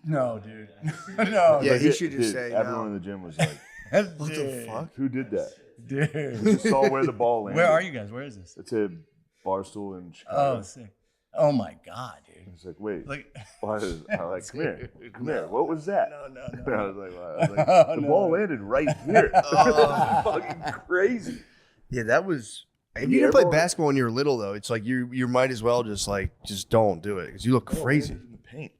No, dude. No. Yeah, he should just say everyone in no. the gym was like, What the fuck? who did that? Dude. You saw where the ball landed. Where are you guys? Where is this? It's a Barstool in Chicago. Oh, sick. Oh my God, dude. It's like, wait. Like, Why is, I'm like, come here. Come here. What was that? no. And I was like, wow. The ball landed right here. That's fucking crazy. Yeah, that was. If you didn't play basketball when you were little, though, it's like you might as well just don't do it because you look crazy. In the paint.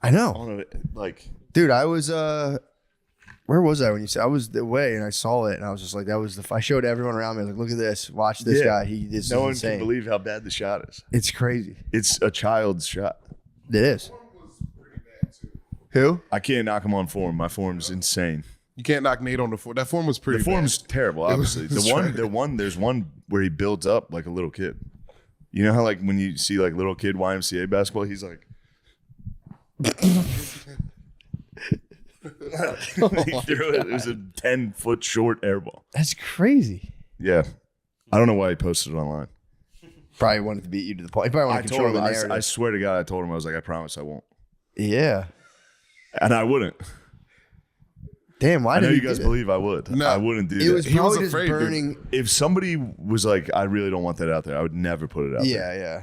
I know. On it, like, Dude, I was where was I when you said I was away and I saw it and I was just like, that was I showed everyone around me, like, look at this, watch this guy. He is no one insane. can believe how bad the shot is. It's crazy. It's a child's shot. It is. Who? I can't knock him on form. My form's insane. You can't knock Nate on the form. That form was pretty. The form's terrible, obviously. was There's one where he builds up like a little kid. You know how like when you see like little kid YMCA basketball, he's like he threw it. It was a 10-foot short air ball. That's crazy. Yeah. I don't know why he posted it online. Probably wanted to beat you to the point. He probably wanted to control the narrative. I swear to God, I told him, I was like, I promise I won't. Yeah. And I wouldn't. Damn, why I know did you guys believe I would. No. I wouldn't do it that. was He probably was just afraid, dude. burning. If somebody was like, I really don't want that out there, I would never put it out there. Yeah.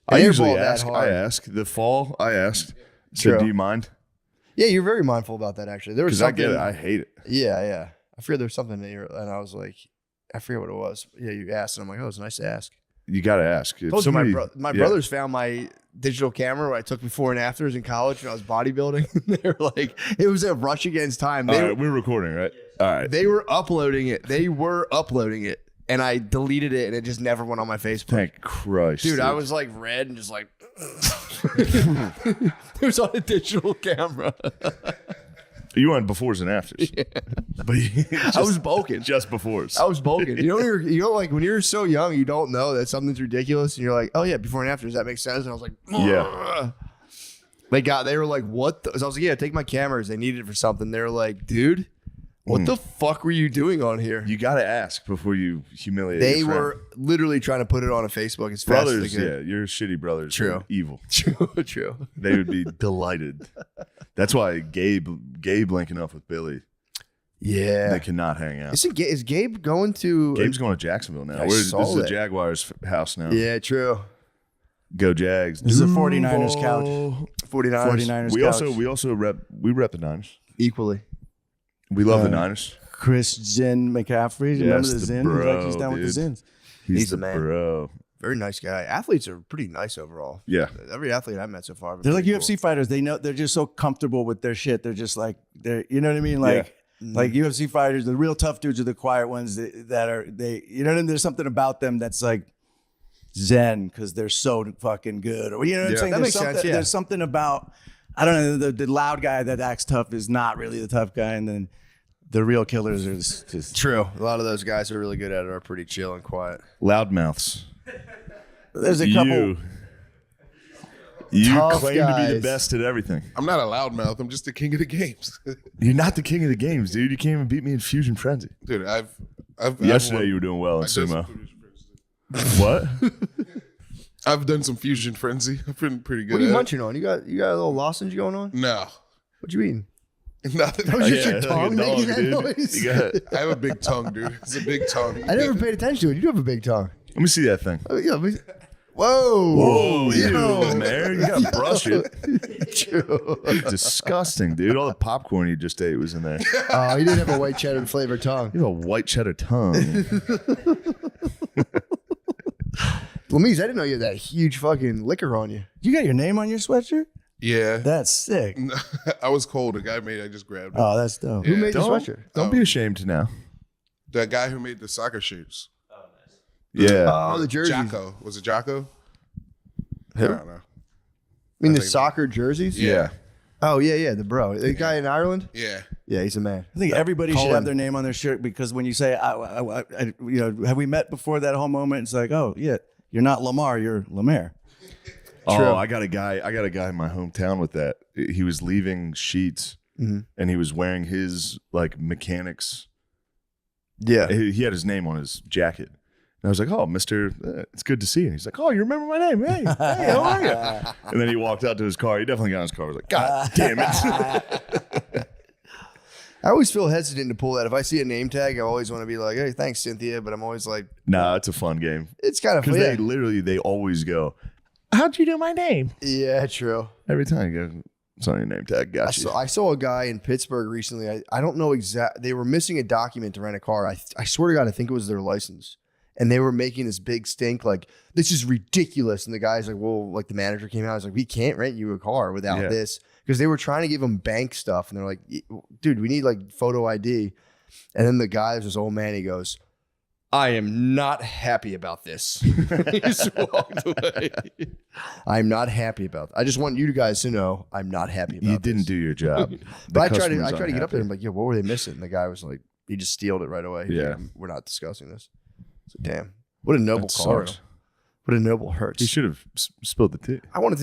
I An air usually ball that ask. hard. I ask. The fall, I asked. True. So do you mind? Yeah, you're very mindful about that, actually. There was Because I something. get it. I hate it. Yeah. I forget there was something that and I was like, I forget what it was. Yeah, you asked, and I'm like, oh, it's nice to ask. You got to ask. If Told somebody, you my brothers found my digital camera where I took before and afters in college when I was bodybuilding. They were like, it was a rush against time. All right, we're recording, right? All right. They were uploading it. And I deleted it, and it just never went on my Facebook. Thank Christ. Dude, I was like red and just like. It was on a digital camera. You went befores and afters. Yeah. But I was bulking. Just befores. I was bulking. You know, like when you're so young, you don't know that something's ridiculous, and you're like, "Oh yeah, before and after, does that make sense?" And I was like, Yeah. They were like, "What?" So I was like, "Yeah, take my cameras. They needed it for something." They were like, "Dude, what the fuck were you doing on here?" You got to ask before you humiliate They your friend. were literally trying to put it on a Facebook as fast as Brothers, they yeah. could. Your shitty brothers True. are evil. True. They would be delighted. That's why Gabe linking up with Billy. Yeah. They cannot hang out. Is Gabe going to? Gabe's going to Jacksonville now. I This saw is the that. Jaguars' house now. Yeah, true. Go Jags. This is a 49ers couch. 49ers. We also rep the Niners. Equally. We love the Niners. Chris Zin McCaffrey. Remember the the Zin? bro, He's down with the dude. Zins. He's the the man. bro. Very nice guy. Athletes are pretty nice overall. Yeah. Every athlete I've met so far. have been They're like pretty UFC fighters. They know they're just so comfortable with their shit. They're just like you know what I mean? Like like UFC fighters, the real tough dudes are the quiet ones that are you know what I mean? There's something about them that's like zen because they're so fucking good. Or you know what I'm saying? That There's makes sense, something, yeah. There's something about I don't know, the loud guy that acts tough is not really the tough guy, and then the real killers are just True. A lot of those guys who are really good at it are pretty chill and quiet. Loudmouths. there's a couple You Tough claim to be guys. the best at everything. I'm not a loudmouth. I'm just the king of the games, You're not the king of the games, dude. You can't even beat me in Fusion Frenzy. dude. Yesterday you were doing well in I've done sumo. some Fusion Frenzy. What? I've done some fusion frenzy. I've been pretty good. What are you at munching on? You got a little lozenge going on? it. No, What you eating? nothing. That was just your like a tongue dog, making that dude. noise. You got- I have a big tongue, dude. It's a big tongue. I never paid attention to it. You do have a big tongue. Let me see that thing. Oh, yeah, whoa. Whoa, yo. man. You got to brush it. True. Disgusting, dude. All the popcorn you just ate was in there. You Oh, you didn't have a white cheddar flavored tongue. have a white cheddar tongue. Lamise, I didn't know you had that huge fucking liquor on you. You got your name on your sweatshirt? Yeah, That's sick. I was cold. The guy made. I just grabbed it. Oh, that's dope. Who made the Don't, sweatshirt? don't be ashamed now. That guy who made the soccer shirts. Yeah. Oh, the jerseys. Jocko. Was it Jocko? Who? I don't know. I mean, the think- soccer jerseys? Yeah. Oh, yeah, the bro. The guy in Ireland? Yeah. Yeah, he's a man. I think everybody Call should him. have their name on their shirt because when you say, you know, have we met before that whole moment? It's like, oh, yeah, you're not Lamar, you're Lemaire. Oh, True. I got a guy in my hometown with that. He was leaving Sheets and he was wearing his like mechanics. Yeah. He had his name on his jacket. And I was like, "Oh, Mister, it's good to see you." And he's like, "Oh, you remember my name? Hey, how are you?" And then he walked out to his car. He definitely got in his car. I was like, "God damn it!" I always feel hesitant to pull that. If I see a name tag, I always want to be like, "Hey, thanks, Cynthia," but I'm always like, Nah, it's a fun game it's kind of fun. because they always go, "How'd you do my name?" Yeah, true. Every time you go, it's on your name tag. Got you. I saw a guy in Pittsburgh recently. I don't know exact. They were missing a document to rent a car. I swear to God, I think it was their license. And they were making this big stink, like, this is ridiculous. And the guy's like, well, like the manager came out. I was like, we can't rent you a car without this. Because they were trying to give him bank stuff. And they're like, dude, we need like photo ID. And then the guy was this old man. He goes, I am not happy about this. He just walked away. I'm not happy about it. I just want you guys to know I'm not happy about You didn't do your job. But I tried to get up there and be like, yeah, what were they missing? And the guy was like, he just stealed it right away. He's like, we're not discussing this. So, damn. What a noble car. What a noble Hertz. He should have spilled the tea.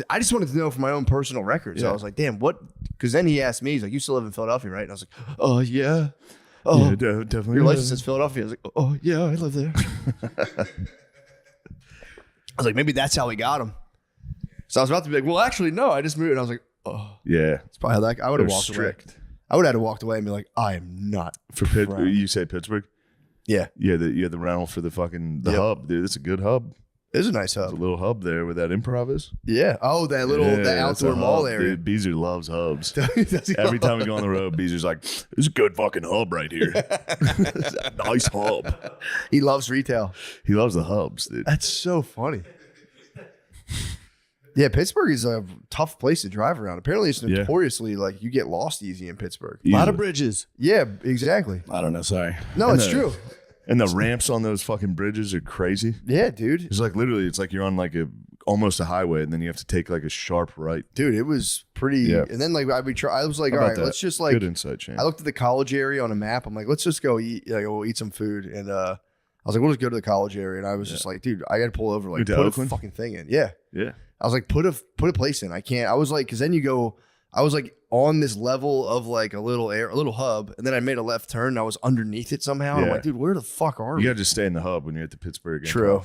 I just wanted to know for my own personal record. So I was like, damn, what? Because then he asked me, he's like, you still live in Philadelphia, right? And I was like, oh, yeah. Oh, yeah, definitely. Your license says Philadelphia. I was like, oh, yeah, I live there. I was like, maybe that's how we got him. So I was about to be like, well, actually, no, I just moved. And I was like, oh. Yeah. It's probably how that, I would have walked away. I would have walked away and be like, I am not. You say Pittsburgh? Yeah. Yeah, you had the rental for the hub, dude. It's a good hub. It is a nice hub. It's a little hub there where that Improv is. Yeah. Oh, that little outdoor mall area. Dude, Beezer loves hubs. Every time we go on the road, Beezer's like, "This is a good fucking hub right here. Nice hub." He loves retail. He loves the hubs, dude. That's so funny. Yeah, Pittsburgh is a tough place to drive around. Apparently, it's notoriously like you get lost easy in Pittsburgh. A lot of bridges. Yeah, exactly. I don't know. Sorry. No, it's true. And the ramps on those fucking bridges are crazy. Yeah, dude. It's like literally, it's like you're on like almost a highway, and then you have to take like a sharp right. Dude, it was pretty. Yeah. And then like I was like, all right, let's just like good insight, Shane. I looked at the college area on a map. I'm like, let's just go eat. Like, we'll eat some food. And I was like, we'll just go to the college area. And I was just like, dude, I got to pull over. Like, put Oakland? A fucking thing in. Yeah. Yeah. I was like, put a place in. I can't. I was like, because then you go. I was like on this level of like a little hub, and then I made a left turn. And I was underneath it somehow. And I'm like, dude, where the fuck are we? You got to just stay in the hub when you're at the Pittsburgh. True.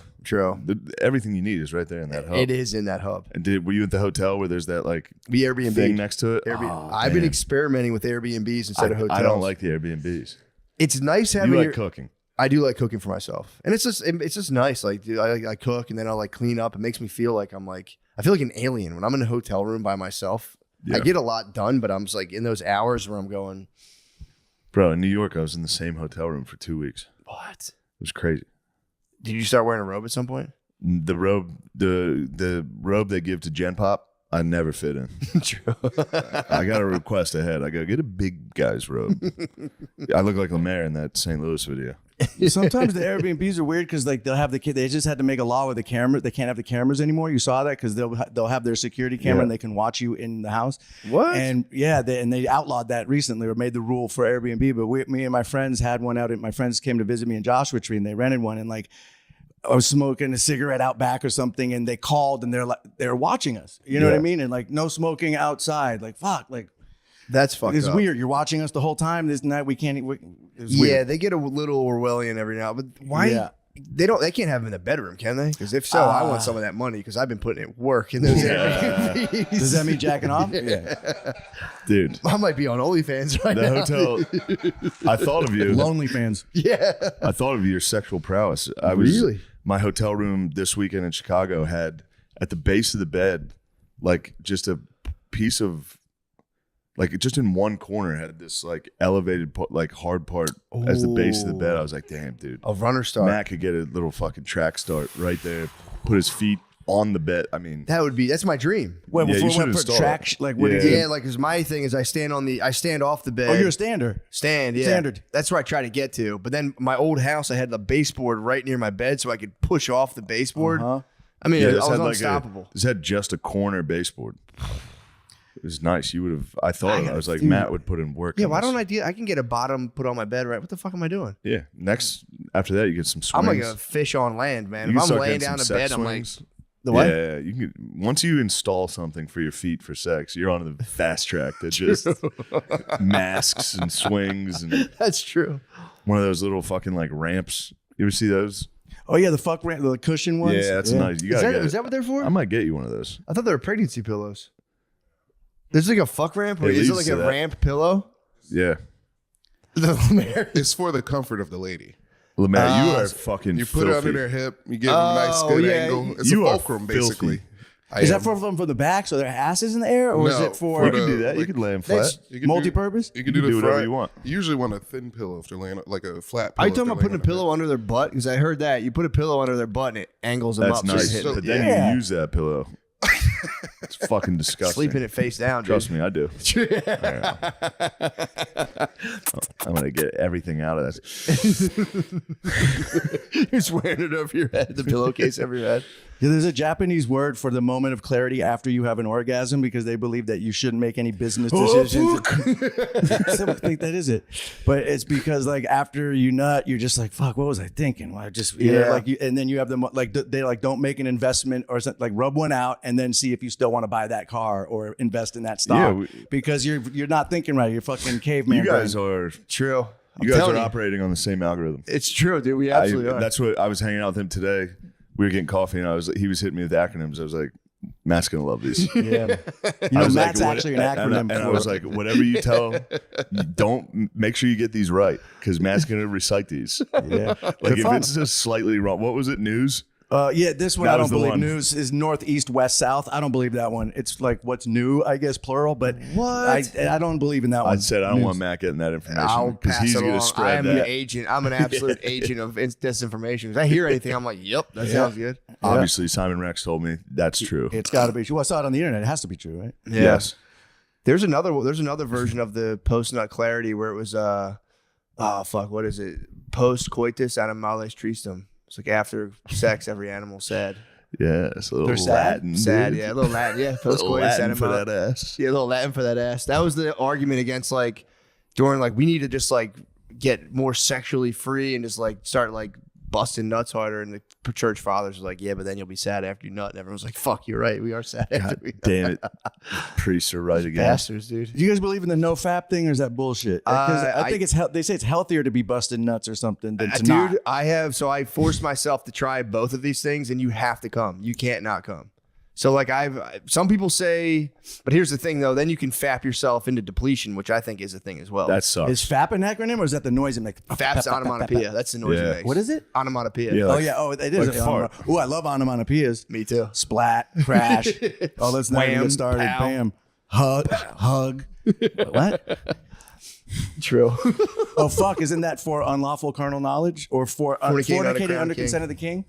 Everything you need is right there in that hub. It is in that hub. And were you at the hotel where there's that like Airbnb thing next to it? I've been experimenting with Airbnbs instead of hotels. I don't like the Airbnbs. It's nice having. You like cooking. I do like cooking for myself, and it's just nice. Like, dude, I cook and then I'll like clean up. It makes me feel like I feel like an alien when I'm in a hotel room by myself. Yeah. I get a lot done, but I'm just like in those hours where I'm going. Bro, in New York, I was in the same hotel room for 2 weeks. What? It was crazy. Did you start wearing a robe at some point? The robe they give to Gen Pop, I never fit in. True. I got a request ahead. I go, get a big guy's robe. I look like Lemaire in that St. Louis video. Sometimes the Airbnbs are weird because like they'll have they just had to make a law with the camera. They can't have the cameras anymore. You saw that because they'll have their security camera and they can watch you in the house. What? And yeah, they outlawed that recently or made the rule for Airbnb. But me and my friends had one out. My friends came to visit me in Joshua Tree and they rented one and like. I was smoking a cigarette out back or something, and they called and they're watching us. You know what I mean? And like no smoking outside. Like fuck, like that's fucked it's up. Weird. You're watching us the whole time. This night we can't. Weird. They get a little Orwellian every now. But why? Yeah. They can't have them in the bedroom, can they? Because if so, I want some of that money because I've been putting in work in those Airbnbs. Does that mean jacking off? Yeah. Dude. I might be on OnlyFans right now. The hotel, I thought of you. Lonely fans. Yeah. I thought of your sexual prowess. Really? My hotel room this weekend in Chicago had at the base of the bed, like just a piece of, like just in one corner had this like elevated, like hard part as the base of the bed. I was like, damn, dude. A runner start. Matt could get a little fucking track start right there, put his feet on the bed. I mean, that's my dream. Well, before we put track, like what? Yeah, like because my thing is I stand off the bed. Oh, you're a stander. Standard. That's where I try to get to. But then my old house, I had the baseboard right near my bed, so I could push off the baseboard. I mean, I was unstoppable. This had just a corner baseboard. It was nice. You would have. I was like, Matt would put in work. Yeah, why don't I can get a bottom put on my bed, right? What the fuck am I doing? Yeah. Next, after that, you get some swings. I'm like a fish on land, man. If I'm laying down in bed, I'm like. The what? Yeah, you can. Once you install something for your feet for sex, you're on the fast track that just masks and swings and. That's true. One of those little fucking like ramps. You ever see those? Oh yeah, the fuck ramp, the cushion ones. Yeah, that's nice. You Is gotta that, get is that what they're for? I might get you one of those. I thought they were pregnancy pillows. There's like a fuck ramp, or It is it leads like to a that. ramp pillow? Yeah. It's for the comfort of the lady. Lemaire, you are fucking You put filthy. it under their hip. You give them a nice good yeah, angle. It's you a are fulcrum, filthy. basically. Is that for them from the back so their ass is in the air, or is No, it for You can do that. You can lay them flat. You can multi-purpose? You can You do can the do whatever front. you want. You usually want a thin pillow if they're laying like a flat pillow. Are you if talking they're about putting a laying on pillow under their butt? Because I heard that you put a pillow under their butt and it angles them That's up. so nice. you hit But it. then Yeah. you use that pillow. It's fucking disgusting. Sleeping it face down, dude. Trust me, I do. I'm gonna get everything out of that. You're just wearing it over your head, the pillowcase over your head. Yeah, there's a Japanese word for the moment of clarity after you have an orgasm because they believe that you shouldn't make any business decisions. Some think that is it, but it's because like after you nut, you're just like, "Fuck, what was I thinking?" Well, I just like you, and then you have them like they like don't make an investment or something, like rub one out and then see if you still want to buy that car or invest in that stock because you're not thinking right. You're fucking caveman. You guys brain. are. True. You guys are operating on the same algorithm. It's true, dude. We absolutely are. That's what I was hanging out with him today. We were getting coffee, and he was hitting me with acronyms. I was like, Matt's gonna love these. Yeah, you know, Matt's actually an acronym. And I was like, whatever you tell him, you don't make sure you get these right because Matt's gonna recite these. yeah, Like if it's just slightly wrong, what was it? News? Yeah, this one That I was don't the believe. one. News is northeast, west, south. I don't believe that one. It's like what's new, I guess, plural. But I don't believe in that one. I said I don't want Matt getting that information I'll because pass he's it gonna along. I spread am an that. agent. I'm an absolute agent of disinformation. If I hear anything, I'm like, "Yep, that sounds good." Obviously, Simon Rex told me that's true. It's got to be true. Well, I saw it on the internet. It has to be true, right? Yeah. Yes. There's another version of the post nut clarity where it was what is it? Post coitus animales tristem. It's like after sex, every animal's sad. Yeah, it's a little They're sad? Latin. Sad, dude. yeah, a little Latin, yeah. A Post little coitus Latin for animales. that ass. Yeah, a little Latin for that ass. That was the argument against like during like we need to just like get more sexually free and just like start like busting nuts harder. And the church fathers was like, yeah, but then you'll be sad after you nut. And everyone's like, fuck, you're right. We are sad after we nut. Damn it, priests are right again. Bastards, dude. Do you guys believe in the no fap thing, or is that bullshit? 'Cause I think it's they say it's healthier to be busting nuts or something than to not. Dude, I forced myself to try both of these things, and you have to come. You can't not come. So like some people say, but here's the thing though, then you can fap yourself into depletion, which I think is a thing as well. That sucks. Is fap an acronym, or is that the noise it makes? Fap's onomatopoeia. That's the noise Yeah. it makes. What is it? Onomatopoeia. Yeah, Oh like- yeah. Oh, it is. like fart. Oh, I love onomatopoeias. Me too. Splat, crash. Oh, let's not even Wham, get started. pow. Bam, hug. What? True. Oh fuck! Isn't that for unlawful carnal knowledge or for fornicating under consent of the king?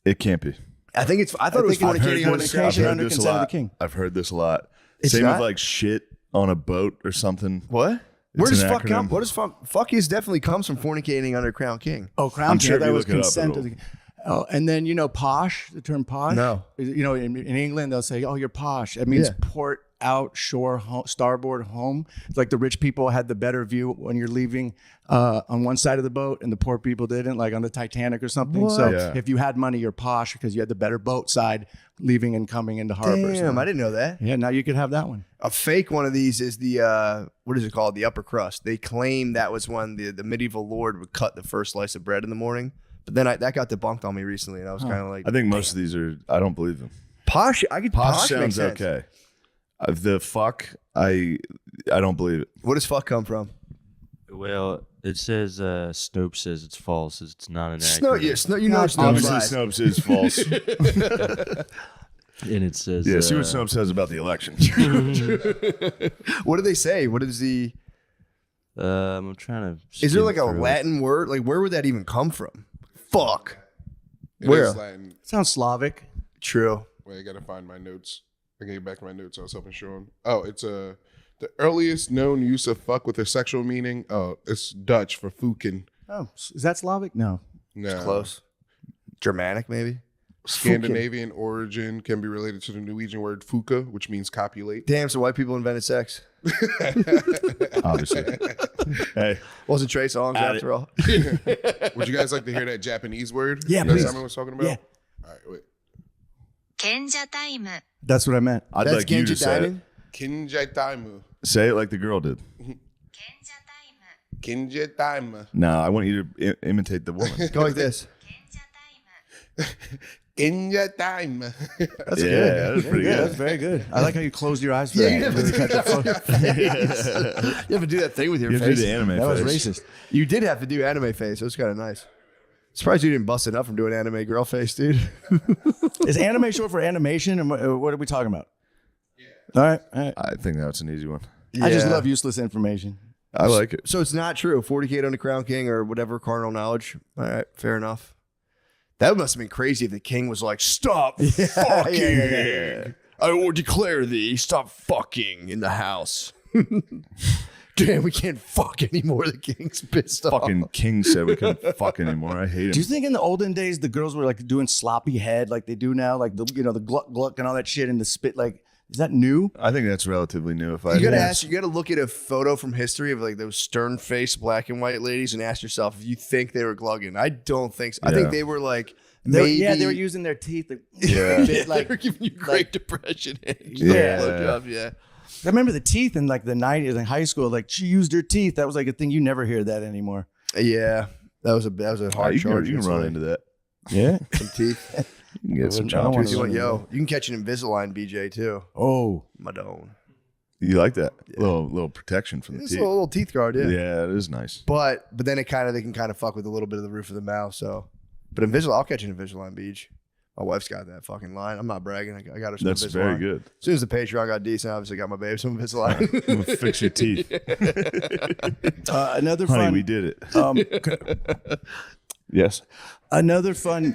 It can't be. I think I thought it was think it's fornicating under this. consent. Fornication under this a consent of the lot. king. I've heard this a lot. It's Same not? with like shit on a boat or something. What? Where does an fuck come? acronym. What does fuck is definitely comes from fornicating under crown king. Oh, crown I'm king. sure if that you was look it up, consent of the. Oh, and then posh. The term posh. No. You know, in England they'll say, "Oh, you're posh." It means Yeah. port out, shore, starboard, home. It's like the rich people had the better view when you're leaving on one side of the boat, and the poor people didn't, like on the Titanic or something. So Yeah. if you had money, you're posh because you had the better boat side, leaving and coming into harbor. Damn, I didn't know that. Yeah, now you could have that one. A fake one of these is the what is it called? The upper crust. They claim that was when the medieval lord would cut the first slice of bread in the morning. But then that got debunked on me recently, and I was kind of like, I think most of these are. I don't believe them. posh. Posh makes sounds sense. okay. The fuck, I don't believe it. What does fuck come from? Well, it says Snopes says it's false. It's not an Snow, acronym. yeah, Snow. You know, Snow Obviously, lies. Snopes is false. And it says Yeah, see what Snopes says about the election. What do they say? What is the? I'm trying to. Is there skim like a through it. Latin word? Like where would that even come from? Fuck. It Where? is Latin. Sounds Slavic. True. Wait, I gotta find my notes. I gotta get back to my notes. I was helping show him. Oh, it's the earliest known use of fuck with a sexual meaning. Oh, it's Dutch for fuken. Oh, is that Slavic? No. No. Close. Germanic, maybe. Scandinavian origin can be related to the Norwegian word fuka, which means copulate. Damn. So white people invented sex. Obviously. Hey, Wasn't Trey Songz Add after all? Would you guys like to hear that Japanese word? Yeah, that please. Simon was talking about? Yeah. All right, wait. 賢者タイム That's what I meant. I'd That's like you Genji to say it. Diamond. Kinjai taimu. Say it like the girl did. 賢者タイム Kinjai taimu. No, I want you to imitate the woman. Go like this. 賢者タ Kenya time. That's Yeah, good. that was pretty Yeah, good. that's very good. I like how you closed your eyes for Yeah, that. you have, Really to cut the fuck- you have to do that thing with your You have to face. do the anime That was face. racist. You did have to do anime face. It was kind of nice. Surprised you didn't bust it up from doing anime girl face, dude. Is anime short for animation? And what are we talking about? All right. All right. I think that's an easy one. I just Yeah. love useless information. I like it. So it's not true. 40K on the Crown King or whatever carnal knowledge. All right, fair enough. That must have been crazy if the king was like, "Stop fucking! I will declare thee stop fucking in the house." Damn, we can't fuck anymore. The king's pissed off. Fucking King said we couldn't fuck anymore. I hate Do you him. think in the olden days the girls were like doing sloppy head like they do now, like the the gluck gluck and all that shit and the spit? Like, is that new? I think that's relatively new. If I You gotta had to ask. You gotta look at a photo from history of like those stern-faced black and white ladies and ask yourself if you think they were glugging. I don't think so. I Yeah. think they were like They maybe. they were using their teeth. Like, Yeah. bit, like, they were giving you Great Depression age. Yeah. Blowjob, yeah. I remember the teeth in like the 90s in high school. Like she used her teeth. That was like a thing. You never hear that anymore. Yeah, that was a hard you charge. can run into that. Yeah. some teeth. You can get some I don't wanna choppers. You, run yo, you can catch an Invisalign, BJ too. Oh, Madone. You like that little protection from the It's a teeth? little teeth guard, yeah. Yeah, it is nice. But then they can kind of fuck with a little bit of the roof of the mouth. So, but Invisalign, I'll catch an Invisalign, Beach. My wife's got that fucking line. I'm not bragging. I got her some That's Invisalign. very good. As soon as the Patreon got decent, obviously got my babe some Invisalign. I'm gonna fix your teeth, another honey. fun. We did it. Um, Yes. Another fun,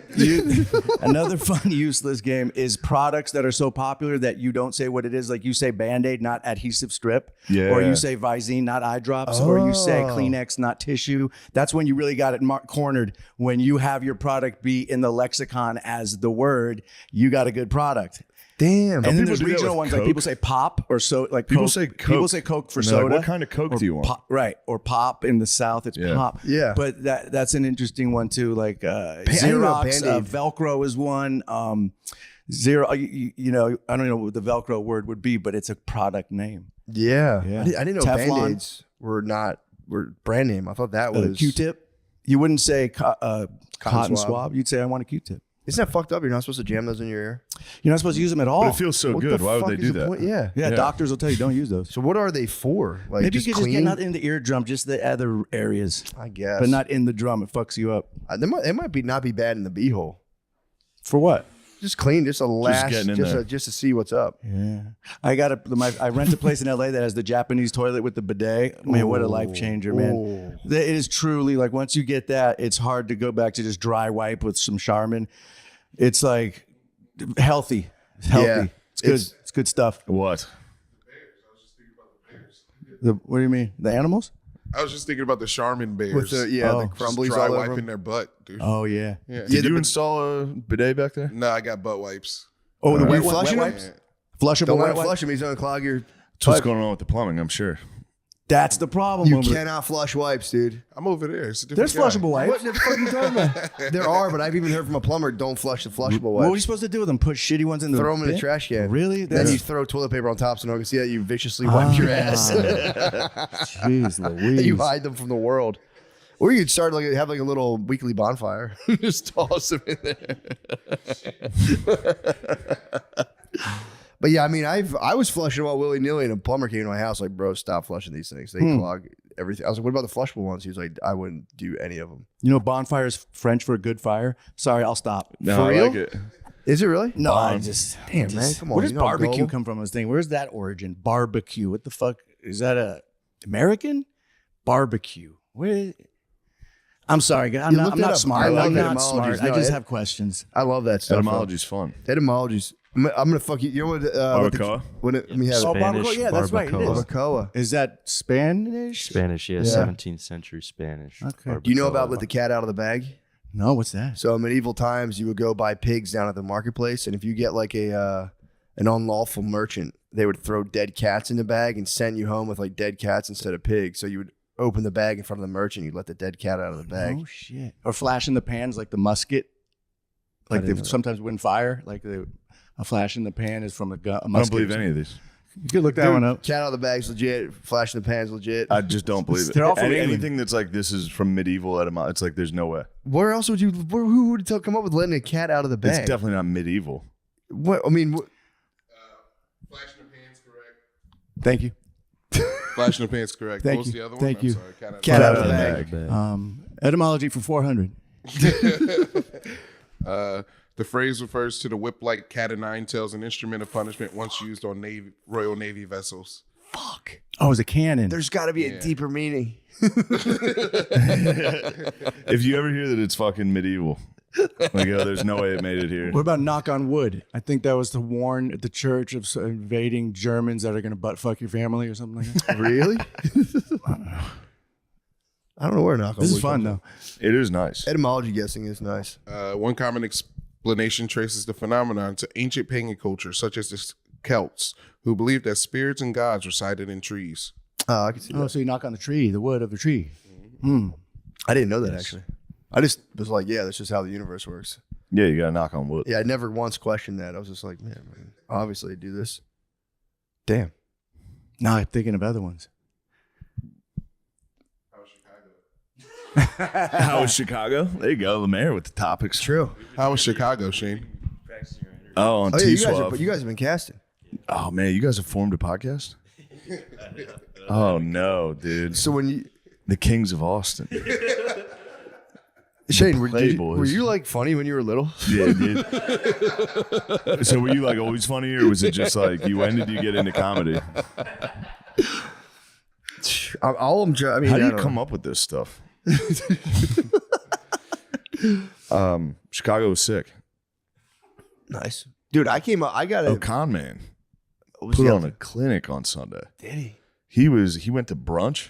another fun useless game is products that are so popular that you don't say what it is. Like you say Band-Aid, not adhesive strip. Yeah. Or you say Visine, not eye drops. Or you say Oh. Kleenex, not tissue. That's when you really got it cornered. When you have your product be in the lexicon as the word, you got a good product. Damn. And then people there's do that regional with ones like Coke? people say pop or so like People Coke. say Coke. People say Coke for And they're like, soda. what kind of Coke or do you want? Pop, right. Or pop in the South, it's Yeah. pop. Yeah. But that's an interesting one too. Like I didn't know Xerox, Band-Aid. Velcro is one. Zero, you know, I don't know what the Velcro word would be, but it's a product name. Yeah. Yeah. I didn't know Teflon. Band-Aids were brand name. I thought that was Q-tip. You wouldn't say cotton swab. swab. You'd say I want a Q-tip. Isn't that fucked up? You're not supposed to jam those in your ear. You're not supposed to use them at all. But it feels so What good. the Why would fuck they is do the that? point? Yeah. yeah, Yeah. doctors will tell you don't use those. So what are they for? Like Maybe you just could just clean? get not in the eardrum, just the other areas, I guess. but not in the drum. It fucks you up. It might be not be bad in the beehole. For what? Just clean, just a last, getting in there. just to see what's up. Yeah, I rent a place in LA that has the Japanese toilet with the bidet. Man, what a life changer, man! It is truly like once you get that, it's hard to go back to just dry wipe with some Charmin. It's like healthy. It's healthy. Yeah. It's good. It's good stuff. What? What do you mean? The animals? I was just thinking about the Charmin bears. With the the Oh. Just crumblies dry all over wiping 'em. their butt, dude. Oh yeah. Yeah. Did you install a bidet back there? No, I got butt wipes. Oh, the You wet, flushing wet them? wipes. Flushable Don't let wet him wipes. flush them. He's gonna clog your. That's what's going on with the plumbing, I'm sure. That's the problem. You over- cannot flush wipes, dude. I'm over there. It's a different There's guy. flushable wipes. What the fuck are you talking about? There are, but I've even heard from a plumber, don't flush the flushable What were you wipes. supposed to do with them? Put shitty ones in the Throw them in the bin? trash can. Really? Then you throw toilet paper on top so no one can see that you viciously wipe your ass. Jeez Louise. You hide them from the world. Or you could start have a little weekly bonfire. Just toss them in there. But yeah, I mean, I was flushing them all willy nilly, and a plumber came to my house like, bro, stop flushing these things. They clog everything. I was like, what about the flushable ones? He was like, I wouldn't do any of them. You know, bonfire is French for a good fire. Sorry, I'll stop. No, For I real? like it. Is it really? No, I just Damn, man, come on. Where does you know I'm barbecue gullible. come from? I was thinking, where's that origin? Barbecue. What the fuck is that? A American barbecue? Where? I'm sorry, guys. I'm You not, looked I'm it not up. smart. I love I'm not etymologies. smart. No, I just it- have questions. I love that stuff. Etymology's fun. Etymologies. I'm gonna fuck you. You know what? Barbacoa? Let me have Oh, it. barbacoa. Yeah, that's right. It is. Barbacoa. Is that Spanish? Spanish, yeah, 17th century Spanish. Okay. Do you know about let the cat out of the bag? No, what's that? So in medieval times, you would go buy pigs down at the marketplace, and if you get like an unlawful merchant, they would throw dead cats in the bag and send you home with like dead cats instead of pigs. So you would open the bag in front of the merchant, you'd let the dead cat out of the bag. Oh shit! Or flash in the pans like the musket, like they sometimes win fire. Like a flash in the pan is from a gun. A I don't musket. believe any of these. You could look that one up. Cat out of the bag's legit. Flash in the pan's legit. I just don't believe it. They're all from England. Anything that's like this is from medieval etymology. It's like there's no way. Where else would you? Who would come up with letting a cat out of the bag? It's definitely not medieval. What I mean. Flash in the pants, correct. Thank you. Flash in the pants, correct. Thank what was you. the other one? Thank you. Sorry, Cat out of the bag. Etymology for 400. The phrase refers to the whip-like cat o' nine tails, an instrument of punishment once used on Royal Navy vessels. Fuck. Oh, it's a cannon. There's got to be a deeper meaning. If you ever hear that it's fucking medieval, like, oh, there's no way it made it here. What about knock on wood? I think that was to warn the church of invading Germans that are going to butt fuck your family or something like that. Really? I don't know where knock on This is wood fun comes though. It is nice. from. Etymology guessing is nice. One common explanation traces the phenomenon to ancient pagan culture, such as the Celts, who believed that spirits and gods resided in trees. I can see that. Oh, so you knock on the tree, the wood of the tree. I didn't know that actually. I just was like, yeah, that's just how the universe works. Yeah, you gotta knock on wood. Yeah, I never once questioned that. I was just like, man, obviously they do this. Damn. Now I'm thinking of other ones. How was Chicago? There you go, the mayor with the topics. True. How was Chicago, Shane? Oh, on Oh, yeah, T-Swab. you guys have been casting. Oh man, you guys have formed a podcast? Oh no, dude. So when you, The Kings of Austin. Shane, were Playboys. you like funny when you were little? Yeah, dude. So were you like always funny, or was it just like when did you get into comedy? All I'm. I mean, How do I you don't come know. up with this stuff? Chicago was sick. Nice, dude. I came up. I got Oh, a. con man was put the on other- a clinic on Sunday. Did he? He went to brunch.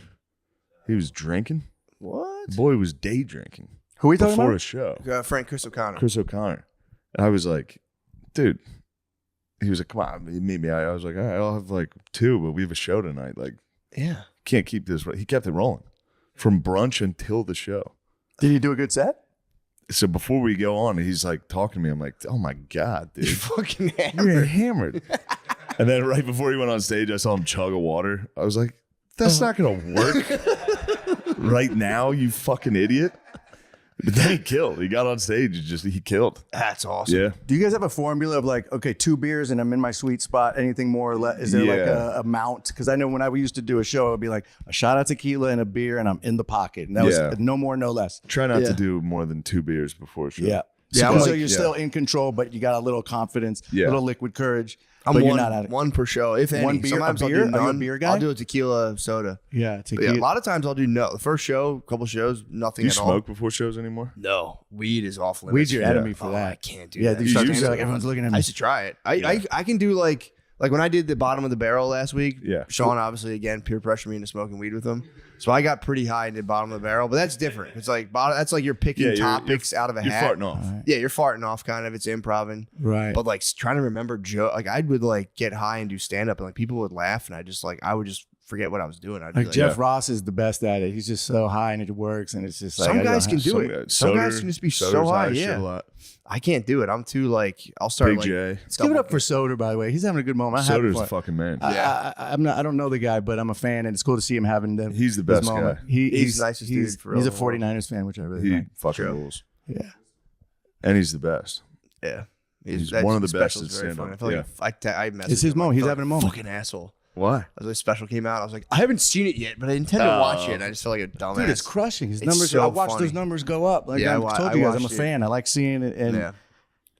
He was drinking. What? Boy was day drinking Who are we talking before a about? show. Frank Chris O'Connor. Chris O'Connor. And I was like, dude. He was like, come on, meet me. I was like, all right, I'll have like 2, but we have a show tonight. Like, Yeah. can't keep this. He kept it rolling from brunch until the show. Did he do a good set? So before we go on, he's like talking to me. I'm like, oh my God, dude. You're fucking hammered. You're hammered. And then right before he went on stage, I saw him chug a water. I was like, that's not going to work right now, you fucking idiot. But then he killed. He got on stage and he killed. That's awesome. Yeah. Do you guys have a formula of like, okay, 2 beers and I'm in my sweet spot? Anything more or less? Is there like Yeah. a amount? Because I know when I used to do a show, it would be like a shot of tequila and a beer and I'm in the pocket. And that Yeah. was no more, no less. Try not Yeah. to do more than 2 beers before a show. Yeah. Yeah, So, I'm so like- you're still in control, but you got a little confidence, a Yeah. little liquid courage. I'm but one, you're not at it. one per show, if any. One beer- Sometimes a I'll beer? do Are you a none. beer guy? I'll do a tequila soda. Yeah. But Tequila. yeah, a lot of times I'll do no. The first show, couple shows, nothing Do you at all. smoke before shows anymore? No, weed is off limits. Weed's your Yeah. enemy for Oh, that. I can't do Yeah, that. you start to used feel to. like everyone's looking at I me. used to try it. I can do like when I did the bottom of the barrel last week. Yeah. Sean obviously again peer pressured me into smoking weed with him, so I got pretty high and did bottom of the barrel. But that's different. It's like that's like you're picking Yeah, you're- topics out of a You're hat. farting off. Yeah, you're farting off kind of. It's improv. Right. But like trying to remember joke, like I would like get high and do stand up, and like people would laugh, and I would just forget what I was doing. I'd be Like Jeff Ross is the best at it. He's just so high and it works, and it's just like some I guys don't can have- do Some it. guys- Some guys Soder- can just be Soder's so high. high as shit Yeah, a lot. I can't do it. I'm too like I'll start Big like. J. Let's give it up for Soder, by the way. He's having a good moment. I'm happy Soder's for a it. fucking man. I'm not. I don't know the guy, but I'm a fan, and it's cool to see him having the. He's the this best moment. guy. He's the nicest he's, dude for He's a real. 49ers fan, which I really He like. fucking rules. Yeah. And he's the best. Yeah, He's that one of the special best is at very stand-up. funny. I feel like I messaged It's his him, moment. like, He's "You're having a moment." Fucking asshole. Why? As the special came out, I was like, I haven't seen it yet, but I intend to watch it. And I just felt like a dumbass. Dude, it's crushing. His It's numbers. so I watched funny. those numbers go up. Like Yeah, I told I you guys, I'm a watched it. fan. I like seeing it, and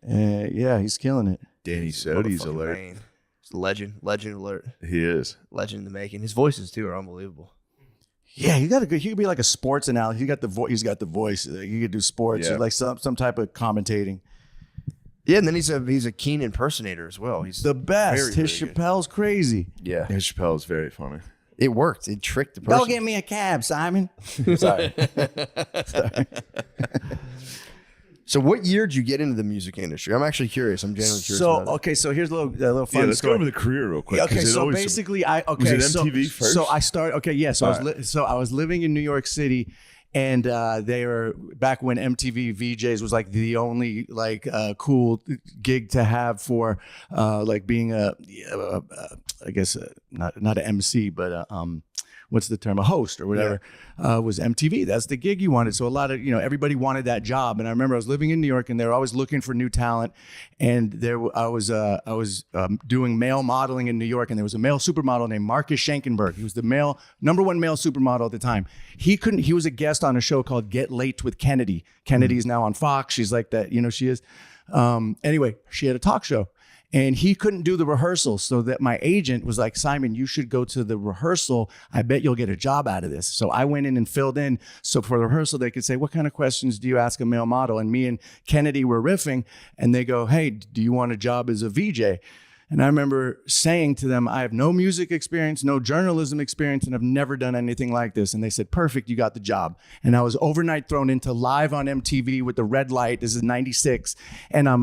Yeah. yeah, he's killing it. Danny Sodi's Fucking alert. man. It's legend alert, He is. legend in the making. His voices too are unbelievable. Yeah, he got a good. He could be like a sports analyst. He got the voice. He's got the voice. He could do sports, Yeah. like some type of commentating. Yeah, and then he's a keen impersonator as well. He's The best. Very, His very good. Chappelle's crazy. yeah. Yeah, Chappelle's very funny. It worked. It tricked the person. Go get me a cab, Simon. Sorry. So, what year did you get into the music industry? I'm actually curious. I'm genuinely curious. So about it. okay, so here's a little fun Yeah, let's story. go over the career real quick. 'cause Okay, it so always- basically, I Was it MTV so, first? So I started. Okay, yeah. So I was living in New York City, And they were back when MTV VJs was like the only like cool gig to have for like being I guess not an MC, but what's the term? A host or whatever, was MTV. That's the gig you wanted. So a lot of, everybody wanted that job. And I remember I was living in New York and they were always looking for new talent. And I was doing male modeling in New York, and there was a male supermodel named Marcus Schenkenberg. He was the number one male supermodel at the time. He was a guest on a show called Get Late with Kennedy. Kennedy's now on Fox. She's like that, she is. Anyway, she had a talk show. And he couldn't do the rehearsal, so that my agent was like, Simon, you should go to the rehearsal. I bet you'll get a job out of this. So I went in and filled in. So for the rehearsal, they could say, what kind of questions do you ask a male model? And me and Kennedy were riffing, and they go, hey, do you want a job as a VJ? And I remember saying to them, I have no music experience, no journalism experience, and I've never done anything like this. And they said, perfect, you got the job. And I was overnight thrown into live on MTV with the red light. This is 96. And I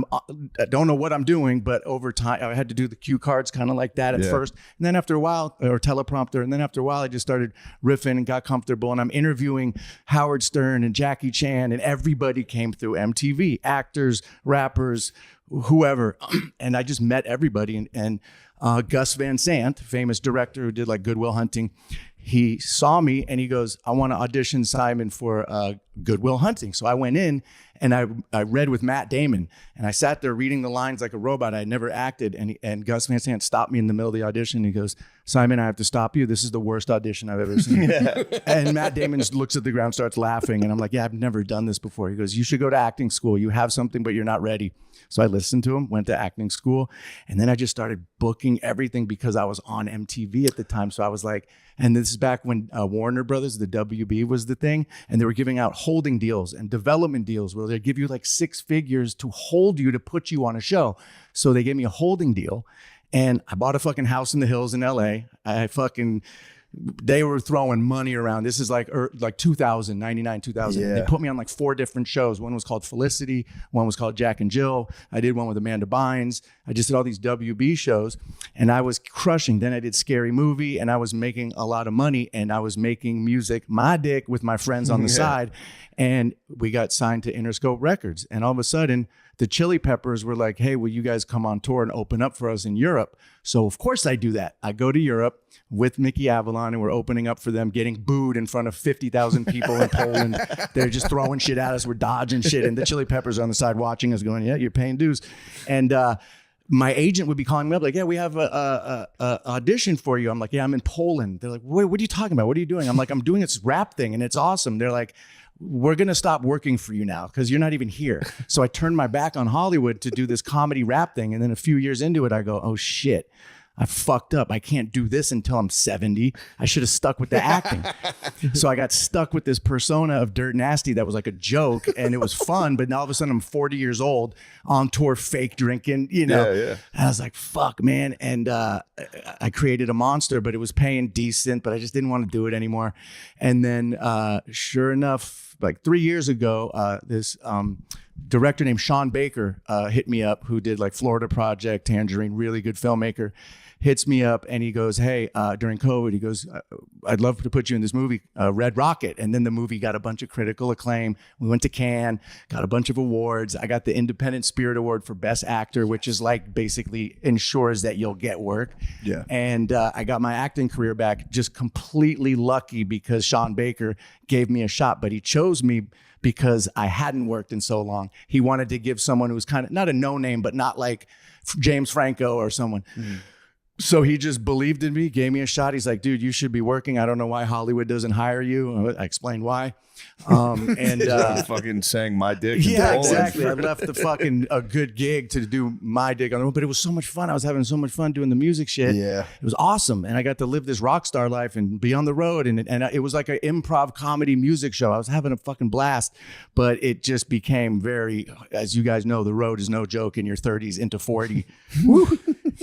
don't know what I'm doing, but over time, I had to do the cue cards kind of like that at first. And then after a while, or teleprompter, and then after a while, I just started riffing and got comfortable. And I'm interviewing Howard Stern and Jackie Chan, and everybody came through MTV, actors, rappers, whoever. And I just met everybody. And Gus Van Sant, famous director who did like Good Will Hunting, he saw me and he goes, I want to audition Simon for Good Will Hunting. So I went in and I read with Matt Damon, and I sat there reading the lines like a robot. I had never acted. And Gus Van Sant stopped me in the middle of the audition. He goes, Simon, I have to stop you. This is the worst audition I've ever seen. And Matt Damon just looks at the ground, starts laughing. And I'm like, yeah, I've never done this before. He goes, you should go to acting school. You have something, but you're not ready. So I listened to him, went to acting school, and then I just started booking everything because I was on MTV at the time. So I was like, and this is back when Warner Brothers, the WB was the thing, and they were giving out holding deals and development deals where they'd give you like 6 figures to hold you to put you on a show. So they gave me a holding deal, and I bought a fucking house in the hills in LA. They were throwing money around. This is like 2000, 99, 2000. Yeah. They put me on like 4 different shows. One was called Felicity. One was called Jack and Jill. I did one with Amanda Bynes. I just did all these WB shows, and I was crushing. Then I did Scary Movie, and I was making a lot of money, and I was making music, my dick, with my friends on the side. And we got signed to Interscope Records. And all of a sudden, the Chili Peppers were like, hey, will you guys come on tour and open up for us in Europe? So of course I do that. I go to Europe with Mickey Avalon, and we're opening up for them, getting booed in front of 50,000 people in Poland. They're just throwing shit at us. We're dodging shit. And the Chili Peppers are on the side watching us going, yeah, you're paying dues. And my agent would be calling me up like, yeah, we have a audition for you. I'm like, yeah, I'm in Poland. They're like, what are you talking about? What are you doing? I'm like, I'm doing this rap thing and it's awesome. They're like, we're going to stop working for you now because you're not even here. So I turned my back on Hollywood to do this comedy rap thing. And then a few years into it, I go, oh shit, I fucked up. I can't do this until I'm 70. I should have stuck with the acting. So I got stuck with this persona of Dirt Nasty that was like a joke, and it was fun. But now all of a sudden I'm 40 years old on tour, fake drinking, And I was like, fuck, man. And I created a monster, but it was paying decent, but I just didn't want to do it anymore. And then sure enough, like 3 years ago, this director named Sean Baker hit me up, who did like Florida Project, Tangerine, really good filmmaker, hits me up and he goes, hey, during COVID, he goes, I'd love to put you in this movie, Red Rocket. And then the movie got a bunch of critical acclaim. We went to Cannes, got a bunch of awards. I got the Independent Spirit Award for Best Actor, which is like basically ensures that you'll get work. Yeah. And I got my acting career back just completely lucky because Sean Baker gave me a shot, but he chose me because I hadn't worked in so long. He wanted to give someone who was kind of not a no-name, but not like James Franco or someone. Mm. So he just believed in me, gave me a shot. He's like, dude, you should be working. I don't know why Hollywood doesn't hire you. I explained why. And fucking sang my dick. Yeah, exactly. I left the fucking a good gig to do my dick on the road, but it was so much fun. I was having so much fun doing the music shit. Yeah, it was awesome, and I got to live this rock star life and be on the road. And it was like an improv comedy music show. I was having a fucking blast, but it just became very, as you guys know, the road is no joke in your 30s into 40.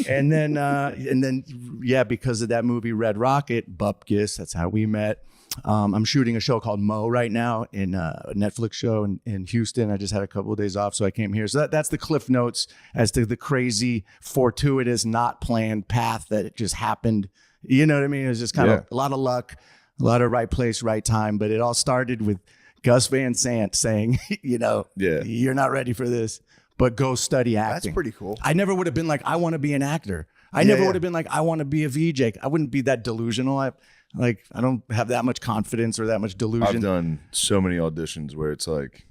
And then, yeah, because of that movie Red Rocket, Bupkis, that's how we met. I'm shooting a show called Mo right now in a Netflix show in Houston. I just had a couple of days off, so I came here. So that's the cliff notes as to the crazy, fortuitous, not planned path that it just happened. You know what I mean? It was just kind of a lot of luck, A lot of right place, right time. But it all started with Gus Van Sant saying, you're not ready for this, but go study acting. That's pretty cool. I never would have been like, I want to be an actor. I never would have been like, I want to be a VJ. I wouldn't be that delusional. I don't have that much confidence or that much delusion. I've done so many auditions where it's like,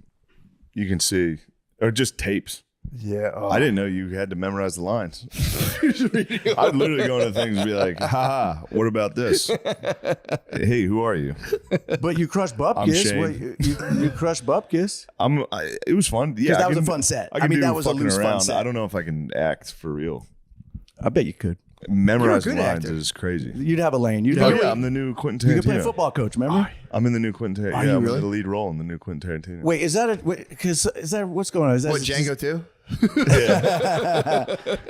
you can see, or just tapes. Yeah. I didn't know you had to memorize the lines. I'd literally go into things and be like, haha, what about this? Hey, who are you? But you crushed Bupkis. You crushed Bupkis. It was fun. Yeah, that was a fun set. I mean, that was a loose fun set. I don't know if I can act for real. I bet you could. Memorizing You're a good lines actor. is crazy. You'd have a lane. I'm the new Quentin Tarantino. You could play football coach, remember? I'm in the new Quentin Tarantino. Are Yeah, you I'm really? the lead role in the new Quentin Tarantino. Wait, is that what's going on? Is that What, Django too?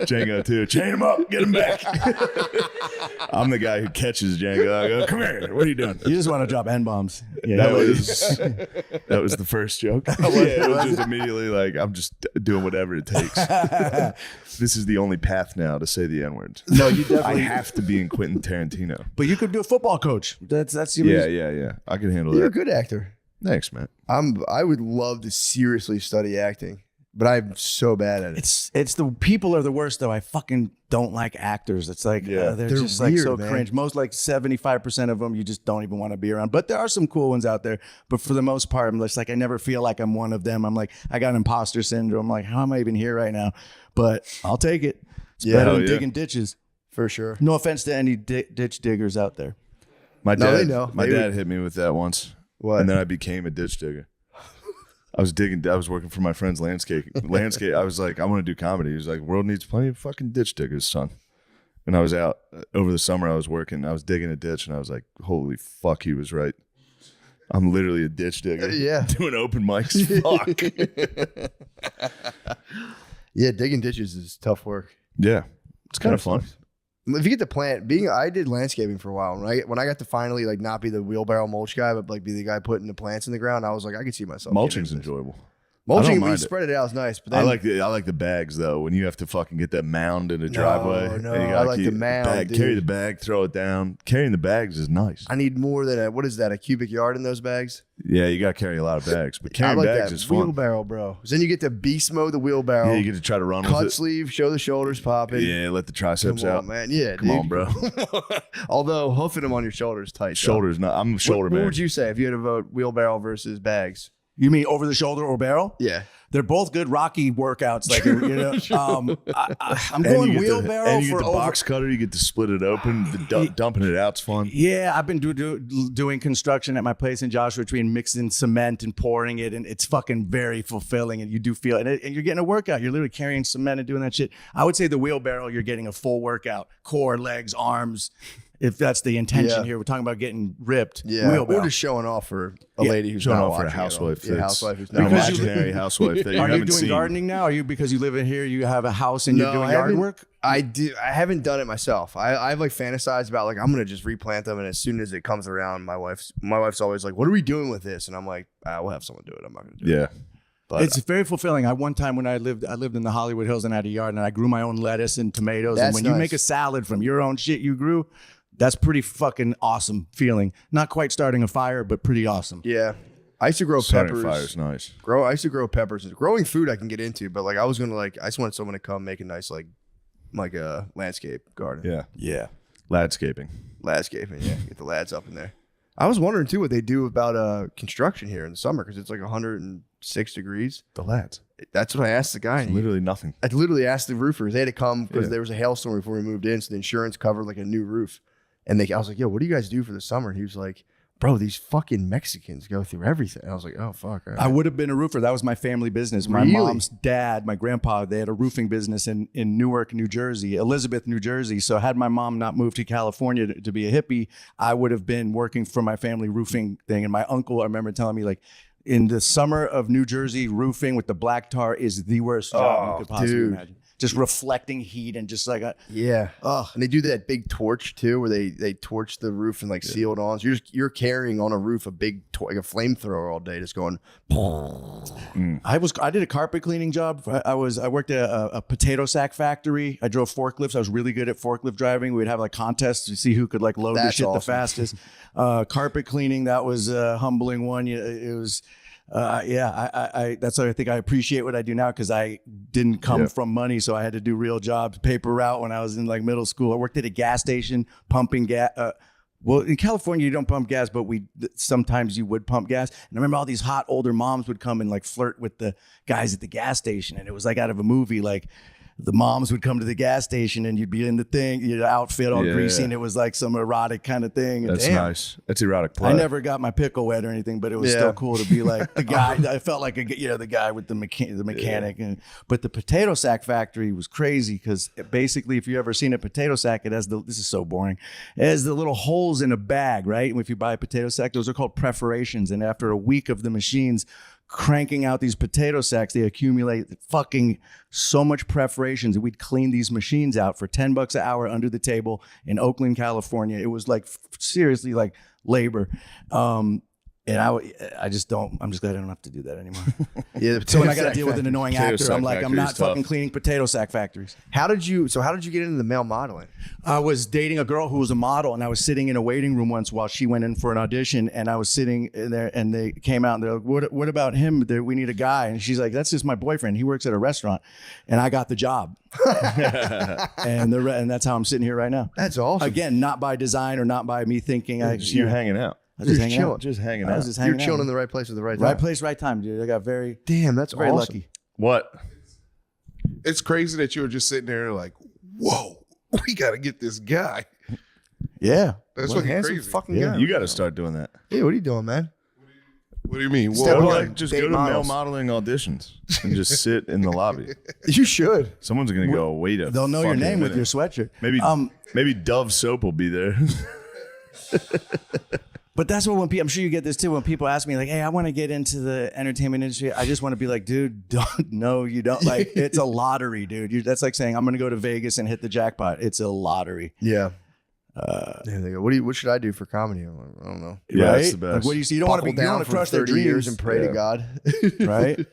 Django too. Chain him up. Get him back. I'm the guy who catches Django. I go, come here. What are you doing? You just want to drop N-bombs. Yeah, That was the first joke. It was just immediately like, I'm just doing whatever it takes. This is the only path now to say the N-word. No, you definitely. I have to be in Quentin Tarantino. But you could do a football coach. That's Yeah. I can handle You're a that. good actor. Thanks, man. I would love to seriously study acting, but I'm so bad at it. It's the people are the worst though. I fucking don't like actors. It's like they're just like weird, so man. cringe. Most like 75% of them you just don't even want to be around. But there are some cool ones out there. But for the most part, I'm just like I never feel like I'm one of them. I'm like I got imposter syndrome. I'm like how am I even here right now? But I'll take it. It's better than digging ditches. For sure. No offense to any ditch diggers out there. My No, dad, they know. My They dad would- hit me with that once. What? And then I became a ditch digger. I was working for my friend's landscape. I was like, I want to do comedy. He was like, world needs plenty of fucking ditch diggers, son. And I was out over the summer. I was working. I was digging a ditch, and I was like, holy fuck, he was right. I'm literally a ditch digger. Yeah. Doing open mics. Fuck. Yeah, digging ditches is tough work. Yeah, it's kind of fun. If you get the plant, I did landscaping for a while. When I got to finally like not be the wheelbarrow mulch guy, but like be the guy putting the plants in the ground, I was like, I could see myself. Mulching's getting into this. enjoyable. Mulching, I don't when you mind it. spread it out is nice, but then I like the bags though. When you have to fucking get that mound in a driveway, no, and you I gotta like keep the mound, bag, dude. carry the bag, throw it down. Carrying the bags is nice. I need more than a cubic yard in those bags. Yeah, you gotta carry a lot of bags, but I carrying like bags that is fun. wheelbarrow, bro. 'Cause then you get to beast mode the wheelbarrow. Yeah, you get to try to run cut with sleeve, show the shoulders popping. it. Yeah, let the triceps Come out. on, man. Yeah, Come dude. on, bro. Although hoofing them on your shoulders tight. though. Shoulders, not. I'm a shoulder What man. would you say if you had to vote wheelbarrow versus bags? You mean over the shoulder or barrel? Yeah. They're both good Rocky workouts. Like I'm And going you get wheelbarrow and you for get the over. box cutter. You get to split it open. Dumping it out's fun. Yeah, I've been doing construction at my place in Joshua Tree and mixing cement and pouring it, and it's fucking very fulfilling. And you do feel it, and you're getting a workout. You're literally carrying cement and doing that shit. I would say the wheelbarrow, you're getting a full workout: core, legs, arms. If that's the intention Yeah. here, we're talking about getting ripped. Yeah. Wheelbarrow. Or just showing off for a lady who's Showing not off for a watching at all. housewife. Yeah, that's- housewife who's an not Because you- watching. imaginary housewife that you Are you haven't doing seen. gardening now? Are you because you live in here? You have a house and you're doing yard work. I do. I haven't done it myself. I've like fantasized about like I'm gonna just replant them, and as soon as it comes around, my wife's always like, "What are we doing with this?" And I'm like, "We'll have someone do it. I'm not gonna do it." Yeah, But It's very fulfilling. One time when I lived in the Hollywood Hills and I had a yard and I grew my own lettuce and tomatoes. That's and when you nice. make a salad from your own shit you grew, that's pretty fucking awesome feeling. Not quite starting a fire, but pretty awesome. yeah, I used to grow starting peppers. a fire is nice. I used to grow peppers. Growing food I can get into, but like I just wanted someone to come make a nice like a landscape garden. Yeah, Yeah. landscaping. Landscaping, yeah. Get the lads up in there. I was wondering too what they do about construction here in the summer because it's like 106 degrees. The lads. That's what I asked the guy. and he- Literally nothing. I literally asked the roofers. They had to come because Yeah. there was a hailstorm before we moved in, so the insurance covered like a new roof. And I was like, "Yo, what do you guys do for the summer?" And he was like, "Bro, these fucking Mexicans go through everything." And I was like, "Oh fuck." all right." I would have been a roofer. That was my family business. My Really? mom's dad, my grandpa, they had a roofing business in Newark, New Jersey, Elizabeth, New Jersey. So had my mom not moved to California to be a hippie, I would have been working for my family roofing thing. And my uncle, I remember telling me like, in the summer of New Jersey, roofing with the black tar is the worst job you could possibly dude. imagine. just reflecting heat and just like, Yeah. oh, And they do that big torch too, where they torch the roof and like seal it on. So you're carrying on a roof a big like a flamethrower all day, just going. I did a carpet cleaning job. I worked at a potato sack factory. I drove forklifts. I was really good at forklift driving. We'd have like contests to see who could like load the That's shit the awesome. fastest. Carpet cleaning, that was a humbling one. It was, that's why I think I appreciate what I do now, because I didn't come from money, so I had to do real jobs. Paper route when I was in like middle school. I worked at a gas station pumping gas. Well, in California, you don't pump gas, but sometimes you would pump gas. And I remember all these hot older moms would come and like flirt with the guys at the gas station. And it was like out of a movie, like the moms would come to the gas station and you'd be in the thing, your outfit all greasy, and it was like some erotic kind of thing. That's Damn. nice. That's erotic play. I never got my pickle wet or anything, but it was still cool to be like the guy. I felt like the guy with the mechanic. But the potato sack factory was crazy, because basically, if you ever seen a potato sack, it has this is so boring. It has the little holes in a bag, right? And if you buy a potato sack, those are called perforations. And after a week of the machines cranking out these potato sacks, they accumulate fucking so much perforations, and we'd clean these machines out for $10 an hour under the table in Oakland, California. It was like seriously like labor. And I'm just glad I don't have to do that anymore. Yeah. So when I got to deal with an annoying Potato actor, sack I'm like, I'm factory not is tough. fucking cleaning potato sack factories. How did you get into the male modeling? I was dating a girl who was a model, and I was sitting in a waiting room once while she went in for an audition, and I was sitting in there, and they came out and they're like, what about him? We need a guy. And she's like, that's just my boyfriend. He works at a restaurant. And I got the job. and that's how I'm sitting here right now. That's awesome. Again, not by design or not by me thinking. Just you hanging out. I was just hanging chilling. out. Just hanging I out. was just You're hanging chilling out. in the right place at the right time. Right place, right time, dude. I got very Damn, that's very awesome. lucky. What? It's crazy that you were just sitting there like, whoa, we got to get this guy. Yeah. That's What a fucking handsome crazy. fucking Yeah, guy. you got to start doing that. Hey, what are you doing, man? What do you mean? Step Whoa, on okay. it. Just Date go to models. male modeling auditions and just sit in the lobby. You should. Someone's gonna go, wait a They'll know your fucking name with minute. your sweatshirt. Maybe Dove soap will be there. But that's what I'm sure you get this too. When people ask me like, hey, I want to get into the entertainment industry, I just want to be like, dude, you don't. Like, it's a lottery, dude. That's like saying I'm going to go to Vegas and hit the jackpot. It's a lottery. Yeah. There they go. What should I do for comedy? I'm like, I don't know. Yeah, right? that's the best. Like, what do you see? You don't want to Buckle be, you don't down want to for crush their 30 dreams, years and pray to God. right?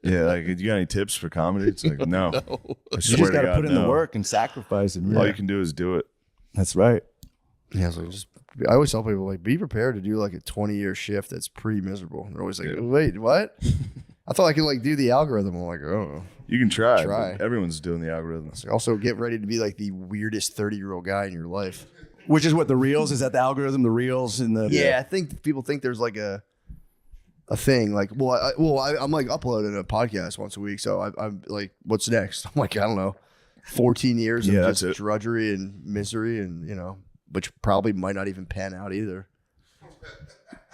Yeah, like, you got any tips for comedy? It's like, no. I You swear just to got to God, put in the no. work and sacrifice. And All you can do is do it. That's right. Yeah, so I always tell people like, be prepared to do like a 20-year shift that's pretty miserable. They're always like, wait, what? I thought I could like do the algorithm. I'm like, oh. You can try. Try. But everyone's doing the algorithms. Also, get ready to be like the weirdest 30-year-old guy in your life. Which is what the reels is that the algorithm, the reels and the Yeah, I think people think there's like a thing like, I'm like uploading a podcast once a week, so I'm like, what's next? I'm like, I don't know, 14 years of Yeah, that's just it. drudgery and misery, and which probably might not even pan out either.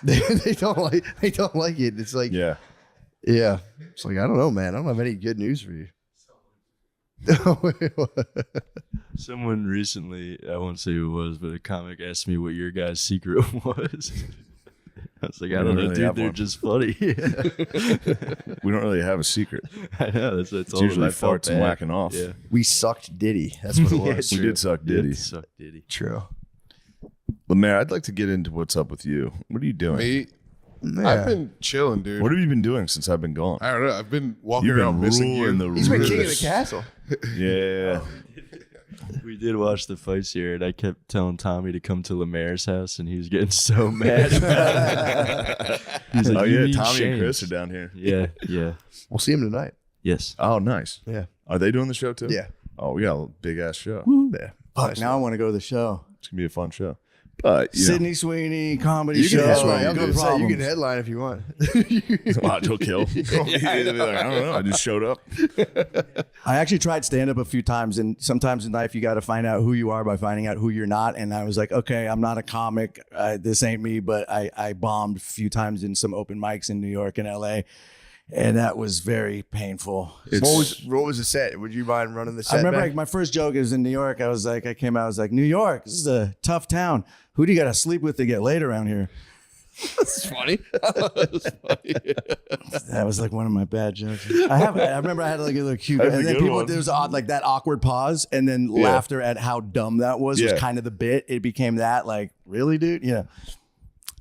they don't like it. It's like Yeah. It's like, I don't know, man. I don't have any good news for you. Someone recently, I won't say who it was, but a comic asked me what your guys' secret was. I was like, I don't know, really dude. have They're one. just funny. We don't really have a secret. I know. That's It's all usually I felt farts and bad. whacking off. Yeah. We sucked Diddy. That's what it was. We did suck Diddy. Suck Diddy. True. Lemaire, I'd like to get into what's up with you. What are you doing? Me, Yeah. I've been chilling, dude. What have you been doing since I've been gone? I don't know. I've been walking You've around been missing you. ruling the He's been king of the roost. castle. Yeah. We did watch the fights here, and I kept telling Tommy to come to Lemaire's house, and he was getting so mad about it. He's like, Oh, "You yeah. need Tommy and change." Chris are down here. Yeah, yeah. We'll see him tonight. Yes. Oh, nice. Yeah. Are they doing the show too? Yeah. Oh, we got a big ass show. Yeah. Fuck, now I want to go to the show. It's gonna be a fun show. But you Sydney Sweeney comedy You can show. headline. I was Good gonna say, you problems. can headline if you want. know, watch, he'll kill. I don't know. I just showed up. I actually tried stand up a few times, and sometimes in life you got to find out who you are by finding out who you're not. And I was like, okay, I'm not a comic. This ain't me. But I bombed a few times in some open mics in New York and LA, and that was very painful. What was the set? Would you mind running the set? I remember back? like my first joke is in New York. I came out, I was like, New York, this is a tough town. Who do you got to sleep with to get laid around here? That's funny. That's funny. That was like one of my bad jokes. I remember I had like a little cute, That's a and then good people, one. there was odd, like that awkward pause, and then laughter at how dumb that was kind of the bit. It became that, like, really, dude? Yeah.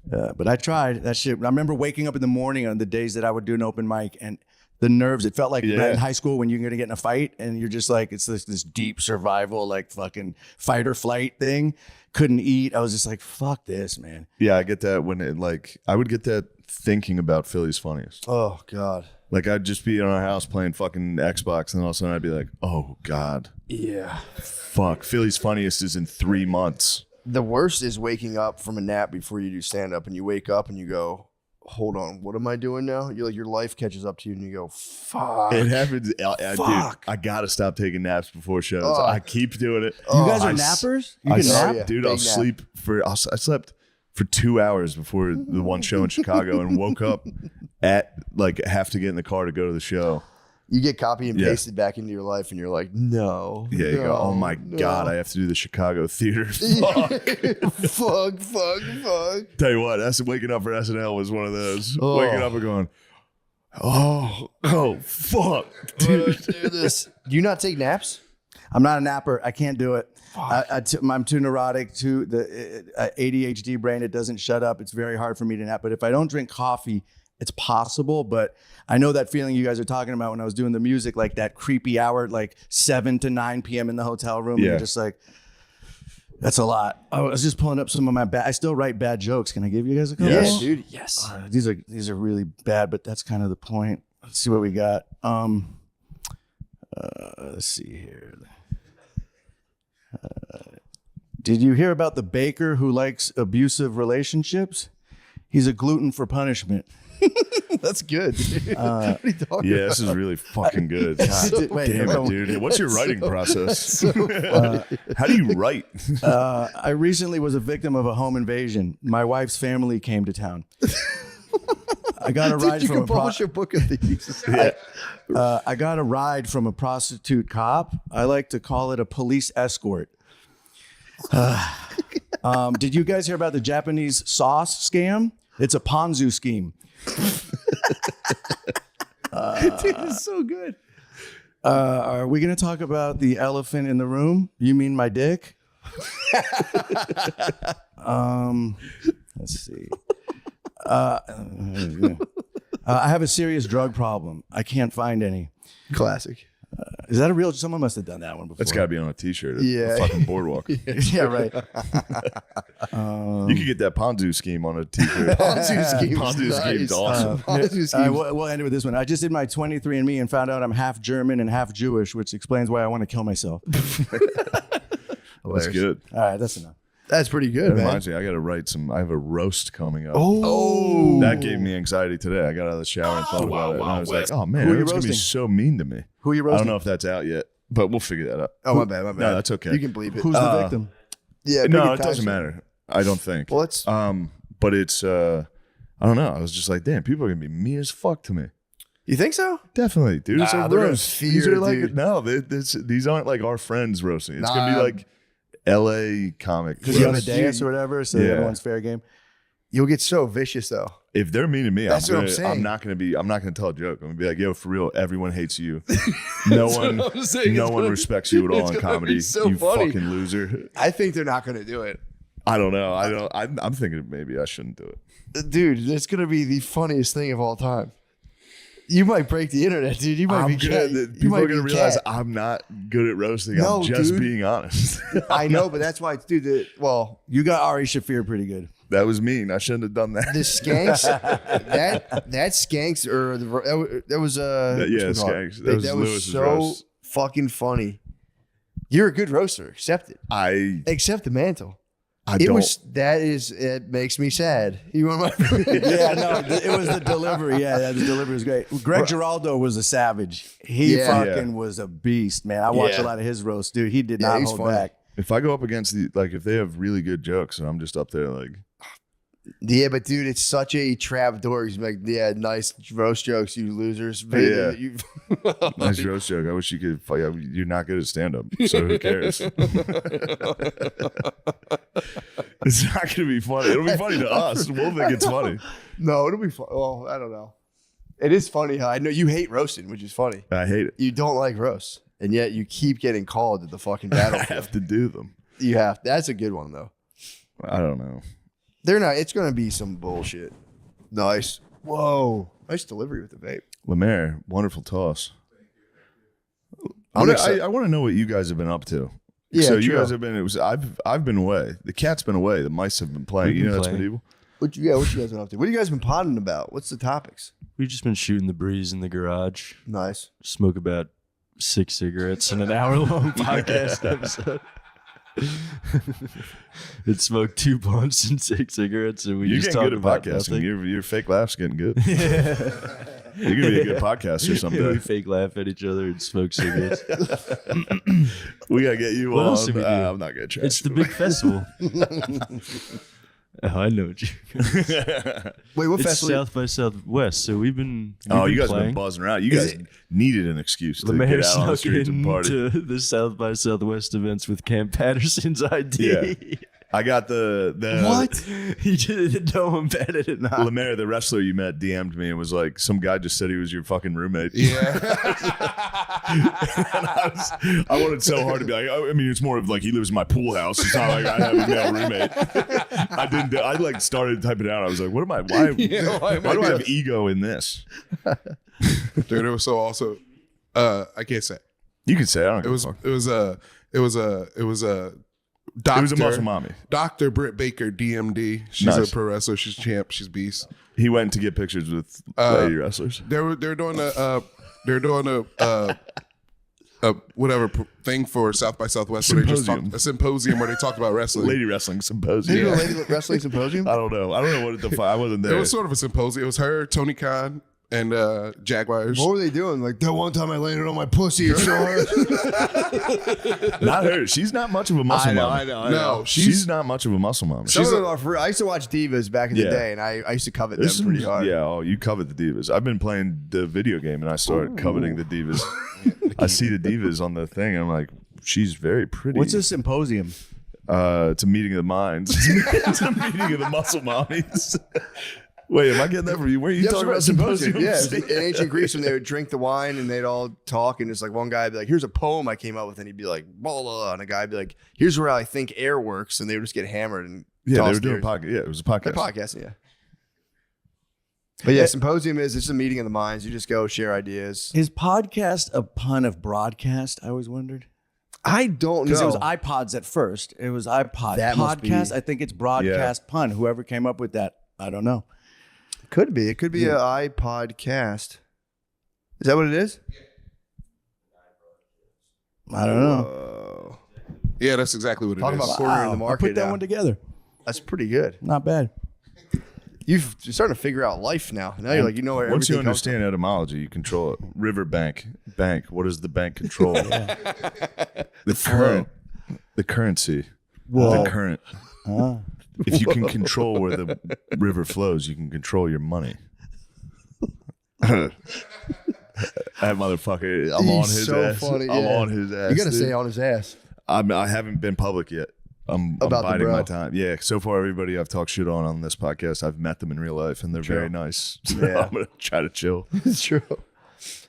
But I tried that shit. I remember waking up in the morning on the days that I would do an open mic, and the nerves, it felt like in high school when you're going to get in a fight and you're just like, it's this deep survival, like fucking fight or flight thing. Couldn't eat. I was just like, fuck this, man. Yeah, I get that when it like I would get that thinking about Philly's Funniest. Oh God. Like I'd just be in our house playing fucking Xbox, and all of a sudden I'd be like, oh God, Yeah. fuck, Philly's Funniest is in 3 months. The worst is waking up from a nap before you do stand up, and you wake up and you go, hold on, what am I doing now? You're like, your life catches up to you and you go, fuck. It happens. Dude, Fuck. I gotta stop taking naps before shows. Oh. I keep doing it. You guys are I s- nappers? You I can s- nap? yeah. Dude, Big I'll nap. sleep for. I slept for 2 hours before the one show in Chicago, and woke up at like have to get in the car to go to the show. You get copy and Yeah. pasted back into your life and you're like, no. Yeah, you go. Oh my no. God, I have to do the Chicago theater. Fuck. fuck. Tell you what, that's waking up for SNL was one of those. Oh. Waking up and going, oh, fuck, dude. Do this. Do you not take naps? I'm not a napper. I can't do it. I'm too neurotic, too the ADHD brain. It doesn't shut up. It's very hard for me to nap. But if I don't drink coffee, it's possible. But I know that feeling you guys are talking about when I was doing the music, like that creepy hour, like 7 to 9 p.m. in the hotel room. And Yeah. you're just like, that's a lot. I was just pulling up some of my I still write bad jokes. Can I give you guys a couple? Yes. Dude. Yes. These are really bad, but that's kind of the point. Let's see what we got. Let's see here. Did you hear about the baker who likes abusive relationships? He's a glutton for punishment. That's good. What are you talking Yeah, about? this is really fucking good. Wait, Damn it, dude. What's your writing process? How do you write? I recently was a victim of a home invasion. My wife's family came to town. I got a ride You from can a publish a book of these. I got a ride from a prostitute cop. I like to call it a police escort. Did you guys hear about the Japanese sauce scam? It's a Ponzi scheme. Dude, it's so good. Are we going to talk about the elephant in the room? You mean my dick? Let's see. I have a serious drug problem. I can't find any. Classic. Is that a real? Someone must have done that one before. That's got to be on a t-shirt. Yeah. A fucking boardwalk. Yeah, right. You could get that Ponzu scheme on a t-shirt. Ponzi scheme. Ponzu scheme's Nice. awesome. Ponzi scheme. We'll end it with this one. I just did my 23andMe and found out I'm half German and half Jewish, which explains why I want to kill myself. That's good. All right, that's enough. That's pretty good, That man. reminds me, I got to write some. I have a roast coming up. Oh. That gave me anxiety today. I got out of the shower and thought about it. And I was like, oh man, Who are you everyone's going to be roasting? so mean to me. Who are you I don't roasting? know if that's out yet, but we'll figure that out. Oh, my bad. No, that's okay. You can bleep it. Who's the victim? Yeah. No, make it doesn't timestamp. matter. I don't think. Well, it's But it's, I don't know. I was just like, damn, people are going to be mean as fuck to me. you think so? Definitely, dude. It's Nah, a they're gonna roast. fear, These are like, dude. no, these aren't like our friends roasting. It's going to Nah. be like LA comic. Because you're on a roast. dais or whatever, so Yeah. everyone's fair game. You'll get so vicious though. If they're mean to me, That's what I'm saying. I'm not going to tell a joke. I'm going to be like, yo, for real, everyone hates you. No one, what I'm saying. no It's one gonna- respects you at all it's in gonna be comedy. so you funny. fucking loser. I think they're not going to do it. I don't know. I'm thinking maybe I shouldn't do it. Dude, it's going to be the funniest thing of all time. You might break the internet, dude. You might I'm be cat. good. You People might are going to be realize cat. I'm not good at roasting. No, I'm just dude. being honest. I know, but that's why it's, dude, well, You got Ari Shafir pretty good. That was mean. I shouldn't have done that. the skanks, that skanks, or that was, Yeah, whatchamacallit? skanks. That was was Lewis's so roast. fucking funny. You're a good roaster. Accept it. I Accept the mantle. I It don't. it makes me sad. You want my Yeah, no, it was the delivery. Yeah, the delivery was great. Greg Giraldo was a savage. He Yeah. fucking was a beast, man. I watched a Yeah. lot of his roast, dude. He did Yeah, not he's hold funny. back. If I go up against if they have really good jokes and I'm just up there like, Yeah, but dude, it's such a trap door. He's like, yeah, nice roast jokes, you losers. But Yeah. you- nice roast joke. I wish you could. You're not good at stand up, so who cares? It's not going to be funny. It'll be funny to us. We'll think it's funny. No, it'll be fun. Well, I don't know. It is funny how I know you hate roasting, which is funny. I hate it. You don't like roasts, and yet you keep getting called at the fucking I battlefield. have to do them. You have. That's a good one though. I don't know. They're not. It's gonna be some bullshit. Nice. Whoa. Nice delivery with the vape. Lemaire, wonderful toss. I I'm want excited. to know what you guys have been up to. Yeah, so you true. guys have been. I've been away. The cat's been away. The mice have been playing. We've been That's playing. medieval. What you guys been up to? What have you guys been podding about? What's the topics? We've just been shooting the breeze in the garage. Nice. Smoke about 6 cigarettes in an hour-long podcast episode. It smoked 2 blunts and 6 cigarettes, and we You're just getting talked good at about podcasting. nothing. Your fake laugh's getting good. You're gonna be a good podcaster someday. We fake laugh at each other and smoke cigarettes. We gotta get you What on. else did we do? I'm not gonna try. It's the big festival. Oh, I know what you. Wait, what It's festival? South by Southwest, so we've been. you guys have playing. been buzzing around. You Is guys needed an excuse to Lemaire get out on the snuck streets and party. into the South by Southwest events with Cam Patterson's ID. Yeah. I got the What? He just no one batted it not. Lemaire, the wrestler you met, DM'd me and was like, some guy just said he was your fucking roommate. Yeah. And I wanted so hard to be like, oh, I mean, it's more of like he lives in my pool house. It's not like I have a male roommate. I like started typing it out. I was like, what am I? Why do I have ego in this? Dude, it was so also. I can't say. You can say I don't It give was. a fuck. It was a. It was a. It was a. Doctor, It was a muscle mommy. Dr. Britt Baker, DMD. She's Nice. a pro wrestler. She's champ. She's beast. He went to get pictures with lady wrestlers. They're doing a whatever thing for South by Southwest. Where they just Symposium. talked, a symposium where they talked about wrestling. Lady wrestling Did symposium. you do a lady wrestling symposium? I don't know. I don't know what it I wasn't It there. was sort of a symposium. It was her, Tony Khan, and Jaguars. What were they doing? Like that one time I landed on my pussy. It's so hard. Not her. She's not much of a muscle mommy. No, She's not much of a muscle mommy. Some of them are for, I used to watch Divas back in the Yeah. day, and I used to covet There's them some, pretty hard. yeah, oh, you covet the divas. I've been playing the video game and I started coveting the divas. I see the divas on the thing. And I'm like, she's very pretty. What's a symposium? It's a meeting of the minds. It's a meeting of the muscle mommies. Wait, am I getting that from you? Where are you talking about symposiums? Yeah, in ancient Greece, when they would drink the wine and they'd all talk, and it's like one guy would be like, "Here's a poem I came up with," and he'd be like, "Blah blah," blah. And a guy would be like, "Here's where I think air works," and they would just get hammered and Yeah, they tossed were doing theirs. podcast. Yeah, it was a podcast. They're podcasting, yeah. But yeah, symposium is it's a meeting of the minds. You just go share ideas. Is podcast a pun of broadcast? I always wondered. I don't Because know. it was iPods at first. It was iPod. That must be- Podcast, I think it's broadcast pun. Whoever came up with that, I don't know. Could be. It could be an iPod cast. Is that what it is? I don't know. Oh, Yeah, that's exactly what it is. Talk about cornering the I market. put that now. one together. That's pretty good. Not bad. You're starting to figure out life now. Now you're like, you know where Once you everything comes understand etymology, you control it. Riverbank, bank. What does the bank control? The current, the currency, Whoa. the current. Huh? If you can control where the river flows, you can control your money. That motherfucker, I'm on He's his so ass. funny, I'm yeah. on his ass. You got to dude. say on his ass. I haven't been public yet. I'm About the biding my bro. time. Yeah, so far everybody I've talked shit on this podcast, I've met them in real life and they're very nice. So Yeah. I'm gonna try to chill. It's true.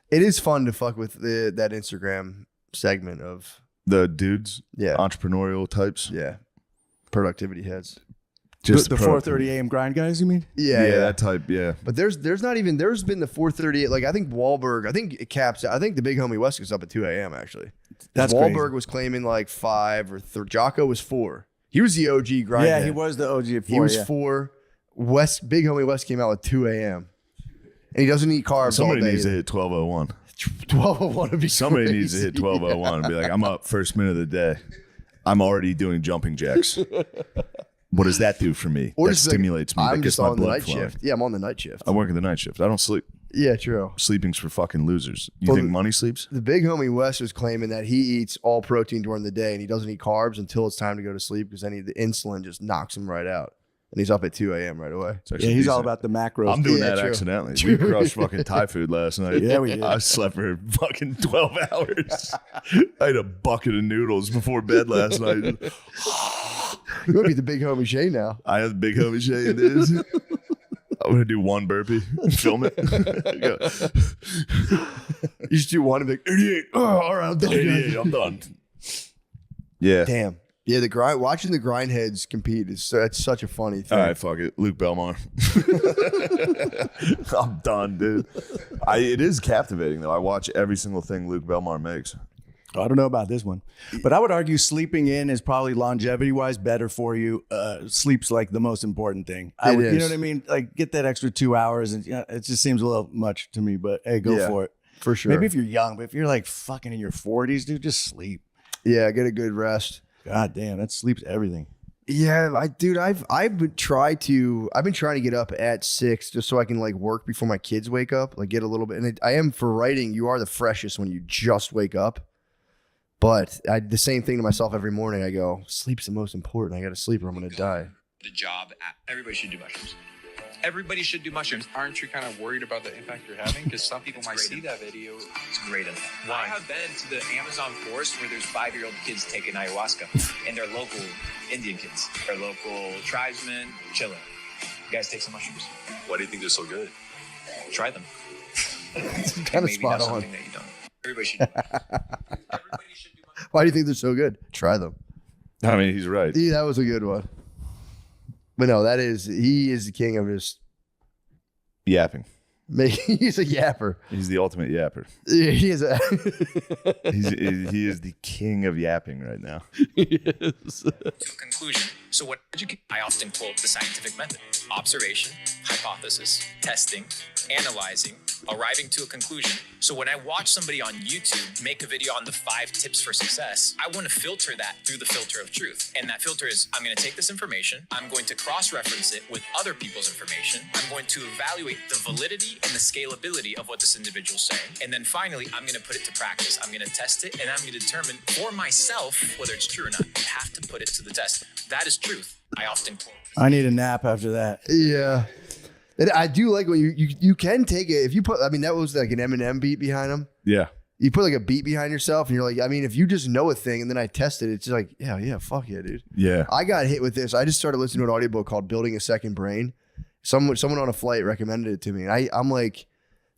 It is fun to fuck with that Instagram segment of The dudes, yeah, entrepreneurial types, yeah, productivity heads. just the pro- 4:30 a.m. grind guys, you mean? Yeah, Yeah, that type. Yeah, But there's not even there's been the 4:38. Like I think Wahlberg. I think it caps. I think the big homie West is up at 2 a.m. Actually. That's Wahlberg crazy. was claiming like 5 or 3. Jocko was 4. He was the OG grind. Yeah, head. he was the OG at 4. He was yeah. 4. West, big homie West came out with 2 a.m. and he doesn't eat carbs somebody all day. needs to hit 12:01. 12:01 would be Somebody crazy. needs to hit 12:01 and be like, I'm up first minute of the day. I'm already doing jumping jacks. What does that do for me? Or That just like, stimulates me. I'm That gets just my on the blood night flowing. shift. Yeah, I'm on the night shift. I'm working the night shift. I don't sleep. Yeah, true. Sleeping's for fucking losers. You Well, think money sleeps? The big homie West was claiming that he eats all protein during the day and he doesn't eat carbs until it's time to go to sleep because then the insulin just knocks him right out. And he's up at 2 a.m. right away. It's actually Yeah, he's all decent. about the macros. I'm doing Yeah, that true. accidentally. We crushed fucking Thai food last night. Yeah, we did. I slept for fucking 12 hours. I had a bucket of noodles before bed last night. You might be the big homie Shay now. I have the big homie Shay, dude. I'm gonna do one burpee, film it. Go. You just do one and be like, 88. Oh, all right, I'm done. 88, I'm done. Yeah. Damn. Yeah, watching the grindheads compete that's such a funny thing. All right, fuck it. Luke Belmar. I'm done, dude. It is captivating though. I watch every single thing Luke Belmar makes. I don't know about this one, but I would argue sleeping in is probably longevity wise better for you. Sleep's like the most important thing. You know what I mean? Like get that extra 2 hours, and it just seems a little much to me. But hey, go for it. For sure. Maybe if you're young, but if you're like fucking in your 40s, dude, just sleep. Yeah, get a good rest. God damn, that sleep's everything. Yeah, I've been trying to get up at 6 just so I can like work before my kids wake up, like get a little bit. And I am for writing. You are the freshest when you just wake up. But the same thing to myself every morning. I go, sleep's the most important. I got to sleep or I'm going to die. The job, everybody should do mushrooms. Everybody should do mushrooms. Aren't you kind of worried about the impact you're having? Because some people might see that video. It's great impact. Why? I have been to the Amazon forest where there's 5-year-old kids taking ayahuasca, and they're local Indian kids. They're local tribesmen chilling. You guys take some mushrooms. Why do you think they're so good? Try them. Kind of spot on. Something that you don't. Everybody should do mushrooms. Everybody should do mushrooms. Why do you think they're so good? Try them. I mean, he's right. Yeah, that was a good one. But no, he is the king of just Yapping. He's a yapper. He's the ultimate yapper. Yeah, he is He is the king of yapping right now. To a conclusion. So what I often quote the scientific method: observation, hypothesis, testing, analyzing, arriving to a conclusion. So when I watch somebody on YouTube make a video on the 5 tips for success, I want to filter that through the filter of truth. And that filter is, I'm going to take this information, I'm going to cross-reference it with other people's information, I'm going to evaluate the validity and the scalability of what this individual's saying. And then finally, I'm going to put it to practice. I'm going to test it, and I'm going to determine for myself whether it's true or not. You have to put it to the test. That is truth. I often quote. I need a nap after that. Yeah. And I do like when you can take it. If you put, I mean, that was like an Eminem beat behind him. Yeah. You put like a beat behind yourself and you're like, I mean, if you just know a thing and then I test it, it's just like, yeah, fuck yeah, dude. Yeah. I got hit with this. I just started listening to an audiobook called Building a Second Brain. Someone on a flight recommended it to me. And I'm like,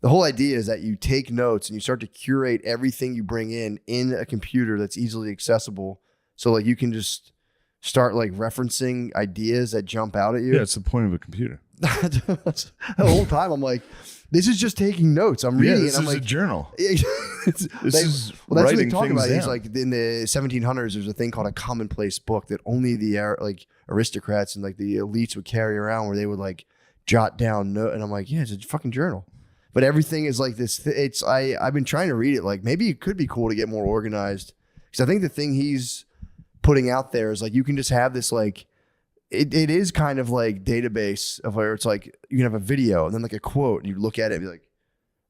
the whole idea is that you take notes and you start to curate everything you bring in a computer that's easily accessible. So like you can just start like referencing ideas that jump out at you. Yeah, it's the point of a computer. The whole time I'm like, this is just taking notes. I'm reading this and I'm is like, a journal. this is that's what they writing talk things about. It's down. like in the 1700s, there's a thing called a commonplace book that only the like aristocrats and like the elites would carry around, where they would like jot down note. And I'm like, yeah, it's a fucking journal. But everything is like this. I've been trying to read it. Like maybe it could be cool to get more organized, because I think the thing he's putting out there is like you can just have this like. It is kind of like database of where it's like you can have a video and then like a quote and you look at it and be like,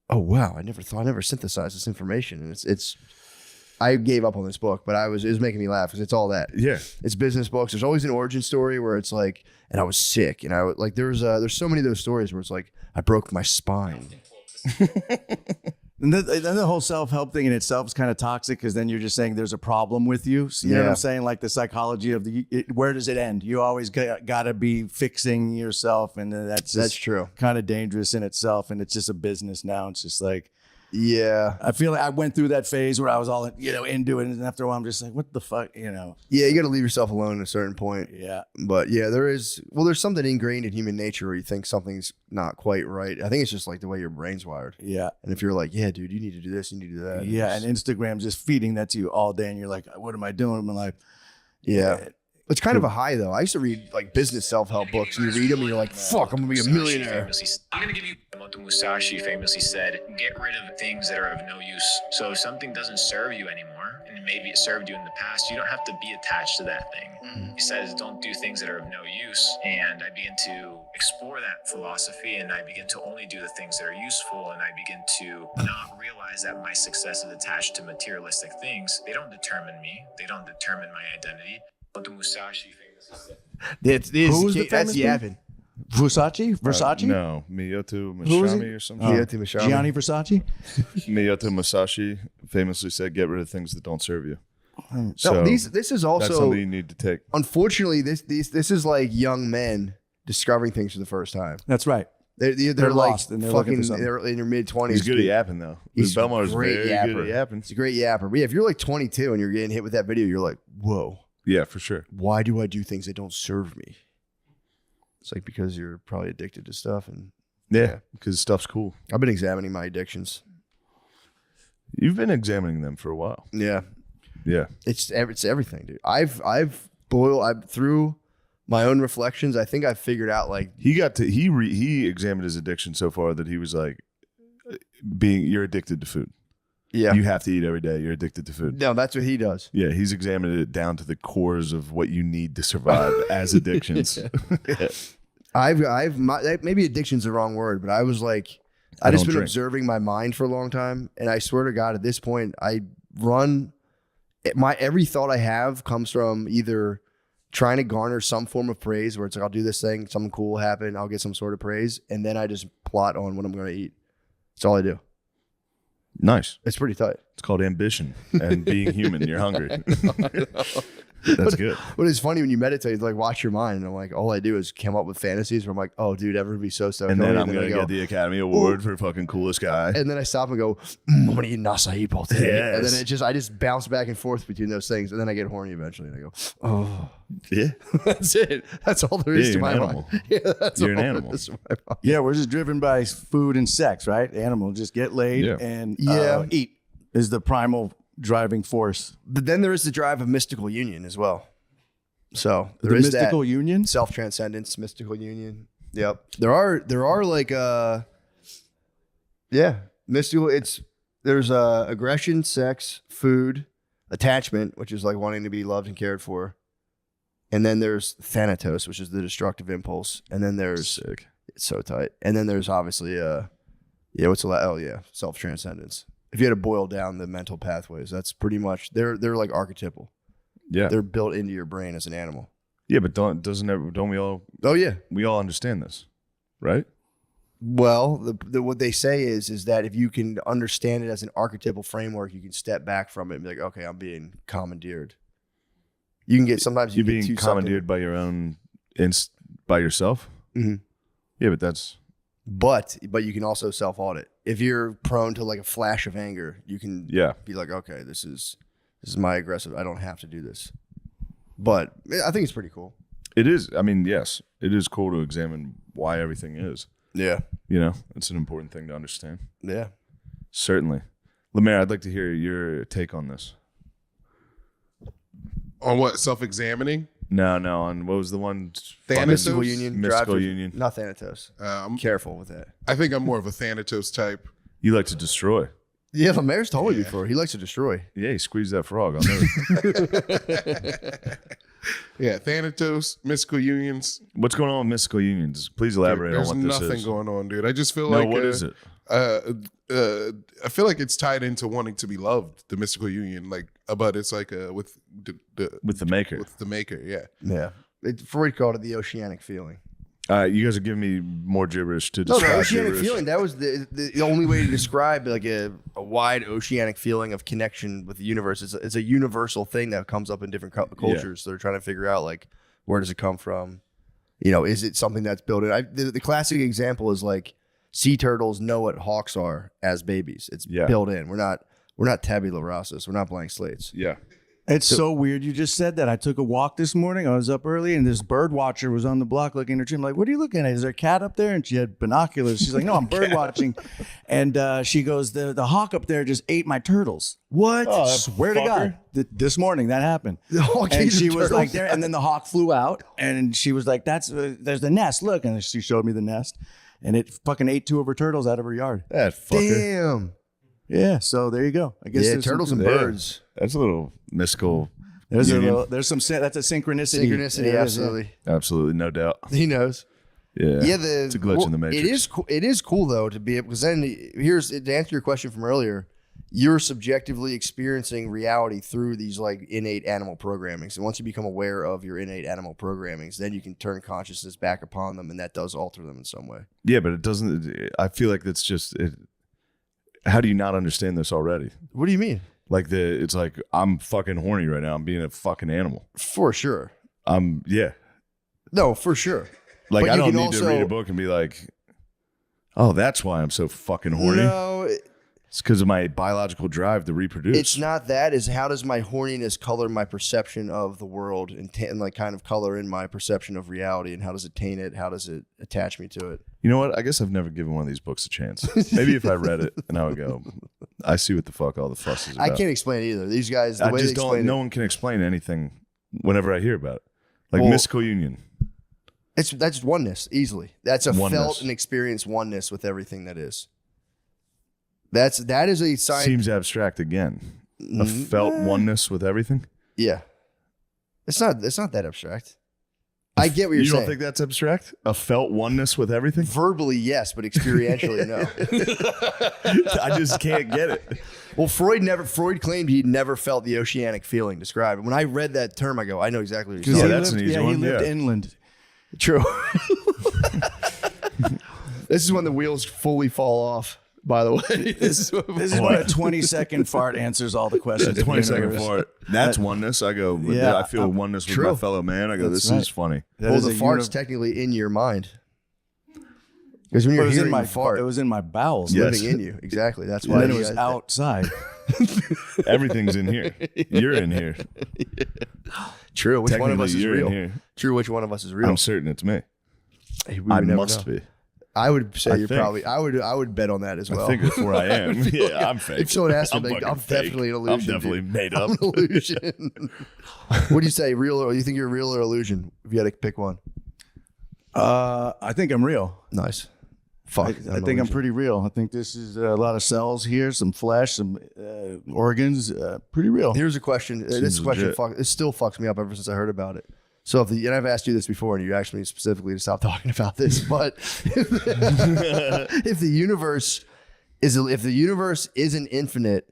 oh wow, I never synthesized this information. And it's I gave up on this book, but it was making me laugh because it's all that. Yeah. It's business books. There's always an origin story where it's like, and I was sick, and I would like there's so many of those stories where it's like I broke my spine. And then the whole self-help thing in itself is kind of toxic, because then you're just saying there's a problem with you. So you know what I'm saying? Like the psychology of where does it end? You always got to be fixing yourself. And that's true. Kind of dangerous in itself. And it's just a business now. It's just like, yeah. I feel like I went through that phase where I was all, into it. And after a while, I'm just like, what the fuck, Yeah, you got to leave yourself alone at a certain point. Yeah. But yeah, there's something ingrained in human nature where you think something's not quite right. I think it's just like the way your brain's wired. Yeah. And if you're like, yeah, dude, you need to do this, you need to do that. Yeah. And Instagram's just feeding that to you all day. And you're like, what am I doing with my life? Yeah. It's kind of a high though. I used to read like business self-help books, and you read them and you're like, fuck, I'm gonna be a millionaire. I'm gonna give you what Musashi famously said: get rid of things that are of no use. So if something doesn't serve you anymore, and maybe it served you in the past, you don't have to be attached to that thing. He says, don't do things that are of no use. And I begin to explore that philosophy, and I begin to only do the things that are useful, and I begin to not realize that my success is attached to materialistic things. They don't determine me. They don't determine my identity. What the Musashi famously said. Who was the that's famous dude? Yavin. Versace? No, Miyoto Who was he? Musashi or something. Miyoto Musashi. Gianni Versace? Miyoto Musashi famously said, "Get rid of things that don't serve you." So No, this is that's also something you need to take. unfortunately this is like young men discovering things for the first time. That's right. They're lost like and they're looking for fucking something. they're in their mid-20s. He's good at yapping though. He's Belmar's great very yapper. good at yapping. He's a great yapper. But yeah, if you're like 22 and you're getting hit with that video, you're like, whoa, Yeah, for sure. why do I do things that don't serve me? It's like because you're probably addicted to stuff. And Yeah, because stuff's cool. I've been examining my addictions. You've been examining them for a while. Yeah, Yeah. it's everything, dude. I've through my own reflections. I think I figured out like He examined his addiction so far that he was like, you're addicted to food. yeah. You have to eat every day. You're addicted to food. No, that's what he does. Yeah, he's examined it down to the cores of what you need to survive as addictions. Maybe addiction's the wrong word, but I was like, I just been observing my mind for a long time, and I swear to God, at this point, every thought I have comes from either trying to garner some form of praise, where it's like I'll do this thing, something cool will happen, I'll get some sort of praise, and then I just plot on what I'm going to eat. That's all I do. Nice. It's pretty tight. It's called ambition and being human. You're hungry. That's good. But it's funny when you meditate, it's like watch your mind, and I'm like, all I do is come up with fantasies where I'm like, oh, dude, everyone would be so stoked. And then on me. I'm going to I get the Academy Award for fucking coolest guy. And then I stop and go, I'm gonna eat an acai bowl today. Yes. And then I just bounce back and forth between those things, and then I get horny eventually, and I go, oh, Yeah. that's it. That's all there is Yeah, to you're my an mind. animal. Yeah, that's You're all an there animal. is to my mind. Yeah, we're just driven by food and sex, right? Animal, just get laid Yeah. and Yeah. eat is the primal driving force. But then there is the drive of mystical union as well. So there The is mystical that union. self transcendence, mystical union. Yep. There are like mystical. There's aggression, sex, food, attachment, which is like wanting to be loved and cared for. And then there's thanatos, which is the destructive impulse. And then there's it's so tight. And then there's obviously self-transcendence. If you had to boil down the mental pathways, that's pretty much they're like archetypal. Yeah. They're built into your brain as an animal. Yeah, but don't we all Oh yeah. we all understand this, right? Well, what they say is that if you can understand it as an archetypal framework, you can step back from it and be like, okay, I'm being commandeered. You can get sometimes You're being commandeered by your own by yourself. Mm-hmm. Yeah, but that's But you can also self-audit. If you're prone to like a flash of anger, you can be like, okay, this is my aggressive. I don't have to do this. But I think it's pretty cool. it is. I mean, yes, it is cool to examine why everything is. Yeah. You know, it's an important thing to understand. Yeah. Certainly. Lemaire, I'd like to hear your take on this. On what? Self-examining? No, on what was the one? Thanatos? Mystical union. Mystical drive to- union. Not Thanatos. Careful with that. I think I'm more of a Thanatos type. You like to destroy. Yeah, Lemaire's told me before. He likes to destroy. Yeah, he squeezed that frog. I'll never. Yeah, Thanatos, mystical unions. What's going on with mystical unions? Please elaborate There's on what this nothing is. going on, dude. I just feel No, like what is it? I feel like it's tied into wanting to be loved. The mystical union, but it's like with With the maker. with the maker. Yeah, Yeah. Freud called it the oceanic feeling. You guys are giving me more gibberish to No, describe the oceanic gibberish. feeling. That was the only way to describe like a wide oceanic feeling of connection with the universe. It's a universal thing that comes up in different cultures. So they're trying to figure out like where does it come from? You know, is it something that's built in? The classic example is like sea turtles know what hawks are as babies. It's built in. We're not tabula rasa. We're not blank slates. Yeah. It's so weird you just said that. I took a walk this morning. I was up early and this bird watcher was on the block looking at her tree. I'm like, what are you looking at? Is there a cat up there? And she had binoculars. She's like, no, I'm bird watching. And she goes, the hawk up there just ate my turtles. What? Oh, that Swear to God. This morning that happened. The hawk And ate she your was like turtles? there. And then the hawk flew out and she was like, there's the nest. Look. And she showed me the nest and it fucking ate 2 of her turtles out of her yard. That fucker. Damn. Yeah. So there you go. I guess Yeah, there's turtles and something- birds. That's a little mystical. There's union. that's some that's a synchronicity. Synchronicity, It is, yeah. absolutely. Absolutely, no doubt. He knows. Yeah. Yeah, it's a glitch in the matrix. It is cool though to be able, because then here's to answer your question from earlier. You're subjectively experiencing reality through these like innate animal programmings, and once you become aware of your innate animal programmings, then you can turn consciousness back upon them, and that does alter them in some way. Yeah, but it doesn't. I feel like that's just. How do you not understand this already? What do you mean? Like it's like I'm fucking horny right now. I'm being a fucking animal. For sure. Yeah. No, for sure. Like But I you don't can need to also- read a book and be like, oh, that's why I'm so fucking horny. No, It's because of my biological drive to reproduce. it's not that. Is how does my horniness color my perception of the world and like kind of color in my perception of reality, and how does it taint it? How does it attach me to it? You know what? I guess I've never given one of these books a chance. Maybe if I read it and I would go, I see what the fuck all the fuss is about. I can't explain it either. These guys, the I way just they don't. explain No it, one can explain anything whenever I hear about it. Like Well- mystical union. that's oneness easily. That's a Oneness. felt and experienced oneness with everything that is. That is a sign. Seems abstract again. A felt oneness with everything. Yeah, it's not that abstract. I get what you're You saying. don't think that's abstract? A felt oneness with everything? Verbally, yes, but experientially, no. I just can't get it. Well, Freud claimed he never felt the oceanic feeling described. When I read that term, I go, I know exactly what you're Yeah, saying. that's an easy He one, lived yeah. inland. True. This is when the wheels fully fall off. By the way, This is when a 20-second fart answers all the questions. of the 20-second universe. fart. That's oneness. I go, Yeah, I feel oneness with true. my fellow man. I go, That's this right. is funny. That well, is the a fart's univ- technically in your mind. Because when It you're was in hearing my the fart, It was in my bowels. Yeah. living Yes. in you. Exactly. That's And why then it you was guys- outside. Everything's in here. You're in here. True. Which one of Technically, us is you're real? in here. True. Which one of us is real? I'm certain it's me. We would I never must know. be. I would say I you're think. probably. I would bet on that as well. I think that's where I am. Yeah, I'm fake. If someone asked me, I'm like, fucking I'm fake. definitely an I'm illusion. definitely dude. made up. I'm an illusion. What do you say? Real or you think you're real or illusion? If you had to pick one. I think I'm real. Nice. Fuck. I think I'm pretty real. I think this is a lot of cells here, some flesh, some organs. Pretty real. Here's a question. This Seems question legit. it still fucks me up ever since I heard about it. So and I've asked you this before, and you asked me specifically to stop talking about this. But if the universe isn't infinite,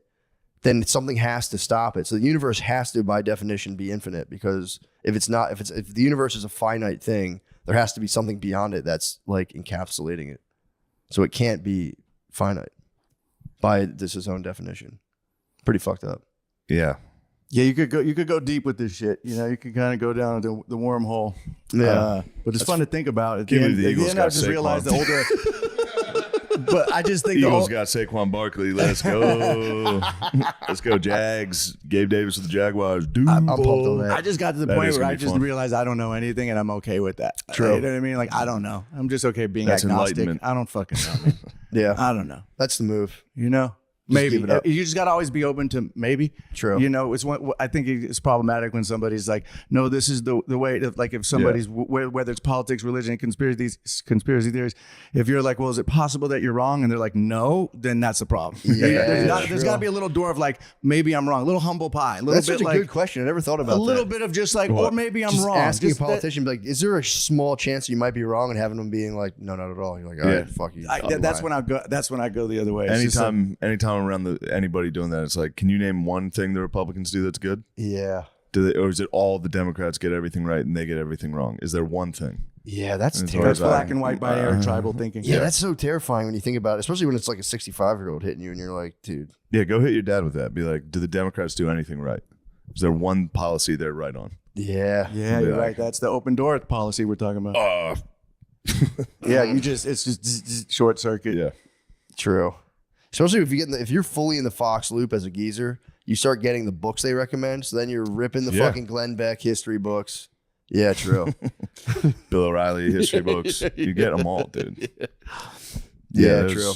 then something has to stop it. So the universe has to, by definition, be infinite, because if the universe is a finite thing, there has to be something beyond it that's like encapsulating it. So it can't be finite by its own definition. Pretty fucked up. Yeah. Yeah, you could go deep with this shit. You know, you could kind of go down the wormhole. Yeah. But it's fun to think about. At the Can't end, believe the at the Eagles end I got just realized the Saquon. older. But I just think the Eagles old, got Saquon Barkley. Let's go. Let's go, Jags. Gabe Davis with the Jaguars. Dude. I'm pumped on that. I just got to the That point is where gonna I be just fun. realized I don't know anything, and I'm okay with that. True. You know what I mean? Like, I don't know. I'm just okay being That's agnostic. enlightenment. I don't fucking know, man. Yeah. I don't know. That's the move. You know? Maybe give it up. you just got to always be open to maybe. True. You know, I think it's problematic when somebody's like, no, this is the way. Like if somebody's whether it's politics, religion, conspiracy theories. If you're like, well, is it possible that you're wrong? And they're like, no, then that's the problem. Yeah, there's got to be a little door of like, maybe I'm wrong. A little humble pie. A little That's bit such a like good question. I never thought about a that. little bit of just like, or maybe I'm Just wrong. asking Just a that- politician, be like, is there a small chance you might be wrong, and having them being like, no, not at all. You're like, all right, fuck you. that's when I go. That's when I go the other way. It's just Anytime around anybody doing that, it's like, can you name one thing the Republicans do that's good? Yeah. Or is it all the Democrats get everything right and they get everything wrong? Is there one thing? Yeah, that's It's terrifying. that's black and white binary tribal thinking. Yeah, that's so terrifying when you think about it, especially when it's like a 65-year-old hitting you and you're like, dude. Yeah, go hit your dad with that. Be like, do the Democrats do anything right? Is there one policy they're right on? Yeah. Yeah, you're right. That's the open door policy we're talking about. Yeah, it's just short circuit. Yeah. True. Especially if you're fully in the Fox loop as a geezer, you start getting the books they recommend. So then you're ripping the fucking Glenn Beck history books. Yeah, true. Bill O'Reilly history books. You get them all, dude. Yeah, it's- true.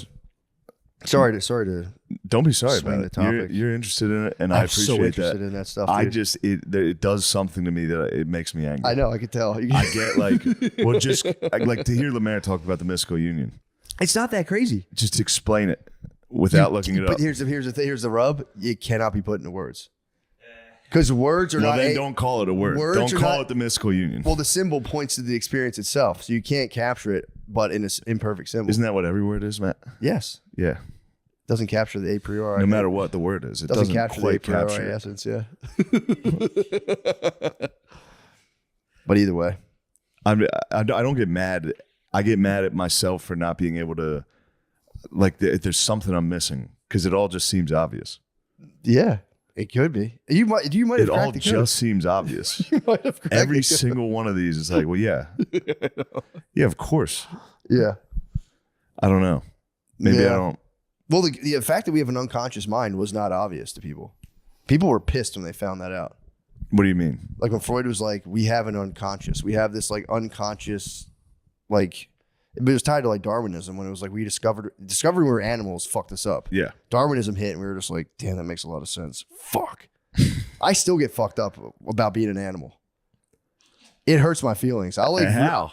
Sorry to. Don't be sorry Swing about the it. topic. You're interested in it, and I I'm appreciate so interested that. in that stuff. I dude. just it does something to me that it makes me angry. I know. I could tell. I get like, well, just like to hear Lemaire talk about the mystical union. It's not that crazy. Just explain it without looking it But up. here's the rub. It cannot be put into words. Because words are Well, not. then don't call it a word. words Don't are call not- it the mystical union. Well, the symbol points to the experience itself, so you can't capture it, but in an imperfect symbol. Isn't that what every word is, Matt? Yes, Yeah. doesn't capture the a priori. No matter what the word is, it doesn't doesn't capture the a quite priori capture it. essence. Yeah. But either way, I don't get mad. I get mad at myself for not being able to, like, there's something I'm missing because it all just seems obvious. yeah. It could be. You might have It cracked all the code. just seems obvious. You might have cracked Every the code. single one of these is like, well, yeah. Yeah, of course. Yeah. I don't know. Maybe I Yeah. don't. Well, the fact that we have an unconscious mind was not obvious to people. People were pissed when they found that out. What do you mean? Like when Freud was like, we have an unconscious. We have this like unconscious, like, it was tied to like Darwinism when it was like we discovering we were animals fucked us up. Yeah. Darwinism hit and we were just like, damn, that makes a lot of sense. Fuck. I still get fucked up about being an animal. It hurts my feelings. I like How?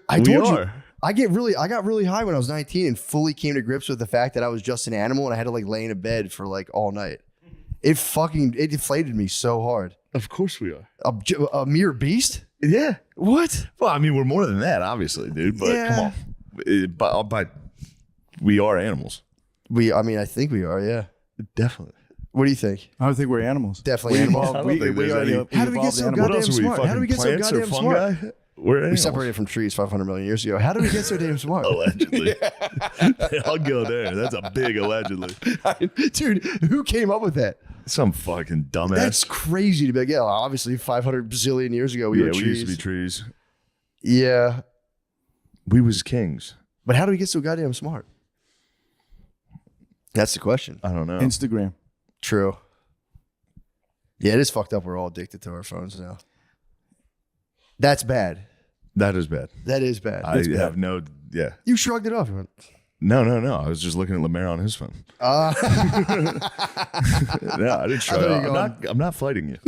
I We told you. are. I got really high when I was 19 and fully came to grips with the fact that I was just an animal and I had to like lay in a bed for like all night. It deflated me so hard. Of course we are. A mere beast? Yeah. What? Well, I mean, we're more than that, obviously, dude. But Yeah. come on. But we are animals. I think we are, yeah. Definitely. What do you think? I don't think we're animals. Definitely We animals. evolved- I don't think we there's are any- the How did we get evolved so animals. What else are we? smart? How Fucking do we get so plants or goddamn smart? fungi? We're We animals. separated from trees 500 million years ago. How did we get so damn smart? Allegedly. I'll go there. That's a big allegedly. Dude, who came up with that? Some fucking dumbass. That's crazy to be like, yeah, obviously 500 bazillion years ago we yeah, were we trees. used to be trees. Yeah. We was kings. But how do we get so goddamn smart? That's the question. I don't know. Instagram. True. Yeah, it is fucked up. We're all addicted to our phones now. That's bad. That is bad. That is bad. I have no. Yeah. You shrugged it off. You went, No. I was just looking at Lemaire on his phone. No, I didn't try. thought you were I'm not fighting you.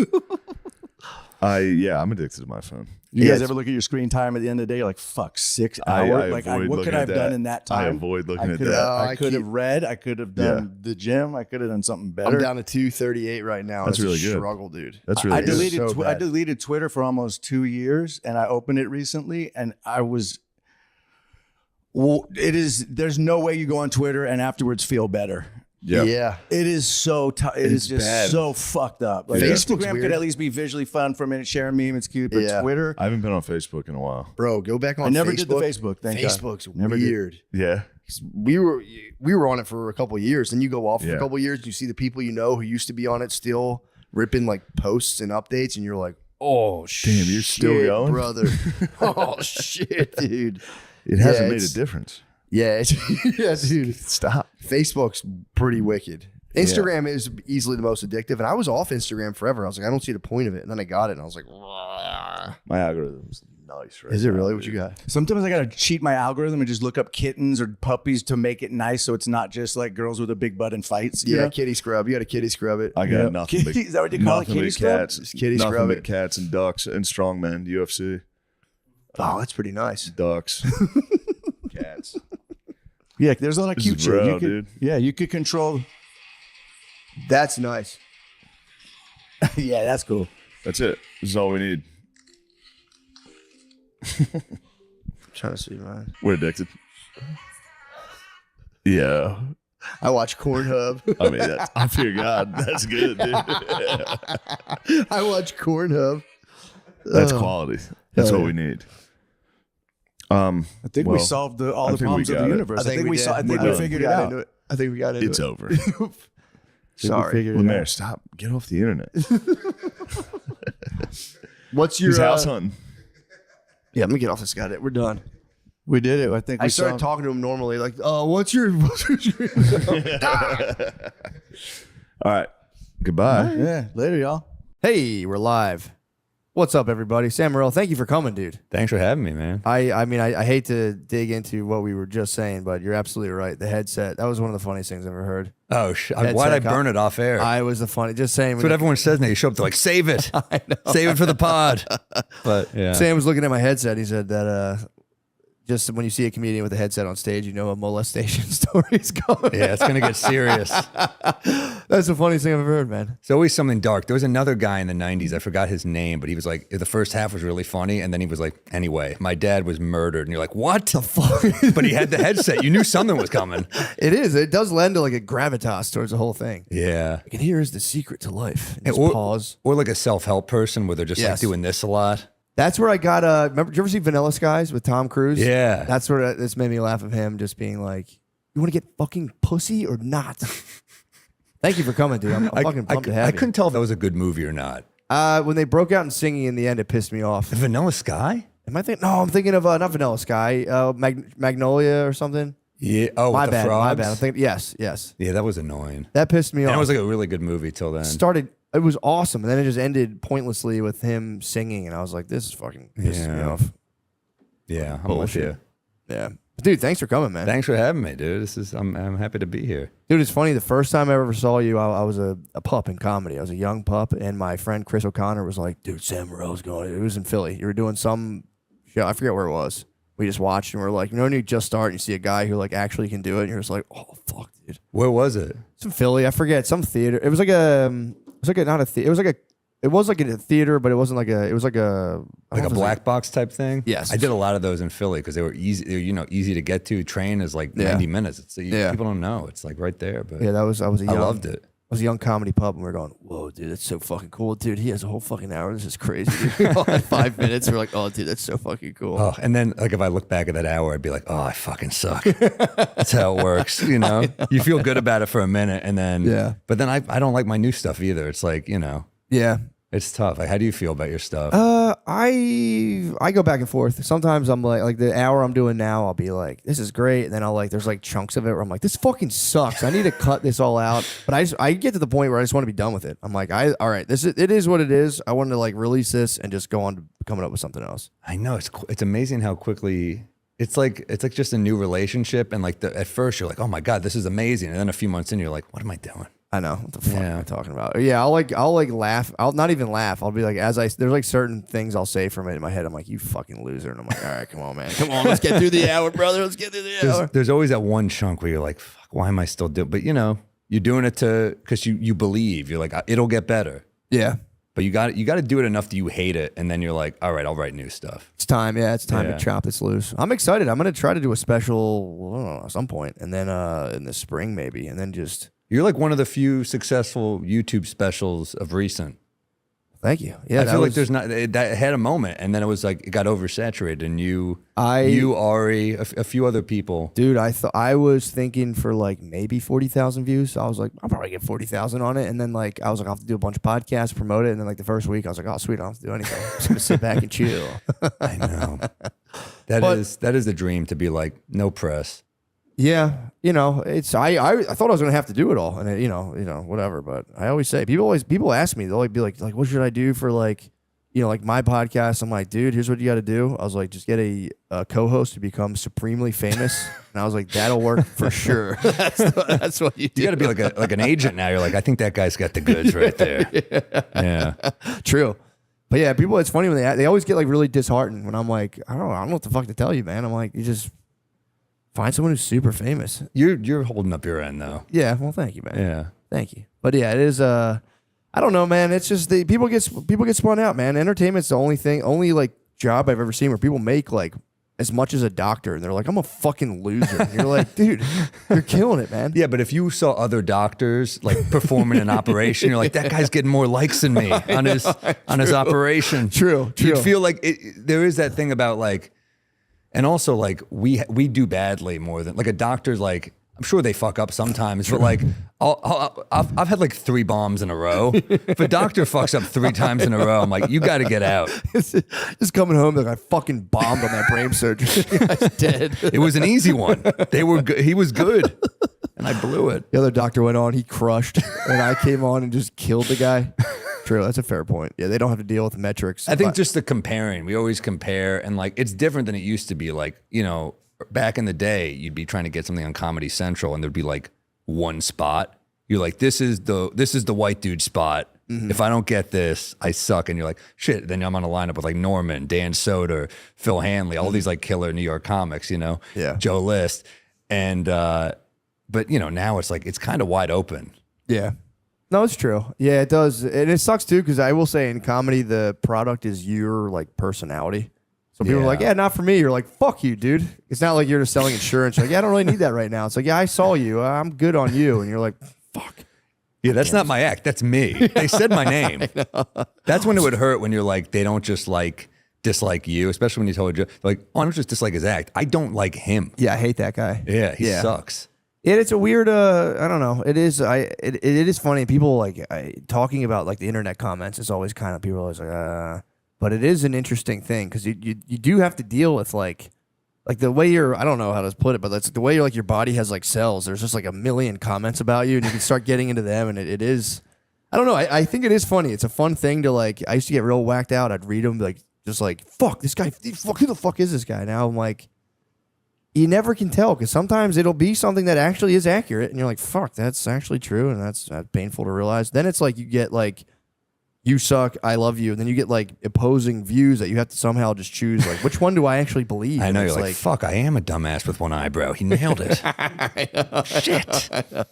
I'm addicted to my phone. You guys Yeah, ever look at your screen time at the end of the day? You're like, fuck, 6 I hours. Like, avoid what looking could I at have done that. in that I time? avoid looking at could that. I I could have keep- read. I could have done the gym. I could have done something better. I'm down to 238 right now. That's It's really a good. struggle, dude. That's really I good. deleted. So I bad. deleted Twitter for almost 2 years, and I opened it recently, and I was. Well, it is. There's no way you go on Twitter and afterwards feel better. Yeah. It is so. It is just bad. so fucked up. Like, Facebook's Instagram weird. could at least be visually fun for a minute, share a meme, it's cute. But Yeah. Twitter, I haven't been on Facebook in a while. Bro, go back on I never Facebook. did the Facebook. Thank God. Facebook's Never did. weird. Yeah. We were on it for a couple of years. Then you go off for Yeah. a couple of years. You see the people you know who used to be on it still ripping like posts and updates, and you're like, oh shit, you're still going? brother. Oh shit, dude. It hasn't Yeah, made it's- a difference. Yeah, yeah, dude. Stop. Facebook's pretty wicked. Instagram is easily the most addictive, and I was off Instagram forever. I was like, I don't see the point of it, and then I got it, and I was like, "Rah." My algorithm's nice, right? Is it now, really? What dude. you got? Sometimes I gotta cheat my algorithm and just look up kittens or puppies to make it nice, so it's not just like girls with a big butt and fights. You Yeah, know? kitty scrub. You got to kitty scrub it. I got Yep. nothing. Kitty- is that what you call it, nothing kitty but scrub? cats. Just kitty nothing scrub but it. cats and ducks and strongmen. UFC. Oh, that's pretty nice. Ducks. Cats. Yeah, there's a lot of This cute is shit. bro, You could, dude. Yeah, you could control. That's nice. Yeah, that's cool. That's it. This is all we need. I'm trying to see mine. We're addicted. Yeah. I watch Cornhub. I mean, I fear God. That's good, dude. I watch Cornhub. That's Oh. quality. That's Hell what yeah. we need. I think we Well, solved all I the think we problems of got the it. universe. I think we did. saw. I think We're we done. figured it got out. into it. I think we got into It's it. over. Sorry. Figured it Lemaire, out. stop. Get off the internet. What's your He's house hunting. Yeah, let me get off this guy. We're done. We did it. I think we I started solved- talking to him normally, like, "Oh, what's your screen?" All right. Goodbye. Yeah, later, y'all. Hey, we're live. What's up, everybody? Sam Morrell, thank you for coming, dude. Thanks for having me, man. I mean, I hate to dig into what we were just saying, but you're absolutely right. The headset, that was one of the funniest things I've ever heard. Oh, Headset why'd I cop- burn it off air? I was the funny, just saying. That's what everyone says now. You show up to like, save it. I know. Save it for the pod. But yeah. Sam was looking at my headset. He said that just when you see a comedian with a headset on stage, you know a molestation story's going. Yeah, it's going to get serious. That's the funniest thing I've ever heard, man. It's always something dark. There was another guy in the 90s. I forgot his name, but he was like, the first half was really funny. And then he was like, anyway, my dad was murdered. And you're like, what the fuck? But he had the headset. You knew something was coming. It is. It does lend to like a gravitas towards the whole thing. Yeah. And here is the secret to life. And just Or, pause. or like a self-help person where they're just like Yes. doing this a lot. That's where I got. Remember, did you ever see Vanilla Skies with Tom Cruise? Yeah. That's where this made me laugh of him just being like, "You want to get fucking pussy or not?" Thank you for coming, dude. I'm fucking pumped to have I you. couldn't tell if that was a good movie or not. When they broke out in singing in the end, it pissed me off. Vanilla Sky? Am I thinking? No, I'm thinking of not Vanilla Sky, Magnolia or something. Yeah. Oh, My with the bad. frogs? My bad. I'm thinking. Yes. Yeah, that was annoying. That pissed me And off. it was like a really good movie till then. It was awesome, and then it just ended pointlessly with him singing, and I was like, "This is fucking pissing me off." Yeah, I'm with you. Yeah, dude, thanks for coming, man. Thanks for having me, dude. I'm happy to be here. Dude, it's funny. The first time I ever saw you, I was a pup in comedy. I was a young pup, and my friend Chris O'Connor was like, "Dude, Sam Morrill's going." It was in Philly. You were doing some show. I forget where it was. We just watched, and we're like, when you just start, and you see a guy who like actually can do it, and you're just like, "Oh fuck, dude." Where was it? It's in Philly. I forget some theater. It was like a. It was like not a theater. It was like a. It was like a theater, but it wasn't like a. It was like a. Like a black box type thing? Yes. I did a lot of those in Philly because they were easy. They were, easy to get to. Train is like 90 minutes. People don't know. It's like right there. But yeah, I loved it. I was a young comedy pub, and we were going, "Whoa, dude, that's so fucking cool, dude. He has a whole fucking hour. This is crazy." Dude. All in 5 minutes, we're like, "Oh, dude, that's so fucking cool." Oh, and then like if I look back at that hour, I'd be like, "Oh, I fucking suck." That's how it works, you know. You feel good about it for a minute, and then But then I don't like my new stuff either. It's like Yeah. It's tough. Like, how do you feel about your stuff? I go back and forth. Sometimes I'm like the hour I'm doing now, I'll be like, this is great. And then there's like chunks of it where I'm like, this fucking sucks. I need to cut this all out. But I get to the point where I just want to be done with it. I'm like, all right, it is what it is. I want to like release this and just go on to coming up with something else. I know it's amazing how quickly it's like just a new relationship. And like at first you're like, oh my God, this is amazing. And then a few months in, you're like, what am I doing? I know what the fuck am I talking about? Yeah, I'll like laugh. I'll not even laugh. I'll be like, there's like certain things I'll say from it in my head. I'm like, you fucking loser, and I'm like, all right, come on, man, come on, let's get through the hour, brother. Let's get through the hour. There's always that one chunk where you're like, fuck, why am I still doing? But you're doing it because you believe. You're like, it'll get better. Yeah. But you got to do it enough that you hate it, and then you're like, all right, I'll write new stuff. It's time. Yeah, it's time to chop this loose. I'm excited. I'm gonna try to do a special, I don't know, at some point, and then in the spring maybe, and then just. You're like one of the few successful YouTube specials of recent. Thank you. Yeah, I feel like there's not that had a moment, and then it was like it got oversaturated, and you, Ari, a few other people. Dude, I was thinking for like maybe 40,000 views. So I was like, I'll probably get 40,000 on it, and then like I was like, I'll have to do a bunch of podcasts, promote it, and then like the first week I was like, oh sweet, I don't have to do anything. I'm just gonna sit back and chill. I know. That is the dream, to be like no press. Yeah, it's I thought I was gonna have to do it all, and whatever. But I always say people ask me, they'll like be like what should I do for like like my podcast? I'm like, dude, here's what you got to do. I was like, just get a co-host to become supremely famous, and I was like, that'll work for sure. That's what you do. You got to be like an agent now. You're like, I think that guy's got the goods right there. Yeah. True. But yeah, people. It's funny when they always get like really disheartened when I'm like, I don't know what the fuck to tell you, man. I'm like, you just. Find someone who's super famous. You're holding up your end though. Yeah, well, thank you, man. Yeah, thank you. But yeah, it is. I don't know, man. It's just people get spun out, man. Entertainment's the only like job I've ever seen where people make like as much as a doctor, and they're like, I'm a fucking loser. And you're like, dude, you're killing it, man. Yeah, but if you saw other doctors like performing an operation, you're like, that guy's getting more likes than me on his operation. True. You'd feel like there is that thing about like. And also, like, we do badly more than, like, a doctor's, like, I'm sure they fuck up sometimes, but, like, I've had, like, 3 bombs in a row. If a doctor fucks up 3 times in a row, I'm like, you got to get out. Just coming home, like, I fucking bombed on that brain surgery. I was dead. It was an easy one. He was good, and I blew it. The other doctor went on, he crushed, and I came on and just killed the guy. True, that's a fair point. Yeah, they don't have to deal with the metrics. I think just the comparing. We always compare, and like it's different than it used to be. Like, back in the day, you'd be trying to get something on Comedy Central, and there'd be like one spot. You're like, this is the white dude spot. Mm-hmm. If I don't get this, I suck. And you're like, shit. Then I'm on a lineup with like Norman, Dan Soder, Phil Hanley, all these like killer New York comics. Yeah. Joe List, and but now it's like it's kind of wide open. Yeah. No, it's true. Yeah, it does. And it sucks too, because I will say in comedy, the product is your like personality. So people are like, yeah, not for me. You're like, fuck you, dude. It's not like you're just selling insurance. You're like, yeah, I don't really need that right now. It's like, yeah, I saw you. I'm good on you. And you're like, fuck. Yeah, that's not my act. That's me. They said my name. That's when it would hurt, when you're like, they don't just like dislike you, especially when you told you, like, oh, I don't just dislike his act. I don't like him. Yeah, I hate that guy. Yeah, he sucks. It's a weird. I don't know. It is. It is funny. People like talking about like the internet comments is always kind of people are always like, but it is an interesting thing because you do have to deal with like the way you're. I don't know how to put it, but that's the way you're like your body has like cells. There's just like a million comments about you, and you can start getting into them, and it is. I don't know. I think it is funny. It's a fun thing to like. I used to get real whacked out. I'd read them like just like fuck this guy. Fuck who the fuck is this guy? Now I'm like. You never can tell because sometimes it'll be something that actually is accurate, and you're like, "Fuck, that's actually true," and that's painful to realize. Then it's like you get like, "You suck, I love you," and then you get like opposing views that you have to somehow just choose. Like, which one do I actually believe? I know and you're like, "Fuck, I am a dumbass with one eyebrow." He nailed it. I know, Shit. I know.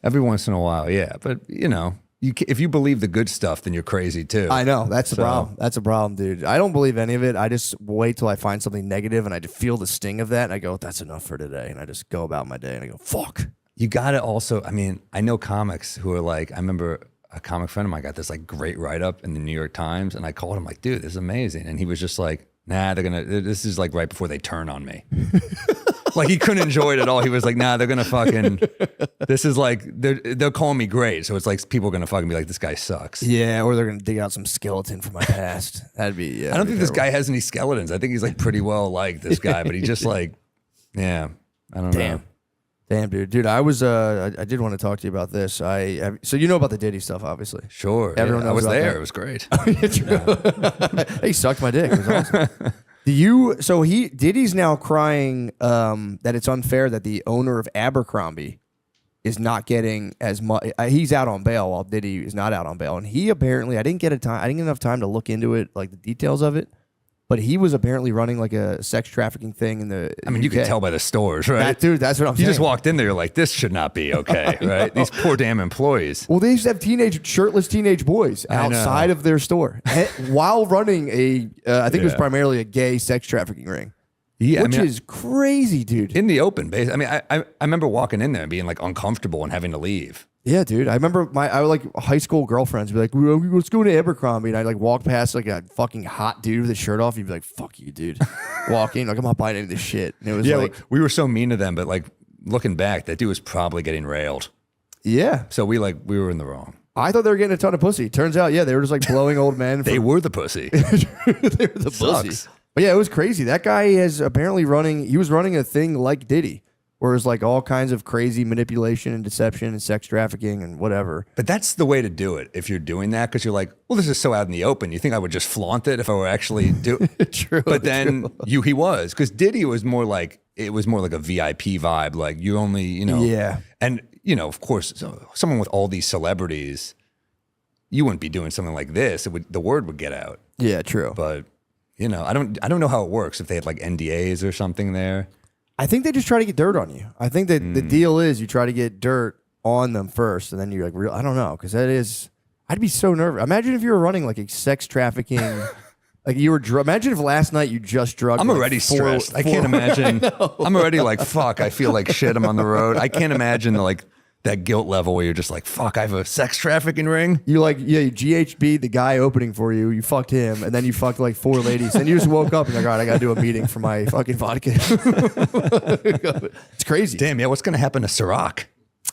Every once in a while, yeah, but you know. If you believe the good stuff, then you're crazy too. I know. That's the problem. That's a problem, dude. I don't believe any of it. I just wait till I find something negative and I just feel the sting of that. And I go, that's enough for today. And I just go about my day and I go, fuck. You got to also, I mean, I know comics who are like, I remember a comic friend of mine got this like great write-up in the New York Times. And I called him like, dude, this is amazing. And he was just like, nah, this is like right before they turn on me. Like he couldn't enjoy it at all. He was like, nah, they're going to fucking, this is like, they'll call me great. So it's like people are going to fucking be like, this guy sucks. Yeah, or they're going to dig out some skeleton from my past. That'd be, yeah. I don't think this guy has any skeletons. I think he's like pretty well liked, this guy, but he just like, yeah, I don't know. Damn, dude. I was, I did want to talk to you about this. So you know about the Diddy stuff, obviously. Sure. Everyone knows I was about there. that. It was great. He sucked my dick. It was awesome. Diddy's now crying that it's unfair that the owner of Abercrombie is not getting as much. He's out on bail while Diddy is not out on bail, and he apparently I didn't get enough time to look into it, like the details of it. But he was apparently running like a sex trafficking thing in the. I mean, UK. you could tell by the stores, right? Dude, that's what I'm saying. You just walked in there, you're like, this should not be okay, right? These poor damn employees. Well, they used to have shirtless teenage boys outside of their store while running I think it was primarily a gay sex trafficking ring. Yeah, which is crazy, dude. In the open, basically. I mean, I remember walking in there and being like uncomfortable and having to leave. Yeah, dude. I remember I would like high school girlfriends be like, let's go to Abercrombie. And I'd like walk past like a fucking hot dude with his shirt off. You'd be like, fuck you, dude. Walking, like, I'm not buying any of this shit. And it was like, we were so mean to them, but like looking back, that dude was probably getting railed. Yeah. So we were in the wrong. I thought they were getting a ton of pussy. Turns out, yeah, they were just like blowing old men. They were the pussy. They were the pussy. But yeah, it was crazy. That guy is apparently he was running a thing like Diddy. Where it's like all kinds of crazy manipulation and deception and sex trafficking and whatever. But that's the way to do it if you're doing that, because you're like, well, this is so out in the open. You think I would just flaunt it if I were actually doing it? True. But then he was. Because Diddy was more like, it was more like a VIP vibe. Like you only, Yeah. And, of course, someone with all these celebrities, you wouldn't be doing something like this. The word would get out. Yeah, true. But, I don't know how it works, if they had like NDAs or something there. I think they just try to get dirt on you. I think that the deal is you try to get dirt on them first, and then you're like, I don't know, because I'd be so nervous. Imagine if you were running like a sex trafficking, like you were. Imagine if last night you just drugged. I'm already stressed. I can't imagine. I'm already like, fuck. I feel like shit. I'm on the road. I can't imagine like that guilt level where you're just like, fuck. I have a sex trafficking ring. You like, yeah, you GHB the guy opening for you. You fucked him, and then you fucked like 4 ladies, and you just woke up and you're like, all right, I gotta do a meeting for my fucking vodka. It's crazy. Damn, yeah. What's gonna happen to Ciroc?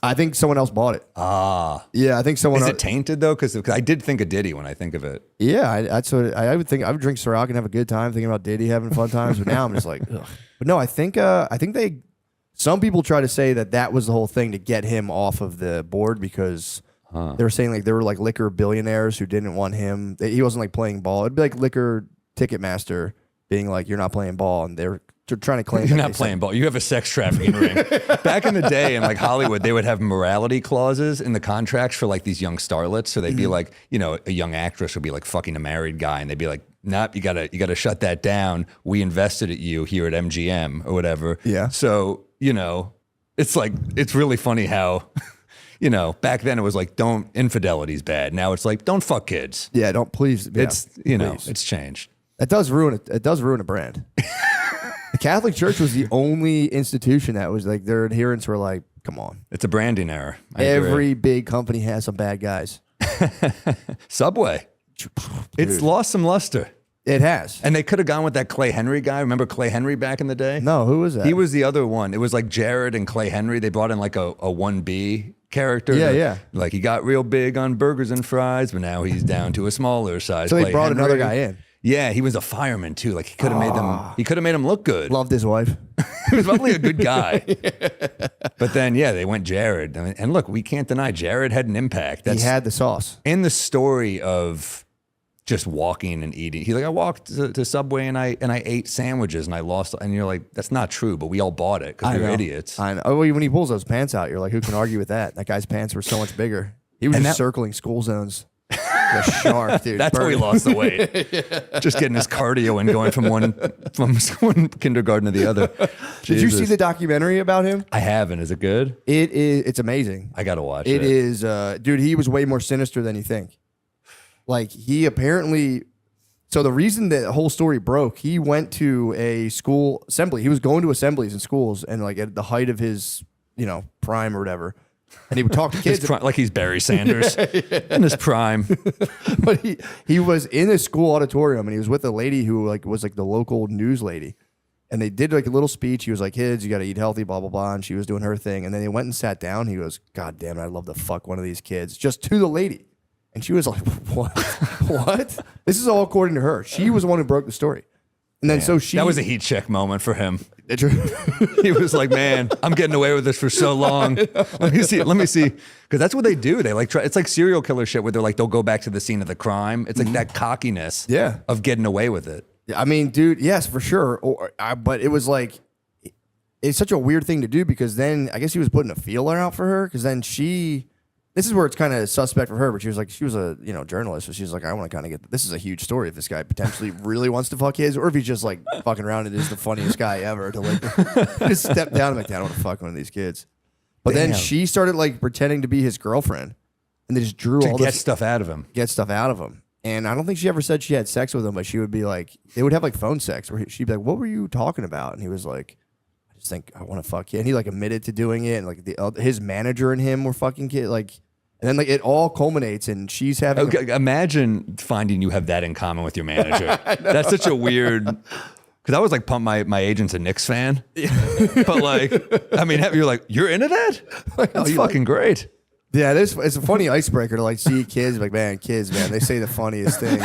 I think someone else bought it. Yeah, I think someone. Is it tainted though? Because I did think of Diddy when I think of it. Yeah, that's what I would think. I would drink Ciroc and have a good time thinking about Diddy having fun times. But now I'm just like, ugh. But no, I think some people try to say that was the whole thing to get him off of the board because they were saying like there were like liquor billionaires who didn't want him. He wasn't like playing ball. It'd be like liquor Ticketmaster being like, you're not playing ball, and they're trying to claim you're not playing ball. You have a sex trafficking ring. Back in the day in like Hollywood, they would have morality clauses in the contracts for like these young starlets. So they'd be like, a young actress would be like fucking a married guy, and they'd be like, nope, you gotta shut that down. We invested at you here at MGM or whatever. Yeah. So it's like, it's really funny how, back then it was like, infidelity's bad. Now it's like, don't fuck kids. Yeah, don't please. Yeah, it's, please. It's changed. It does ruin it. It does ruin a brand. The Catholic Church was the only institution that was like, their adherents were like, come on. It's a branding error. Every big company has some bad guys. Subway. It's lost some luster. It has. And they could have gone with that Clay Henry guy. Remember Clay Henry back in the day? No, who was that? He was the other one. It was like Jared and Clay Henry. They brought in like a 1B character. Yeah. Like he got real big on burgers and fries, but now he's down to a smaller size. So they Clay brought Henry. another guy in. Yeah, he was a fireman too. Like he could have made them. He could have made him look good. Loved his wife. He was probably a good guy. But then, yeah, they went Jared. I mean, and look, we can't deny Jared had an impact. He had the sauce. In the story of just walking and eating. He's like, I walked to Subway and I ate sandwiches and I lost. And you're like, that's not true, but we all bought it because we were idiots. I know. Oh, when he pulls those pants out, you're like, who can argue with that? That guy's pants were so much bigger. He was just circling school zones. The shark, dude. That's how he lost the weight. Just getting his cardio and going from one kindergarten to the other. Did you see the documentary about him? I haven't. Is it good? It is. It's amazing. I gotta watch it. It is, dude. He was way more sinister than you think. Like he apparently. So the reason that the whole story broke, he went to a school assembly. He was going to assemblies in schools, and like at the height of his, prime or whatever. And he would talk to kids like he's Barry Sanders in his prime. But he was in a school auditorium and he was with a lady who was the local news lady. And they did like a little speech. He was like, kids, you got to eat healthy, blah, blah, blah. And she was doing her thing. And then they went and sat down. He goes, God damn it, I'd love to fuck one of these kids. Just to the lady. And she was like, what? What? This is all according to her. She was the one who broke the story. And then that was a heat check moment for him. He was like, man, I'm getting away with this for so long. Let me see. Because that's what they do. They like try. It's like serial killer shit where they're like, they'll go back to the scene of the crime. It's like that cockiness of getting away with it. I mean, dude, yes, for sure. But it was like, it's such a weird thing to do because then I guess he was putting a feeler out for her because then this is where it's kind of suspect for her, but she was a journalist, so she was like, I want to kind of get this is a huge story if this guy potentially really wants to fuck kids, or if he's just like fucking around and is the funniest guy ever to like just step down and like, I don't want to fuck one of these kids. But then she started like pretending to be his girlfriend, and they just drew all this stuff out of him. Get stuff out of him. And I don't think she ever said she had sex with him, but she would be like, they would have like phone sex where she'd be like, what were you talking about? And he was like, I just think I want to fuck you. And he like admitted to doing it, and like his manager and him were fucking kid like. And then like it all culminates and she's having imagine finding you have that in common with your manager. That's such a weird because I was like pump my agent's a Knicks fan. But like I mean you're like, you're into that? That's fucking great. Yeah, it's a funny icebreaker to like see kids like, kids, they say the funniest things.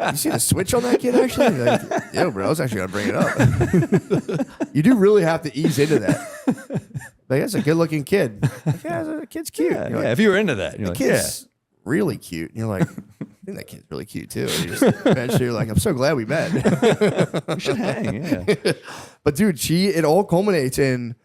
You see the switch on that kid actually? Like, yo, bro, I was actually gonna bring it up. You do really have to ease into that. Like, that's a good-looking kid. Like, yeah, the kid's cute. Yeah, like, if you were into that, you're like, kid's really cute. And you're like, I think that kid's really cute too. And eventually you're like, I'm so glad we met. We should hang, yeah. But dude, it all culminates in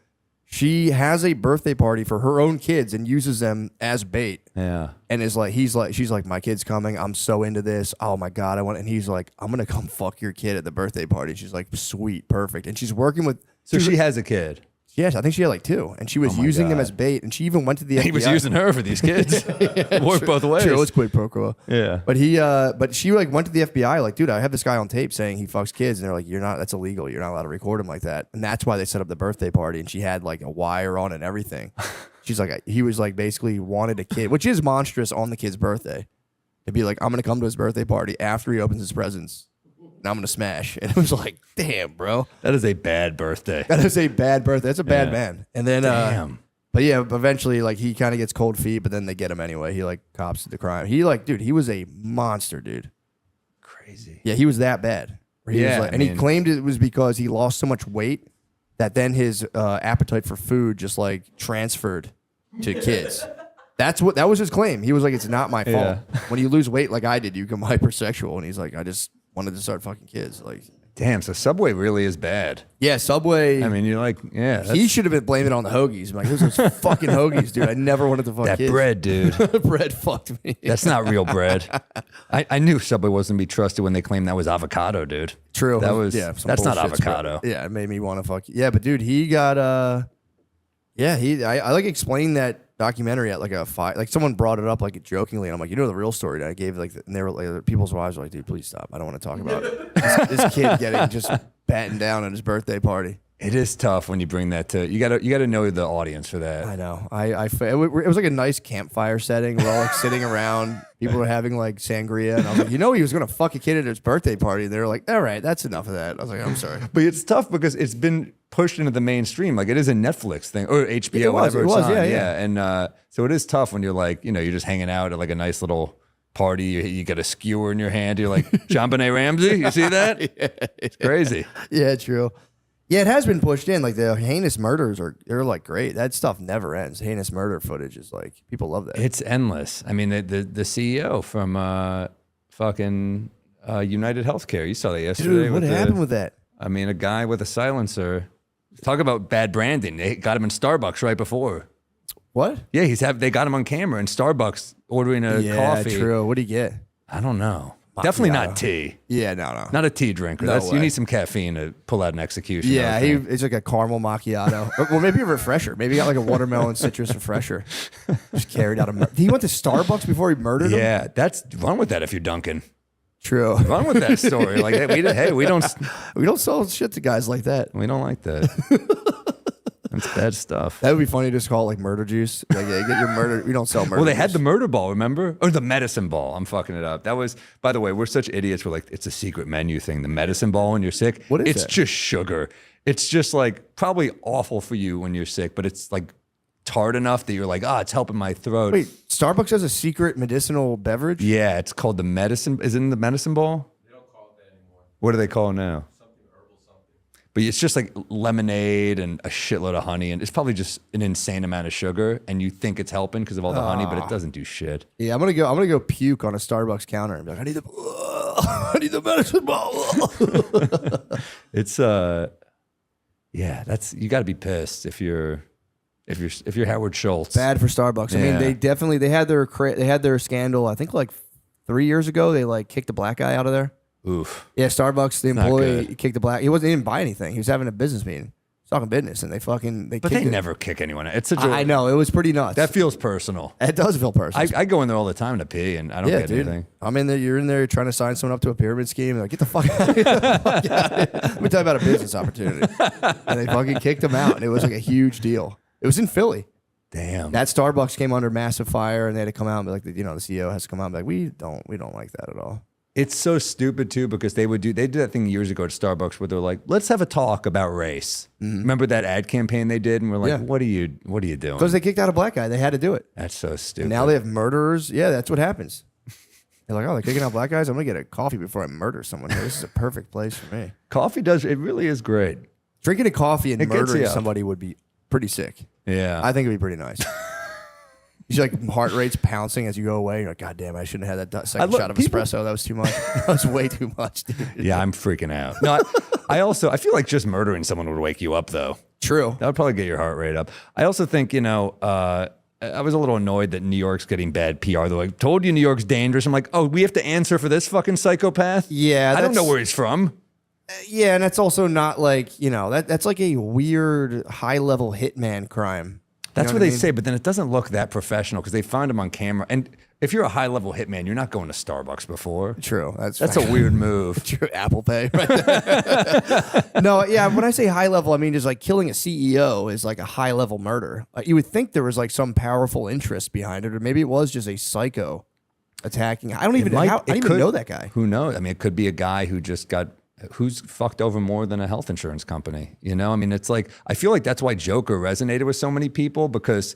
she has a birthday party for her own kids and uses them as bait. Yeah. And she's like, my kid's coming. I'm so into this. Oh my God, and he's like, I'm gonna come fuck your kid at the birthday party. She's like, sweet, perfect. And she's working with. So she has a kid. Yes, I think she had like 2, and she was using them as bait, and she even went to the FBI. He was using her for these kids. Worked both ways. Sure, let's quid pro quo. Yeah. But she like went to the FBI like, dude, I have this guy on tape saying he fucks kids, and they're like, that's illegal. You're not allowed to record him like that. And that's why they set up the birthday party, and she had like a wire on it and everything. She's like, he was like basically wanted a kid, which is monstrous on the kid's birthday. To be like, I'm gonna come to his birthday party after he opens his presents. And I'm going to smash. And it was like, damn, bro. That is a bad birthday. That's a bad bad man. And then, damn. But yeah, eventually, like, he kind of gets cold feet, but then they get him anyway. He, like, cops the crime. He, like, dude, he was a monster, dude. Crazy. Yeah, he was that bad. He claimed it was because he lost so much weight that then his appetite for food just, like, transferred to kids. That was his claim. He was like, it's not my fault. Yeah. When you lose weight like I did, you become hypersexual. And he's like, I just wanted to start fucking kids. Like, damn, so Subway really is bad. Yeah, Subway. I mean, you're like, yeah. He should have been blaming it on the hoagies. I'm like, who's those fucking hoagies, dude? I never wanted to fuck that kids. Bread, dude. Bread fucked me. That's not real bread. I knew Subway wasn't to be trusted when they claimed that was avocado, dude. True. That was that's not bullshit avocado. spread. Yeah, it made me want to fuck. Yeah, but dude, he got I like explained that documentary at like a fight. Like someone brought it up like jokingly, and I'm like, the real story. And I gave and they were like, people's wives were like, dude, please stop. I don't want to talk about this kid getting just battened down at his birthday party. It is tough when you bring that to you. Got to know the audience for that. I know. It was like a nice campfire setting. We're all like sitting around. People were having like sangria, and I was like, he was gonna fuck a kid at his birthday party. And they were like, all right, that's enough of that. I was like, I'm sorry, but it's tough because it's been pushed into the mainstream. Like it is a Netflix thing or HBO, whatever it's on. Yeah. And so it is tough when you're like, you're just hanging out at like a nice little party. You got a skewer in your hand. You're like John Benet Ramsey. You see that? It's crazy. Yeah, true. Yeah, it has been pushed in. Like the heinous murders they're like great. That stuff never ends. Heinous murder footage is like people love that. It's endless. I mean, the CEO from fucking United Healthcare. You saw that yesterday. Dude, what happened with that? I mean, a guy with a silencer. Talk about bad branding. They got him in Starbucks right before. What? Yeah, they got him on camera in Starbucks ordering a coffee. Yeah, true. What do you get? I don't know. Definitely not tea. Yeah, no. Not a tea drinker. You need some caffeine to pull out an execution. Yeah, it's like a caramel macchiato. Or maybe a refresher. Maybe he got like a watermelon citrus refresher. Just carried out he went to Starbucks before he murdered him? Yeah, run with that if you're Duncan. True. Run with that story. Like, we don't sell shit to guys like that. We don't like that. That's bad stuff. That would be funny to just call it like murder juice. Like, yeah, get your murder. We don't sell murder. Well, they juice. had the murder ball, remember? Or the medicine ball. I'm fucking it up. That was, by the way, we're such idiots. We're like, it's a secret menu thing. The medicine ball when you're sick. What is It's that? just sugar. It's just like probably awful for you when you're sick, but it's like tart enough that you're like, it's helping my throat. Wait, Starbucks has a secret medicinal beverage? Yeah, it's called the medicine. Is it in the medicine ball? They don't call it that anymore. What do they call it now? But it's just like lemonade and a shitload of honey, and it's probably just an insane amount of sugar. And you think it's helping because of all the honey, but it doesn't do shit. Yeah, I'm gonna go puke on a Starbucks counter and be like, I need the medicine ball. It's you got to be pissed if you're Howard Schultz. Bad for Starbucks. I mean, they had their scandal. I think like 3 years ago, they like kicked a black guy out of there. Oof. Yeah, Starbucks, the employee kicked the black. He didn't buy anything. He was having a business meeting. He's talking business, and But they never kick anyone out. It's such I know, it was pretty nuts. That feels personal. It does feel personal. I go in there all the time to pee, and I don't get anything. I'm in there. You're in there trying to sign someone up to a pyramid scheme. They're like, get the fuck out of here. Let me tell you about a business opportunity. And they fucking kicked him out, and it was like a huge deal. It was in Philly. Damn. That Starbucks came under massive fire, and they had to come out and be like, the CEO has to come out and be like, we don't like that at all. It's so stupid too because they did that thing years ago at Starbucks where they're like, let's have a talk about race. Mm-hmm. Remember that ad campaign they did? And we're like, what are you doing? Because they kicked out a black guy. They had to do it. That's so stupid. And now they have murderers. Yeah, that's what happens. They're like, they're kicking out black guys. I'm going to get a coffee before I murder someone here. This is a perfect place for me. Coffee it really is great. Drinking a coffee and murdering somebody would be pretty sick. Yeah. I think it'd be pretty nice. You see like heart rates pouncing as you go away. You're like, God damn, I shouldn't have had that second shot of espresso. That was too much. That was way too much, dude. Yeah, I'm freaking out. No, I feel like just murdering someone would wake you up though. True. That would probably get your heart rate up. I also think, I was a little annoyed that New York's getting bad PR. They're like, told you New York's dangerous. I'm like, we have to answer for this fucking psychopath? Yeah. I don't know where he's from. Yeah, and that's also not like, that's like a weird high-level hitman crime. That's what they say, but then it doesn't look that professional because they found him on camera. And if you're a high-level hitman, you're not going to Starbucks before. True. That's a weird move. True. Apple Pay. Right there. No, yeah, when I say high-level, I mean just like killing a CEO is like a high-level murder. You would think there was like some powerful interest behind it, or maybe it was just a psycho attacking. I don't even know that guy. Who knows? I mean, it could be a guy who just who's fucked over more than a health insurance company. I mean, it's like, I feel like that's why Joker resonated with so many people because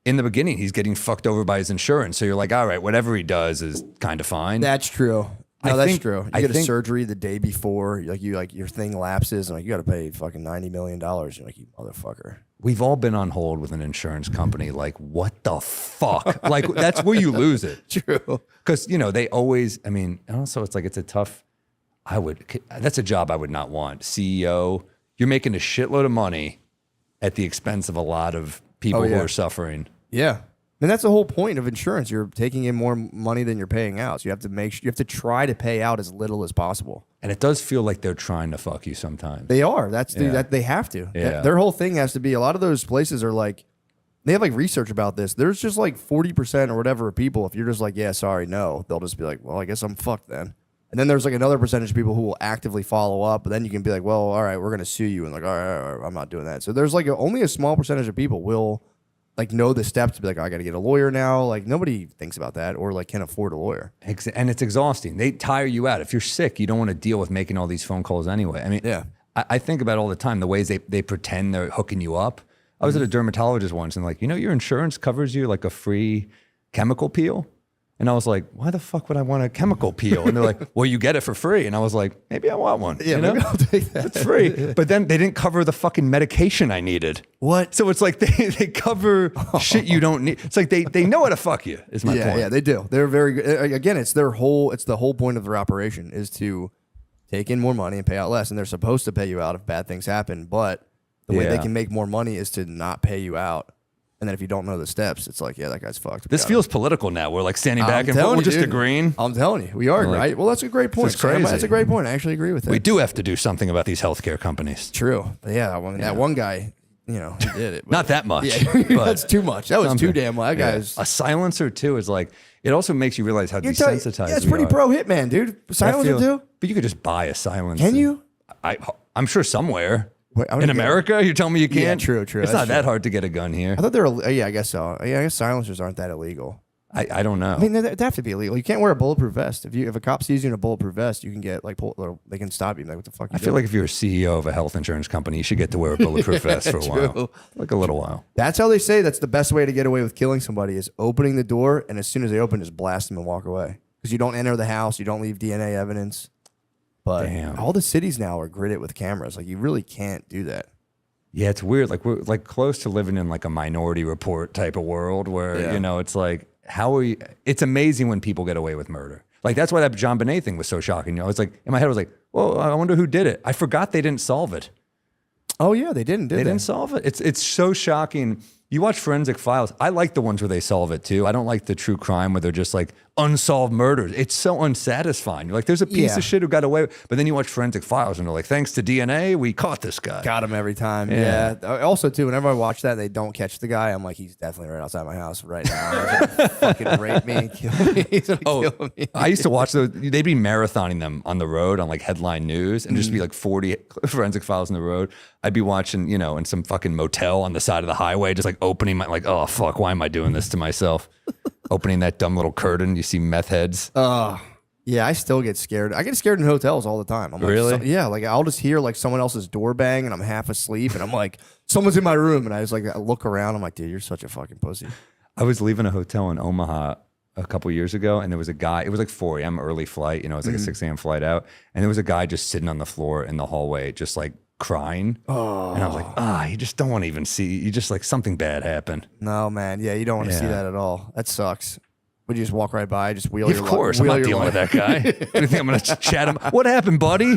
in the beginning, he's getting fucked over by his insurance. So you're like, all right, whatever he does is kind of fine. That's true. No, that's true. You get a surgery the day before, your thing lapses, and you got to pay fucking $90 million. You're like, you motherfucker. We've all been on hold with an insurance company. Like, what the fuck? Like, that's where you lose it. True. Because, they always, I mean, also it's like, it's a tough, that's a job I would not want. CEO, you're making a shitload of money at the expense of a lot of people who are suffering. Yeah. And that's the whole point of insurance. You're taking in more money than you're paying out. So you have to try to pay out as little as possible. And it does feel like they're trying to fuck you sometimes. They are. That they have to. Yeah. Their whole thing has to be, a lot of those places are like, they have like research about this. There's just like 40% or whatever of people, if you're just like, yeah, sorry, no, they'll just be like, well, I guess I'm fucked then. And then there's like another percentage of people who will actively follow up, but then you can be like, well, all right, we're going to sue you. And like, all right, I'm not doing that. So there's like only a small percentage of people will like know the steps to be like, oh, I got to get a lawyer now. Like nobody thinks about that or like can afford a lawyer. And it's exhausting. They tire you out. If you're sick, you don't want to deal with making all these phone calls anyway. I mean, Yeah. I think about all the time, the ways they pretend they're hooking you up. I was at a dermatologist once and like, your insurance covers you like a free chemical peel. And I was like, why the fuck would I want a chemical peel? And they're like, well, you get it for free. And I was like, maybe I want one. Yeah, maybe I'll take that. It's free. But then they didn't cover the fucking medication I needed. What? So it's like they cover shit you don't need. It's like they know how to fuck you, is my point. Yeah, they do. They're very good. Again, it's the whole point of their operation is to take in more money and pay out less. And they're supposed to pay you out if bad things happen. But the way they can make more money is to not pay you out. And then if you don't know the steps, it's like, yeah, that guy's fucked. This feels political now. We're like standing back and we're just agreeing. I'm telling you, we are, like, right? Well, that's a great point. It's crazy. That's a great point. I actually agree with that. We do have to do something about these healthcare companies. True. But yeah, that one guy, he did it. Not that much. Yeah, but that's too much. That was something. too damn much. That guy's... A silencer, too, is like, it also makes you realize how desensitized Yeah, it's we pretty are. pro hitman, dude. Silencer, too? But you could just buy a silencer. Can you? I'm sure somewhere. Wait, in America, you're telling me you can't? Yeah, true. It's not that hard to get a gun here. I thought they were, yeah, I guess so. Yeah, I guess silencers aren't that illegal. I don't know. I mean, they have to be illegal. You can't wear a bulletproof vest. If a cop sees you in a bulletproof vest, you can get like they can stop you. Like, what the fuck? I feel like if you're a CEO of a health insurance company, you should get to wear a bulletproof vest for a while, like a little while. That's how they say that's the best way to get away with killing somebody is opening the door, and as soon as they open, just blast them and walk away. Because you don't enter the house, you don't leave DNA evidence. But all the cities now are gridded with cameras. Like you really can't do that. Yeah, it's weird. Like we're like close to living in like a Minority Report type of world where it's like how are you? It's amazing when people get away with murder. Like that's why that John Bonet thing was so shocking. I was like in my head, I was like, well, I wonder who did it. I forgot they didn't solve it. Oh yeah, they didn't. They didn't solve it. It's so shocking. You watch Forensic Files. I like the ones where they solve it too. I don't like the true crime where they're just like unsolved murders. It's so unsatisfying. You're like, there's a piece of shit who got away. But then you watch Forensic Files and they're like, thanks to DNA, we caught this guy. Got him every time. Yeah. Also too, whenever I watch that, they don't catch the guy. I'm like, he's definitely right outside my house right now. He's gonna fucking rape me and kill me. He's gonna kill me. I used to watch those. They'd be marathoning them on the road on like headline news and just be like 40 Forensic Files on the road. I'd be watching, in some fucking motel on the side of the highway, just like opening my, like, oh, fuck, why am I doing this to myself? Opening that dumb little curtain, you see meth heads. Yeah, I still get scared. I get scared in hotels all the time. I'm like, really? Yeah, like I'll just hear like someone else's door bang and I'm half asleep and I'm like, someone's in my room. And I just like, I look around. I'm like, dude, you're such a fucking pussy. I was leaving a hotel in Omaha a couple years ago and there was a guy, it was like 4 a.m. early flight, it was like a 6 a.m. flight out. And there was a guy just sitting on the floor in the hallway, just like crying. And I was like, you just don't want to even see, you just like something bad happened. No, man. Yeah, you don't want to see that at all. That sucks. Would you just walk right by, just wheel your Of course, I'm not dealing with that guy. What do you think I'm going to chat him? What happened, buddy?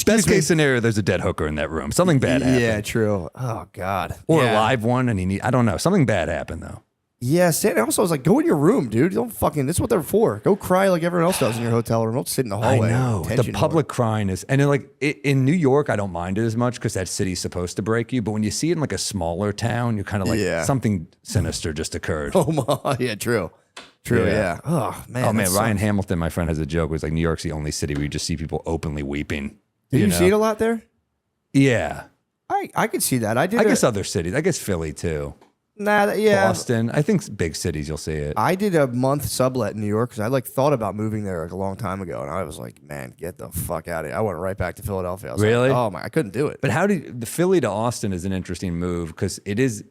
Best case scenario, there's a dead hooker in that room. Something bad happened. Yeah, true. Oh, God. Or a live one, and I don't know. Something bad happened, though. Yeah, also I was like, go in your room, dude. Don't fucking, that's what they're for. Go cry like everyone else does in your hotel room. Don't sit in the hallway. I know. The public crying is, and in New York, I don't mind it as much because that city's supposed to break you. But when you see it in like a smaller town, you're kind of like, something sinister just occurred. Oh, my. Yeah, true. True, yeah. Oh, man. Oh, man. Ryan Hamilton, my friend, has a joke. It was like, New York's the only city where you just see people openly weeping. Do you see it a lot there? Yeah. I could see that. I guess other cities. I guess Philly, too. Nah, yeah. Boston. I think big cities you'll see it. I did a month sublet in New York because I like thought about moving there like a long time ago, and I was like, man, get the fuck out of here. I went right back to Philadelphia. I was really? Like, oh my, I couldn't do it. But the Philly to Austin is an interesting move because it's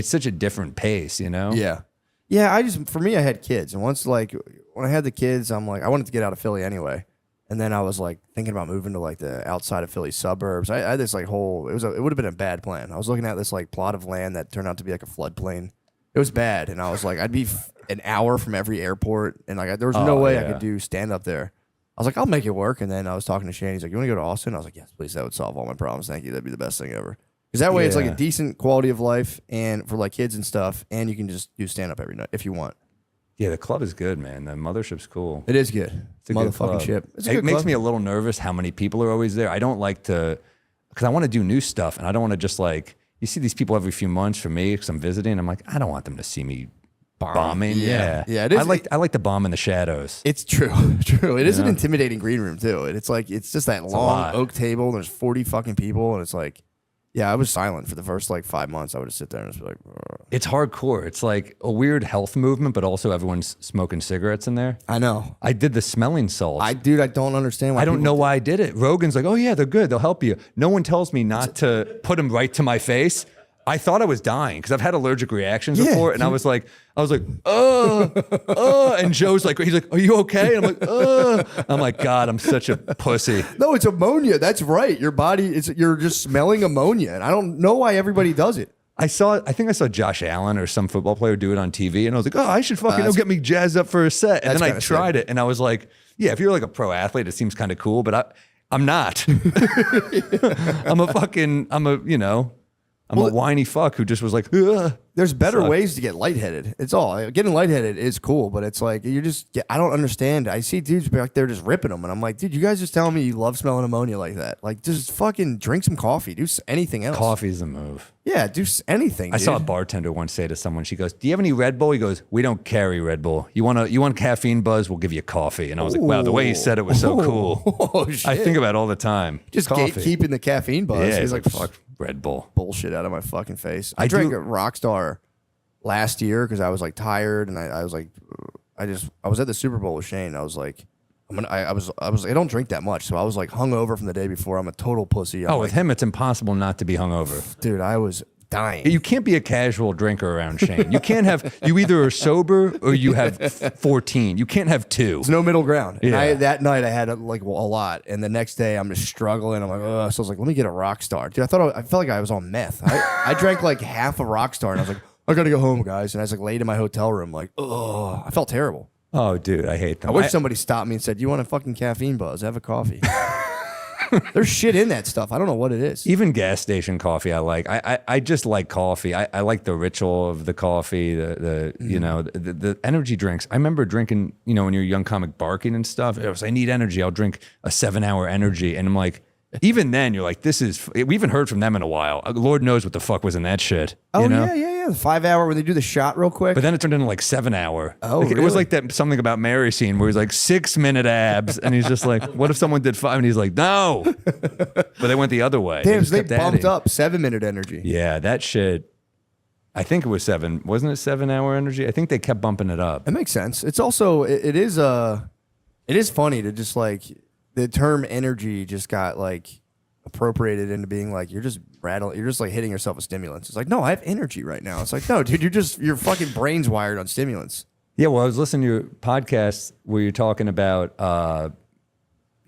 such a different pace, Yeah. Yeah, for me, I had kids, and once like when I had the kids, I'm like, I wanted to get out of Philly anyway. And then I was like thinking about moving to like the outside of Philly suburbs. I had this like it would have been a bad plan. I was looking at this like plot of land that turned out to be like a floodplain. It was bad, and I was like, I'd be an hour from every airport, and like there was no way I could do stand up there. I was like, I'll make it work. And then I was talking to Shane. He's like, you want to go to Austin? I was like, yes, please. That would solve all my problems. Thank you. That'd be the best thing ever. Because that way it's like a decent quality of life and for like kids and stuff, and you can just do stand up every night if you want. Yeah, the club is good, man. The Mothership's cool. It is good. It's a motherfucking ship. It makes me a little nervous how many people are always there. I don't like to, because I want to do new stuff, and I don't want to just like, you see these people every few months for me because I'm visiting. I'm like, I don't want them to see me Bombing, yeah. It is. I like the bomb in the shadows. It's true. It is an intimidating green room too. And it's like it's just that long oak table. And there's 40 fucking people, and it's like, yeah, I was silent for the first like 5 months. I would just sit there and just be like, "Ugh." It's hardcore. It's like a weird health movement, but also everyone's smoking cigarettes in there. I know. I did the smelling salts. I don't understand why. I don't know why I did it. Rogan's like, oh yeah, they're good. They'll help you. No one tells me not to put them right to my face. I thought I was dying because I've had allergic reactions before, and I was like, and Joe's like, he's like, are you okay? And I'm like, God, I'm such a pussy. No, it's ammonia. That's right. Your body you're just smelling ammonia, and I don't know why everybody does it. I think I saw Josh Allen or some football player do it on TV, and I was like, oh, I should fucking get me jazzed up for a set. And then I tried it, and I was like, yeah, if you're like a pro athlete, it seems kind of cool, but I'm not. I'm a whiny fuck who just was like, ugh. There's better ways to get lightheaded. It's all. Getting lightheaded is cool, but it's like, I don't understand. I see dudes back there just ripping them, and I'm like, dude, you guys just telling me you love smelling ammonia like that. Like, just fucking drink some coffee. Do anything else. Coffee's the move. Yeah, do anything, I saw a bartender once say to someone, she goes, do you have any Red Bull? He goes, we don't carry Red Bull. You want caffeine buzz? We'll give you coffee. And I was like, wow, the way he said it was so cool. Oh, shit. I think about it all the time. Just keeping the caffeine buzz. Yeah, he's like, fuck Red Bull. Bullshit out of my fucking face. I drank a Rockstar last year because I was like tired, and I was like, I was at the Super Bowl with Shane. I was like, I don't drink that much, so I was like hungover from the day before. I'm a total pussy. With him, it's impossible not to be hungover. Dude, I was dying. You can't be a casual drinker around Shane. You either are sober or you have 14. You can't have two. There's no middle ground. And Yeah. that night I had like a lot, and the next day I'm just struggling. I'm like, ugh. So I was like, let me get a Rockstar. Dude, I felt like I was on meth. I drank like half a Rockstar, and I was like, I gotta go home, guys. And I was like laid in my hotel room, like, oh, I felt terrible. Oh, dude, I hate them. I wish somebody stopped me and said, you want a fucking caffeine buzz? Have a coffee. There's shit in that stuff. I don't know what it is. Even gas station coffee, I like. I just like coffee. I like the ritual of the coffee, the energy drinks. I remember drinking, when you're a young comic, barking and stuff. It was, I need energy. I'll drink a 7-hour energy. And I'm like, even then, you're like, we haven't heard from them in a while. Lord knows what the fuck was in that shit. Oh, yeah. The 5-hour when they do the shot real quick. But then it turned into like 7-hour. Oh, It was really? like that Something About Mary scene where he's like 6-minute abs. And he's just like, what if someone did 5? And he's like, no. But they went the other way. Damn, just they kept bumped adding. up 7-minute energy. Yeah, that shit. I think it was 7. Wasn't it 7-hour energy? I think they kept bumping it up. It makes sense. It's also it is funny to just like the term energy just got like appropriated into being like you're just like hitting yourself with stimulants. It's like, no, I have energy right now. It's like, no, dude, your fucking brain's wired on stimulants. Yeah, well, I was listening to your podcast where you're talking about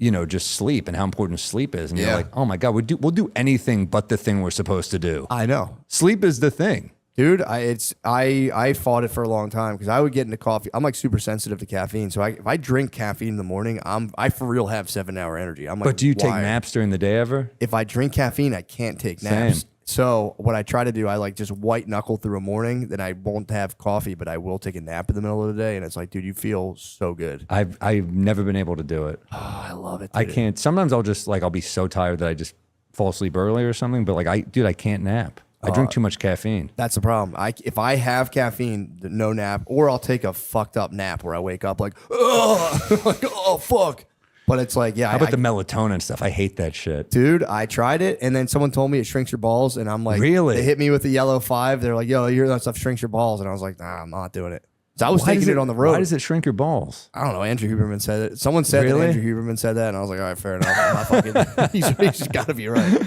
just sleep and how important sleep is. And you're like, oh my God, we'll do anything but the thing we're supposed to do. I know. Sleep is the thing. Dude, I fought it for a long time because I would get into coffee. I'm like super sensitive to caffeine, so if I drink caffeine in the morning, I for real have 7-hour energy. I'm like, but do you take wired. naps during the day ever? If I drink caffeine, I can't take naps. Same. So what I try to do, I like just white knuckle through a morning. Then I won't have coffee, but I will take a nap in the middle of the day, and it's like, dude, you feel so good. I've never been able to do it. Oh, I love it. Dude. I can't. Sometimes I'll be so tired that I just fall asleep early or something. But like I can't nap. I drink too much caffeine. That's the problem. If I have caffeine, no nap, or I'll take a fucked up nap where I wake up like, oh fuck. But it's like, yeah. How about the melatonin stuff? I hate that shit. Dude, I tried it, and then someone told me it shrinks your balls, and I'm like, really? They hit me with the yellow 5. They're like, yo, that stuff shrinks your balls, and I was like, nah, I'm not doing it. So I was taking it on the road. Why does it shrink your balls? I don't know. Andrew Huberman said it. Someone said that Andrew Huberman said that, and I was like, all right, fair enough. I'm not fucking, he's got to be right.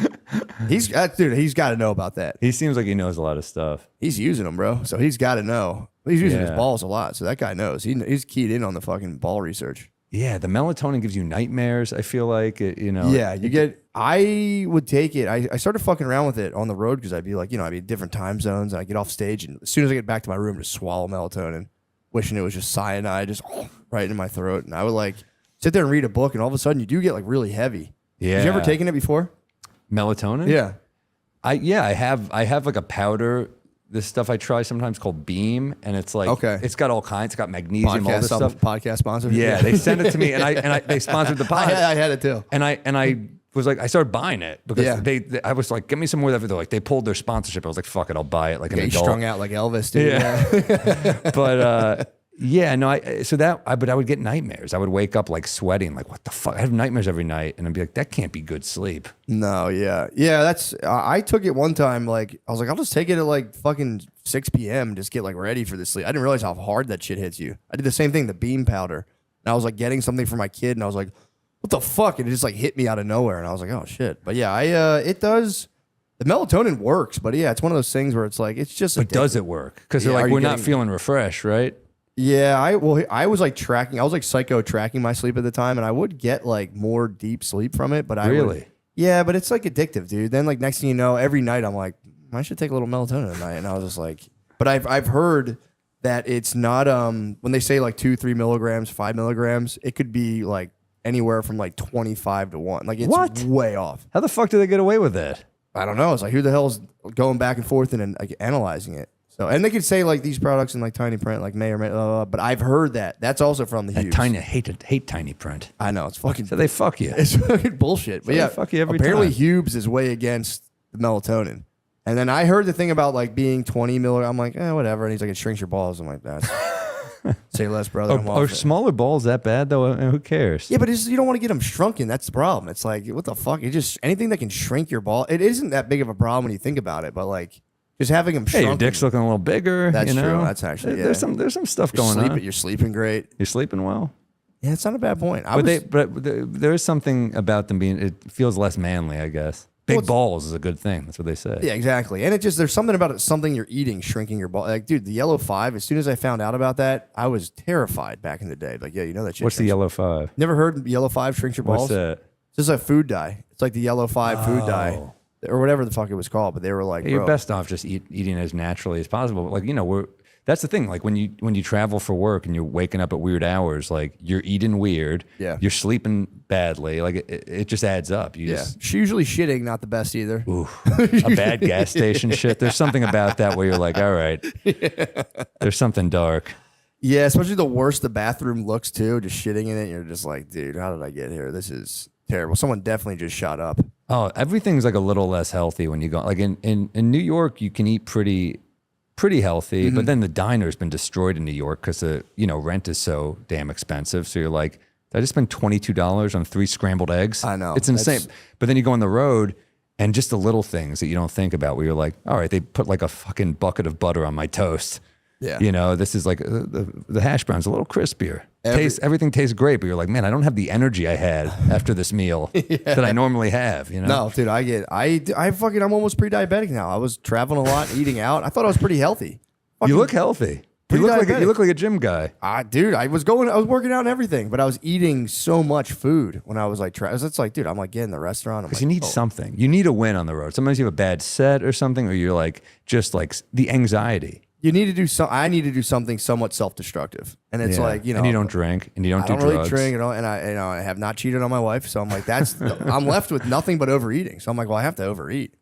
He's got to know about that. He seems like he knows a lot of stuff. He's using them, bro. So he's got to know. He's using his balls a lot, so that guy knows. He's keyed in on the fucking ball research. Yeah, the melatonin gives you nightmares. I feel like Yeah, you get. I would take it. I started fucking around with it on the road because I'd be like, I'd be in different time zones, and I get off stage, and as soon as I get back to my room, just swallow melatonin, wishing it was just cyanide, just right in my throat, and I would like sit there and read a book, and all of a sudden you do get like really heavy. Yeah. Have you ever taken it before? Melatonin? Yeah. I have like a powder this stuff I try sometimes called Beam, and it's like it's got all kinds. It's got magnesium, all this stuff. Podcast sponsor. Yeah, they send it to me, and they sponsored the pod. I had it too. And I was like, I started buying it because I was like, get me some more of that. They're like, they pulled their sponsorship. I was like, fuck it, I'll buy it. Like an adult. Strung out like Elvis, dude. Yeah. But I would get nightmares. I would wake up like sweating, like, what the fuck? I have nightmares every night, and I'd be like, that can't be good sleep. No, yeah. That's, I took it one time, like, I was like, I'll just take it at like fucking 6 p.m. Just get like ready for the sleep. I didn't realize how hard that shit hits you. I did the same thing, the beam powder. And I was like getting something for my kid, and I was like, what the fuck? And it just like hit me out of nowhere, and I was like, oh shit. But yeah, it does. The melatonin works, but yeah, it's one of those things where it's like, it's just. But does it work? Because they're like, we're not feeling refreshed, right? Yeah, I was like tracking. I was like psycho tracking my sleep at the time, and I would get like more deep sleep from it. But yeah, but it's like addictive, dude. Then like next thing you know, every night I'm like, I should take a little melatonin tonight, and I was just like, but I've heard that it's not when they say like 2-3 milligrams, 5 milligrams, it could be like anywhere from like 25 to 1. Like it's way off. How the fuck do they get away with that? I don't know. It's like, who the hell's going back and forth and like analyzing it? So, and they could say like these products in like tiny print, like may or may, but I've heard that. That's also from the Hughes. Hate tiny print. I know, it's fucking. So they fuck you. It's fucking bullshit. So but yeah, fuck you every apparently time. Hughes is way against the melatonin. And then I heard the thing about like being 20 milligrams. I'm like, whatever. And he's like, it shrinks your balls. I'm like, that's say less, brother. Are smaller balls that bad though? Who cares? Yeah, but you don't want to get them shrunken. That's the problem. It's like, what the fuck? It just anything that can shrink your ball. It isn't that big of a problem when you think about it. But like, just having them shrunken. Hey, your dick's looking a little bigger. That's you know? true. That's actually there's some stuff going on. You're sleeping great. You're sleeping well. Yeah, it's not a bad point. But there is something about them being. It feels less manly, I guess. Big balls is a good thing. That's what they say. Yeah, exactly. And there's something about it, something you're eating, shrinking your ball. Like, dude, the yellow 5, as soon as I found out about that, I was terrified back in the day. Like, yeah, you know that shit. What's the yellow 5? Never heard yellow 5 shrinks your balls? What's that? It's just a food dye. It's like the yellow 5 food dye. Or whatever the fuck it was called. But they were like, you're best off just eating as naturally as possible. But like, that's the thing. Like when you travel for work and you're waking up at weird hours, like you're eating weird. Yeah. You're sleeping badly. Like it just adds up. She's usually shitting, not the best either. Ooh, a bad gas station shit. There's something about that where you're like, all right, there's something dark. Yeah, especially the worse the bathroom looks too, just shitting in it. You're just like, dude, how did I get here? This is terrible. Someone definitely just shot up. Oh, everything's like a little less healthy when you go. Like in New York, you can eat pretty healthy, but then the diner's been destroyed in New York because the rent is so damn expensive. So you're like, did I just spend $22 on 3 scrambled eggs? I know. It's insane. But then you go on the road and just the little things that you don't think about where you're like, all right, they put like a fucking bucket of butter on my toast. Yeah. This is like the hash brown's a little crispier. Everything tastes great, but you're like, man, I don't have the energy I had after this meal that I normally have. No, dude, I'm almost pre-diabetic now. I was traveling a lot, eating out. I thought I was pretty healthy. You look healthy. You look like a gym guy. Dude, I was working out and everything, but I was eating so much food when I was like, it's like, dude, I'm like getting in the restaurant. Because you need something. You need a win on the road. Sometimes you have a bad set or something, or you're like, just like the anxiety. You need to do I need to do something somewhat self-destructive, and it's like and you don't drink, and you don't do drugs. I don't really drink, and I have not cheated on my wife, so I'm like I'm left with nothing but overeating. So I'm like, well, I have to overeat,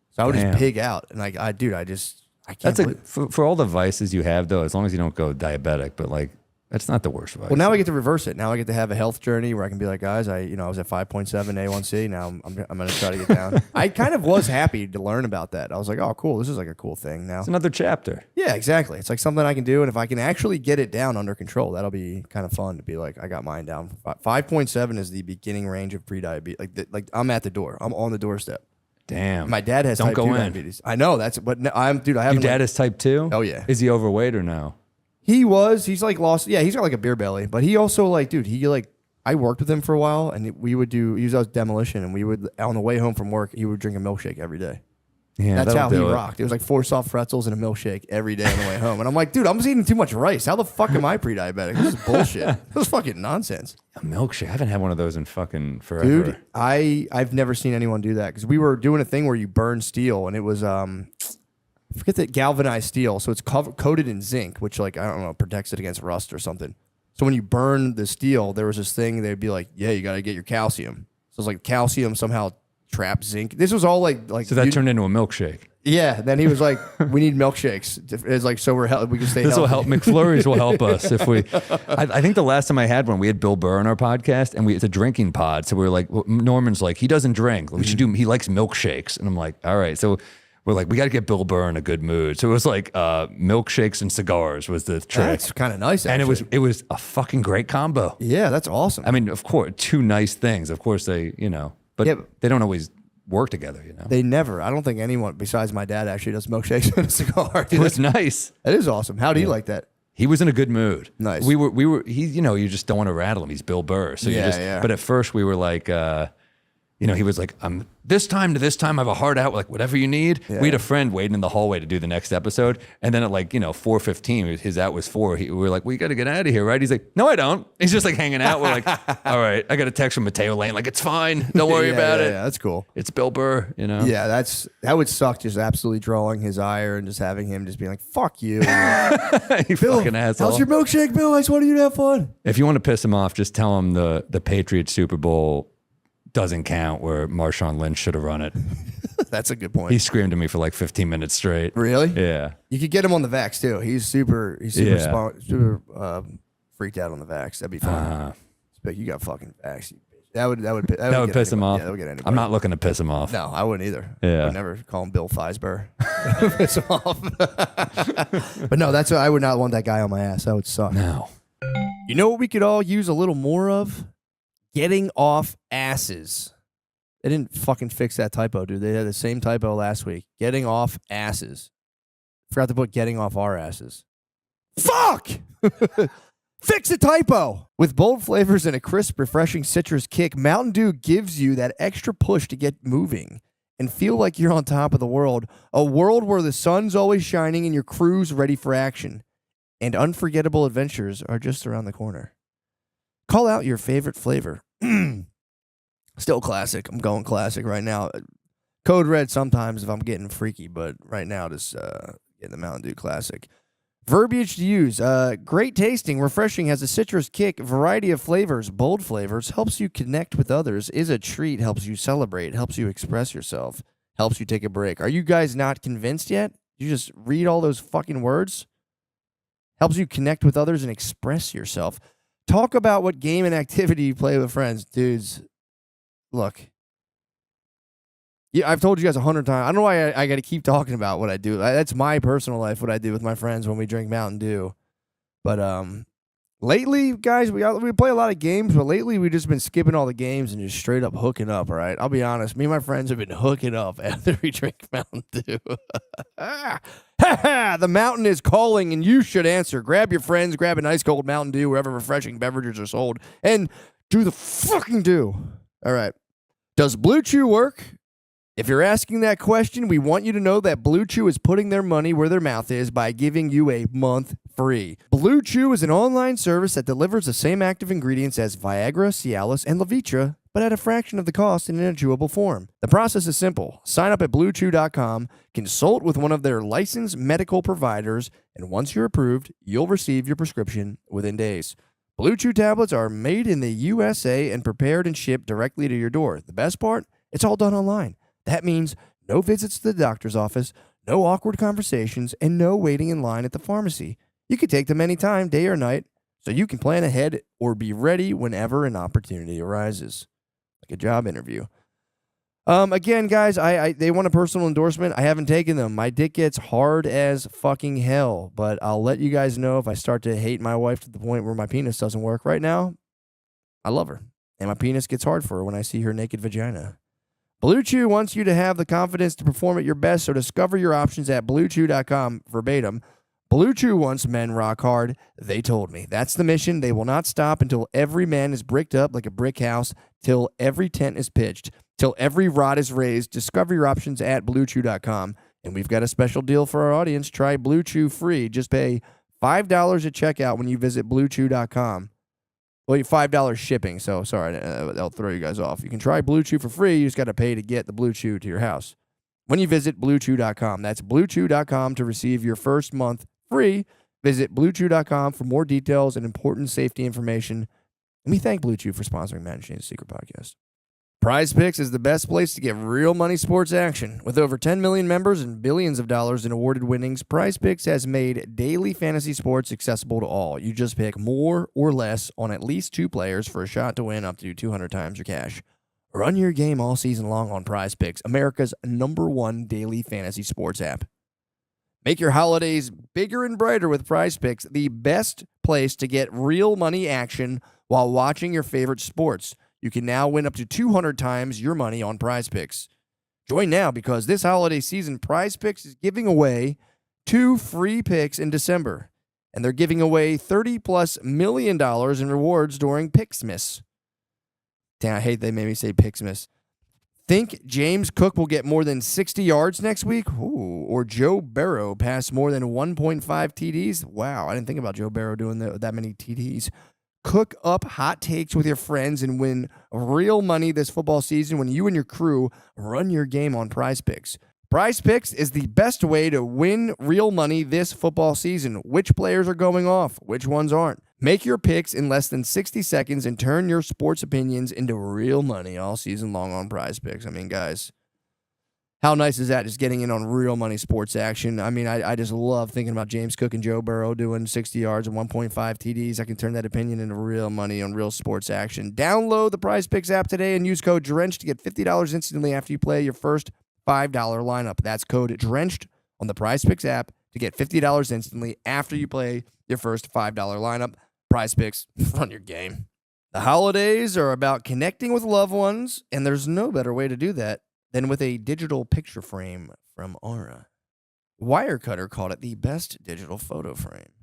so I would just pig out, and I can't. That's for all the vices you have though, as long as you don't go diabetic, but like that's not the worst vice. Well, now I get to reverse it. Now I get to have a health journey where I can be like, guys, I was at 5.7 A1C. Now I'm going to try to get down. I kind of was happy to learn about that. I was like, oh, cool. This is like a cool thing now. It's another chapter. Yeah, exactly. It's like something I can do. And if I can actually get it down under control, that'll be kind of fun to be like, I got mine down. 5.7 is the beginning range of pre-diabetes. Like I'm at the door. I'm on the doorstep. Damn. My dad has type 2 diabetes. I know. But I haven't. Your dad is type 2? Oh, yeah. Is he overweight or no? He's like lost. Yeah, he's got like a beer belly, but he also like, dude, I worked with him for a while, and he was out demolition, and we would, on the way home from work, he would drink a milkshake every day. Yeah, that's how he rocked. It was like 4 soft pretzels and a milkshake every day on the way home. And I'm like, dude, I'm just eating too much rice. How the fuck am I pre-diabetic? This is bullshit. This is fucking nonsense. A milkshake? I haven't had one of those in fucking forever. Dude, I've never seen anyone do that, because we were doing a thing where you burn steel, and it was forget that galvanized steel. So it's coated in zinc, which like, I don't know, protects it against rust or something. So when you burn the steel, there was this thing, they'd be like, yeah, you got to get your calcium. So it's like calcium somehow trap zinc. This was all like So that turned into a milkshake. Yeah. Then he was like, we need milkshakes. It's like, so we can stay This will healthy. help. McFlurries will help us if we. I think the last time I had one, we had Bill Burr on our podcast, and it's a drinking pod. So we were like, Norman's like, he doesn't drink. We should do. He likes milkshakes, and I'm like, all right. So we're like, we got to get Bill Burr in a good mood. So it was like milkshakes and cigars was the trick. That's kind of nice, and actually. it was a fucking great combo. Yeah, that's awesome. I mean, of course, two nice things. Of course, they but Yeah, they don't always work together. They never. I don't think anyone besides my dad actually does milkshakes and a cigar. It was nice. That is awesome. How do you like that? He was in a good mood. Nice. We were. He, you just don't want to rattle him. He's Bill Burr. So you just. Yeah. But at first we were like, he was like, this time to this time, I have a heart out, like whatever you need. Yeah. We had a friend waiting in the hallway to do the next episode, and then at 4:15, his out was 4. We were like, we got to get out of here, right? He's like, no, I don't. He's just like hanging out. We're like, all right. I got a text from Mateo Lane, like, it's fine. Don't worry about it. Yeah, that's cool. It's Bill Burr, Yeah, that would suck. Just absolutely drawing his ire and just having him just being like, "Fuck you, You Bill. fucking asshole. How's your milkshake, Bill? I just wanted you to have fun." If you want to piss him off, just tell him the Patriots Super Bowl doesn't count, where Marshawn Lynch should have run it. That's a good point. He screamed at me for like 15 minutes straight. Really? Yeah. You could get him on the vax too. He's super super freaked out on the vax. That'd be fun. But you got fucking vax. That would piss him off. Yeah, that would get anybody. I'm not looking to piss him off. No, I wouldn't either. Yeah. I'd never call him Bill Fisber. Piss him off. But no, I would not want that guy on my ass. That would suck. No. You know what we could all use a little more of? Getting off asses. They didn't fucking fix that typo, dude. They had the same typo last week. Getting off asses. Forgot to put getting off our asses. Fuck! Fix a typo! With bold flavors and a crisp, refreshing citrus kick, Mountain Dew gives you that extra push to get moving and feel like you're on top of the world. A world where the sun's always shining and your crew's ready for action. And unforgettable adventures are just around the corner. Call out your favorite flavor. Still classic. I'm going classic right now. Code Red sometimes if I'm getting freaky, but right now just getting the Mountain Dew Classic. Verbiage to use. Great tasting, refreshing, has a citrus kick, variety of flavors, bold flavors, helps you connect with others, is a treat, helps you celebrate, helps you express yourself, helps you take a break. Are you guys not convinced yet? You just read all those fucking words? Helps you connect with others and express yourself. Talk about what game and activity you play with friends. Dudes, look. Yeah, I've told you guys 100 times. I don't know why I got to keep talking about what I do. That's my personal life, what I do with my friends when we drink Mountain Dew. But lately, guys, we play a lot of games, but lately we've just been skipping all the games and just straight up hooking up, all right? I'll be honest. Me and my friends have been hooking up after we drink Mountain Dew. The mountain is calling, and you should answer. Grab your friends, grab an ice cold Mountain Dew wherever refreshing beverages are sold, and do the fucking do. All right. Does Blue Chew work? If you're asking that question, we want you to know that Blue Chew is putting their money where their mouth is by giving you a month free. Blue Chew is an online service that delivers the same active ingredients as Viagra, Cialis, and Levitra, but at a fraction of the cost and in a chewable form. The process is simple. Sign up at BlueChew.com, consult with one of their licensed medical providers, and once you're approved, you'll receive your prescription within days. Blue Chew tablets are made in the USA and prepared and shipped directly to your door. The best part? It's all done online. That means no visits to the doctor's office, no awkward conversations, and no waiting in line at the pharmacy. You can take them anytime, day or night, so you can plan ahead or be ready whenever an opportunity arises. Like a job interview. Again, guys, they want a personal endorsement. I haven't taken them. My dick gets hard as fucking hell, but I'll let you guys know if I start to hate my wife to the point where my penis doesn't work. Right now, I love her, and my penis gets hard for her when I see her naked vagina. Blue Chew wants you to have the confidence to perform at your best, so discover your options at BlueChew.com verbatim. Blue Chew wants men rock hard. They told me. That's the mission. They will not stop until every man is bricked up like a brick house, till every tent is pitched, till every rod is raised. Discover your options at BlueChew.com. And we've got a special deal for our audience. Try Blue Chew free. Just pay $5 at checkout when you visit BlueChew.com. Well, $5 shipping, so sorry, that'll throw you guys off. You can try Blue Chew for free. You just got to pay to get the Blue Chew to your house. When you visit BlueChew.com, that's BlueChew.com to receive your first month free. Visit BlueChew.com for more details and important safety information. And we thank Blue Chew for sponsoring Managing the Secret Podcast. Prize Picks is the best place to get real money sports action. With over 10 million members and billions of dollars in awarded winnings, Prize Picks has made daily fantasy sports accessible to all. You just pick more or less on at least 2 players for a shot to win up to 200 times your cash. Run your game all season long on Prize Picks, America's #1 daily fantasy sports app. Make your holidays bigger and brighter with Prize Picks, the best place to get real money action while watching your favorite sports. You can now win up to 200 times your money on Prize Picks. Join now because this holiday season, Prize Picks is giving away 2 free picks in December. And they're giving away $30+ million in rewards during Picksmas. Damn, I hate they made me say Picksmas. Think James Cook will get more than 60 yards next week? Ooh, or Joe Burrow pass more than 1.5 TDs? Wow, I didn't think about Joe Burrow doing that many TDs. Cook up hot takes with your friends and win real money this football season when you and your crew run your game on Prize Picks. Prize Picks is the best way to win real money this football season. Which players are going off? Which ones aren't? Make your picks in less than 60 seconds and turn your sports opinions into real money all season long on Prize Picks. I mean, guys, how nice is that, just getting in on real money sports action? I mean, I just love thinking about James Cook and Joe Burrow doing 60 yards and 1.5 TDs. I can turn that opinion into real money on real sports action. Download the Prize Picks app today and use code DRENCHED to get $50 instantly after you play your first $5 lineup. That's code DRENCHED on the Prize Picks app to get $50 instantly after you play your first $5 lineup. Prize Picks, run your game. The holidays are about connecting with loved ones, and there's no better way to do that than with a digital picture frame from Aura. Wirecutter called it the best digital photo frame.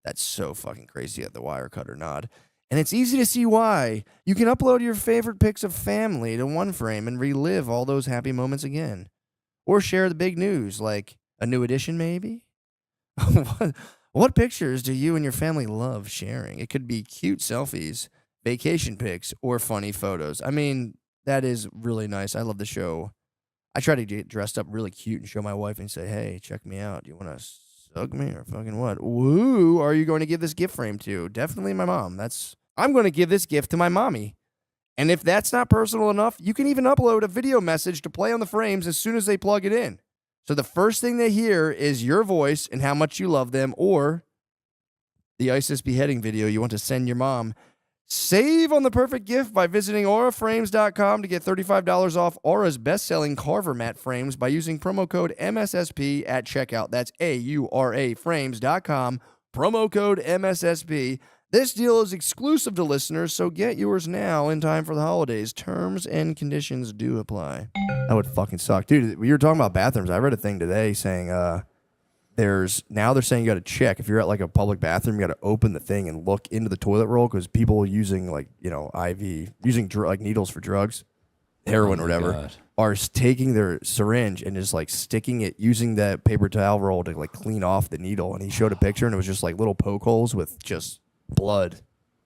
That's so fucking crazy at the Wirecutter nod. And it's easy to see why. You can upload your favorite pics of family to one frame and relive all those happy moments again. Or share the big news, like a new edition maybe? What pictures do you and your family love sharing? It could be cute selfies, vacation pics, or funny photos. I mean, that is really nice. I love the show. I try to get dressed up really cute and show my wife and say, hey, check me out. Do you want to suck me or fucking what? Who are you going to give this gift frame to? Definitely my mom. I'm going to give this gift to my mommy. And if that's not personal enough, you can even upload a video message to play on the frames as soon as they plug it in. So the first thing they hear is your voice and how much you love them, or the ISIS beheading video you want to send your mom. Save on the perfect gift by visiting auraframes.com to get $35 off Aura's best-selling Carver mat frames by using promo code MSSP at checkout. That's auraframes.com, promo code MSSP. This deal is exclusive to listeners, so get yours now in time for the holidays. Terms and conditions do apply. That would fucking suck. Dude, you were talking about bathrooms. I read a thing today saying they're saying you got to check. If you're at like a public bathroom, you got to open the thing and look into the toilet roll because people using like, using like needles for drugs, heroin or whatever, are taking their syringe and just like sticking it, using that paper towel roll to like clean off the needle. And he showed a picture and it was just like little poke holes with just blood,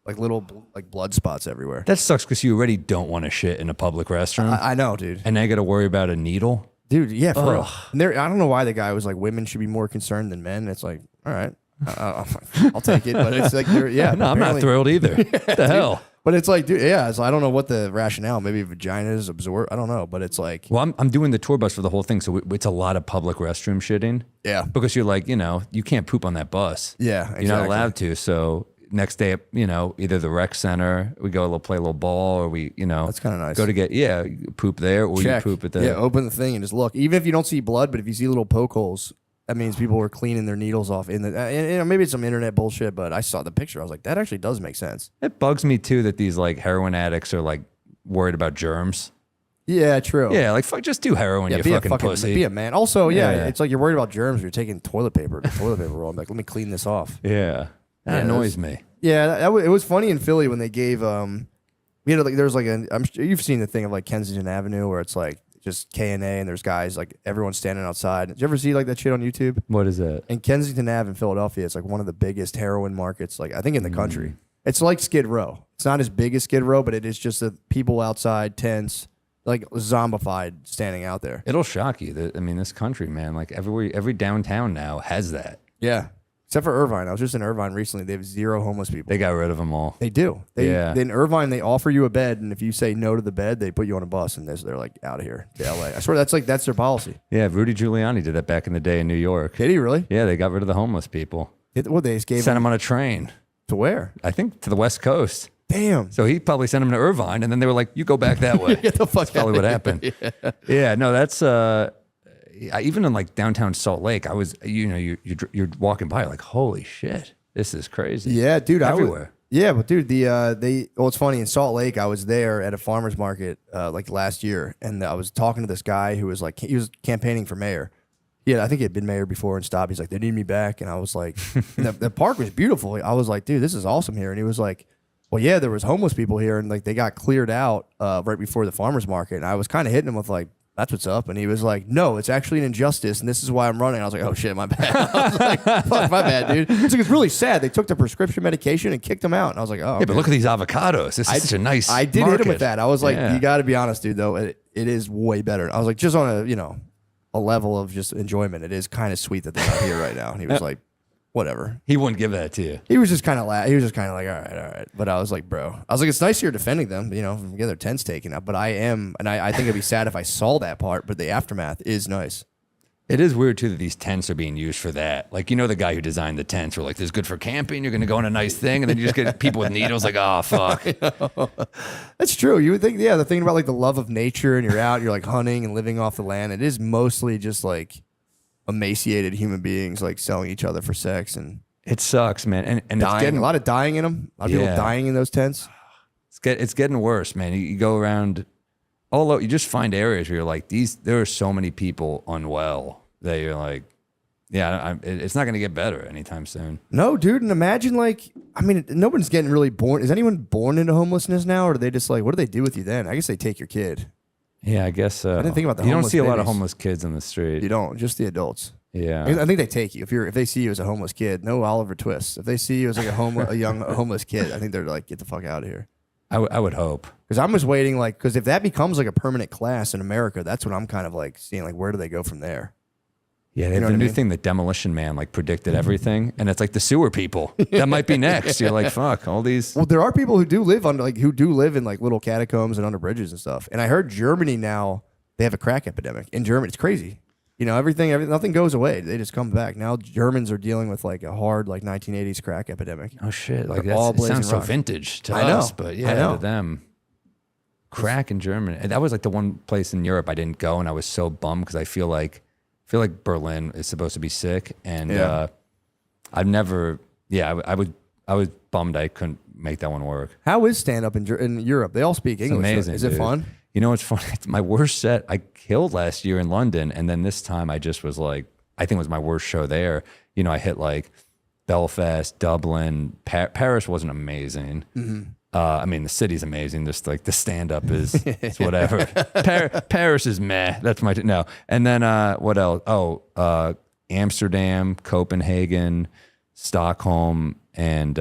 like little like blood spots everywhere. That sucks because you already don't want to shit in a public restroom. I know, dude. And now you got to worry about a needle. Dude, yeah, for real. And I don't know why the guy was like, women should be more concerned than men. It's like, all right, I'll take it. But it's like, yeah. No, I'm not thrilled either. What the hell? But it's like, dude, yeah. So I don't know what the rationale. Maybe vaginas absorb. I don't know. But it's like, well, I'm doing the tour bus for the whole thing, so it's a lot of public restroom shitting. Yeah, because you're like, you can't poop on that bus. Yeah, exactly. You're not allowed to. So next day, either the rec center, we go play a little ball, or we, that's kind of nice. Go to get poop there, or check. You poop at the open the thing and just look. Even if you don't see blood, but if you see little poke holes, that means people were cleaning their needles off in the. Maybe it's some internet bullshit, but I saw the picture. I was like, that actually does make sense. It bugs me too that these like heroin addicts are like worried about germs. Yeah, true. Yeah, like fuck, just do heroin, you fucking pussy. Be a man. Also, it's like you're worried about germs. You're taking toilet paper roll. I'm like, let me clean this off. Yeah, that annoys me. Yeah, it was funny in Philly when they gave we had like there's like I'm sure you've seen the thing of like Kensington Avenue where it's like just K&A and there's guys like everyone's standing outside. Did you ever see like that shit on YouTube? What is that? In Kensington Ave in Philadelphia, it's like one of the biggest heroin markets, like I think in the country. It's like Skid Row. It's not as big as Skid Row, but it is just the people outside, tents, like zombified, standing out there. It'll shock you. This country, man, like every downtown now has that. Yeah. Except for Irvine. I was just in Irvine recently. They have 0 homeless people. They got rid of them all. They do. In Irvine, they offer you a bed, and if you say no to the bed, they put you on a bus, and they're like, out of here to LA. I swear that's their policy. Yeah, Rudy Giuliani did that back in the day in New York. Did he really? Yeah, they got rid of the homeless people. They just gave Sent them on a train. to where? I think to the West Coast. Damn. So he probably sent them to Irvine, and then they were like, "You go back that way." Get the fuck That's probably what outta happened. Yeah, no, that's even in like downtown Salt Lake. I was, you're walking by, like, holy shit, this is crazy. Yeah, dude. Everywhere. Yeah, but dude, it's funny, in Salt Lake, I was there at a farmer's market like last year, and I was talking to this guy who was like, he was campaigning for mayor. Yeah, I think he had been mayor before and stopped. He's like, they need me back. And I was like, and the park was beautiful. I was like, dude, this is awesome here. And he was like, well, yeah, there was homeless people here, and like they got cleared out right before the farmer's market. And I was kind of hitting him with like, that's what's up. And he was like, no, it's actually an injustice, and this is why I'm running. I was like, oh shit, my bad. I was like, fuck, my bad, dude. It's like, it's really sad. They took the prescription medication and kicked him out. And I was like, oh. Yeah, but look at these avocados. This is such a nice I did hit him with that. I was like, Yeah. you got to be honest, dude, though. It is way better. I was like, just on a level of just enjoyment, it is kind of sweet that they're not here right now. And he was like, whatever. He wouldn't give that to you. He was just kind of he was just kind of like, all right. But I was like, bro, I was like, it's nice you're defending them, get their tents taken out. But I think it'd be sad if I saw that part. But the aftermath is nice. It is weird too that these tents are being used for that. Like, the guy who designed the tents were like, this is good for camping. You're going to go on a nice thing. And then you just get people with needles like, oh, fuck. That's true. You would think, yeah, the thing about like the love of nature, and you're out, you're like hunting and living off the land. It is mostly just like emaciated human beings like selling each other for sex and It sucks, man. And dying. it's getting, A lot of dying in them. A lot of people dying in those tents. it's getting worse, man. You go around, you just find areas where you're like, there are so many people unwell that you're like, yeah, it's not going to get better anytime soon. No, dude. And imagine no one's getting really born. Is anyone born into homelessness now? Or do they just like, what do they do with you then? I guess they take your kid. Yeah, I guess so. I didn't think about the You don't homeless see a lot of babies. homeless kids on the street. You don't, just the adults. Yeah. I think they take you if they see you as a homeless kid. No Oliver Twist. If they see you as like a young homeless kid, I think they're like, get the fuck out of here. I would hope. Because I'm just waiting, because if that becomes like a permanent class in America, that's what I'm kind of like seeing, like, where do they go from there? Yeah, they have a new thing, the Demolition Man, like predicted everything, and it's like the sewer people that might be next. You're like, fuck, all these. Well, there are people who do live in like little catacombs and under bridges and stuff. And I heard Germany now, they have a crack epidemic in Germany. It's crazy. Everything, nothing goes away. They just come back. Now Germans are dealing with like a hard, like 1980s crack epidemic. Oh shit! Like They're all it sounds so rock. vintage to I know. us, but I yeah, know. to them. Crack in Germany. And that was like the one place in Europe I didn't go, and I was so bummed because I feel like Berlin is supposed to be sick, and I've never. Yeah, I was bummed I couldn't make that one work. How is stand up in Europe? They all speak English. Amazing. Is it dude. fun? You know what's funny? It's my worst set I killed last year in London, and then this time I just was like, I think it was my worst show there. I hit like Belfast, Dublin, Paris wasn't amazing. Mm-hmm. I mean, the city's amazing. Just like the stand up is it's whatever. Paris is meh. That's my no. And then what else? Oh, Amsterdam, Copenhagen, Stockholm, and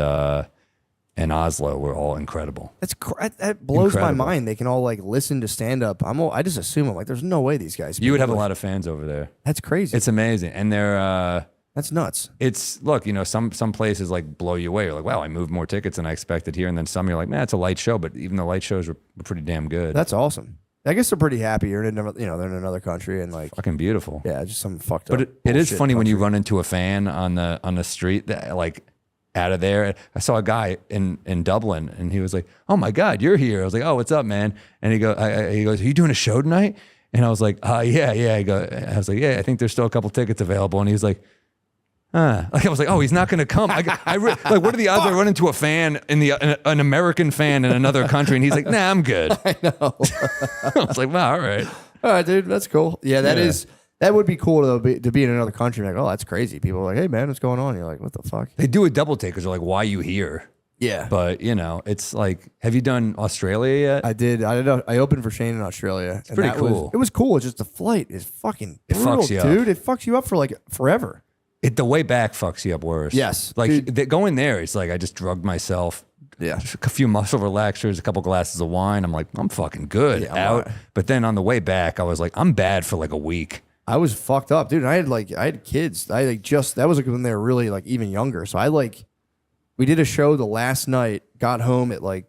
Oslo were all incredible. That blows Incredible. my mind. They can all like listen to stand up. I just assume I'm like, there's no way these guys. You would have a lot of fans over there. That's crazy. It's amazing, and they're. That's nuts. It's look, some places like blow you away. You're like, wow, I moved more tickets than I expected here, and then some you're like, man, it's a light show, but even the light shows were pretty damn good. That's awesome. I guess they're pretty happy. They're in another country and like fucking beautiful. Yeah, just some fucked up. But it is bullshit funny when you country. run into a fan on the street that like out of there. I saw a guy in Dublin, and he was like, "Oh my God, you're here!" I was like, "Oh, what's up, man?" And he goes, "Are you doing a show tonight?" And I was like, yeah." I was like, "Yeah, I think there's still a couple tickets available." And he was like, Like I was like, "Oh, he's not going to come." Like, what are the odds I run into a fan an American fan in another country, and he's like, "Nah, I'm good." I know. I was like, "Wow, all right." All right, dude, that's cool. Yeah, that would be cool to be in another country. Like, oh, that's crazy. People are like, hey, man, what's going on? You're like, what the fuck? They do a double take because they're like, why are you here? Yeah. But, it's like, have you done Australia yet? I did. I know. I opened for Shane in Australia. It's pretty cool. It was cool. It's just the flight is fucking It brutal, fucks you up. dude. It fucks you up for like forever. The way back fucks you up worse. Yes. Like, going there, it's like, I just drugged myself. Yeah. A few muscle relaxers, a couple glasses of wine. I'm like, I'm fucking good. Yeah, I'm out. right. But then on the way back, I was like, I'm bad for like a week. I was fucked up, dude. I had kids. That was like when they were really like even younger. So we did a show the last night, got home at like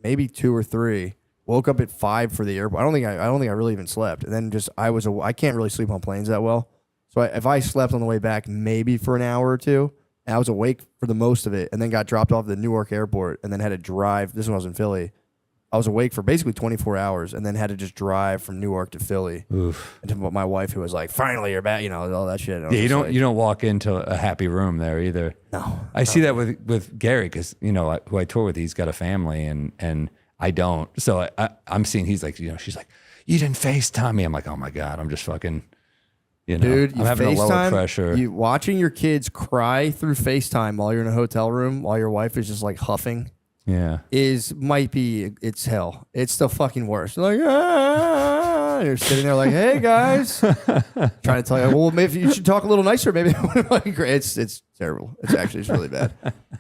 maybe 2 or 3, woke up at 5 for the airport. I don't think I really even slept. And then I can't really sleep on planes that well. So if I slept on the way back, maybe for an hour or two, and I was awake for the most of it, and then got dropped off at the Newark airport, and then had to drive. This one was in Philly. I was awake for basically 24 hours, and then had to just drive from Newark to Philly. Oof. And to my wife, who was like, "Finally, you're back," all that shit. Yeah, you don't walk into a happy room there either. No, I see that with Gary because who I tour with, he's got a family and I don't. So I'm seeing he's like, she's like, "You didn't FaceTime me." I'm like, "Oh my god, I'm just fucking." Dude, I'm having a lower pressure. You watching your kids cry through FaceTime while you're in a hotel room while your wife is just like huffing. Yeah, it's hell. It's the fucking worst. Like, you're sitting there like, "Hey guys," trying to tell you, well, maybe you should talk a little nicer. Maybe it's terrible. It's really bad.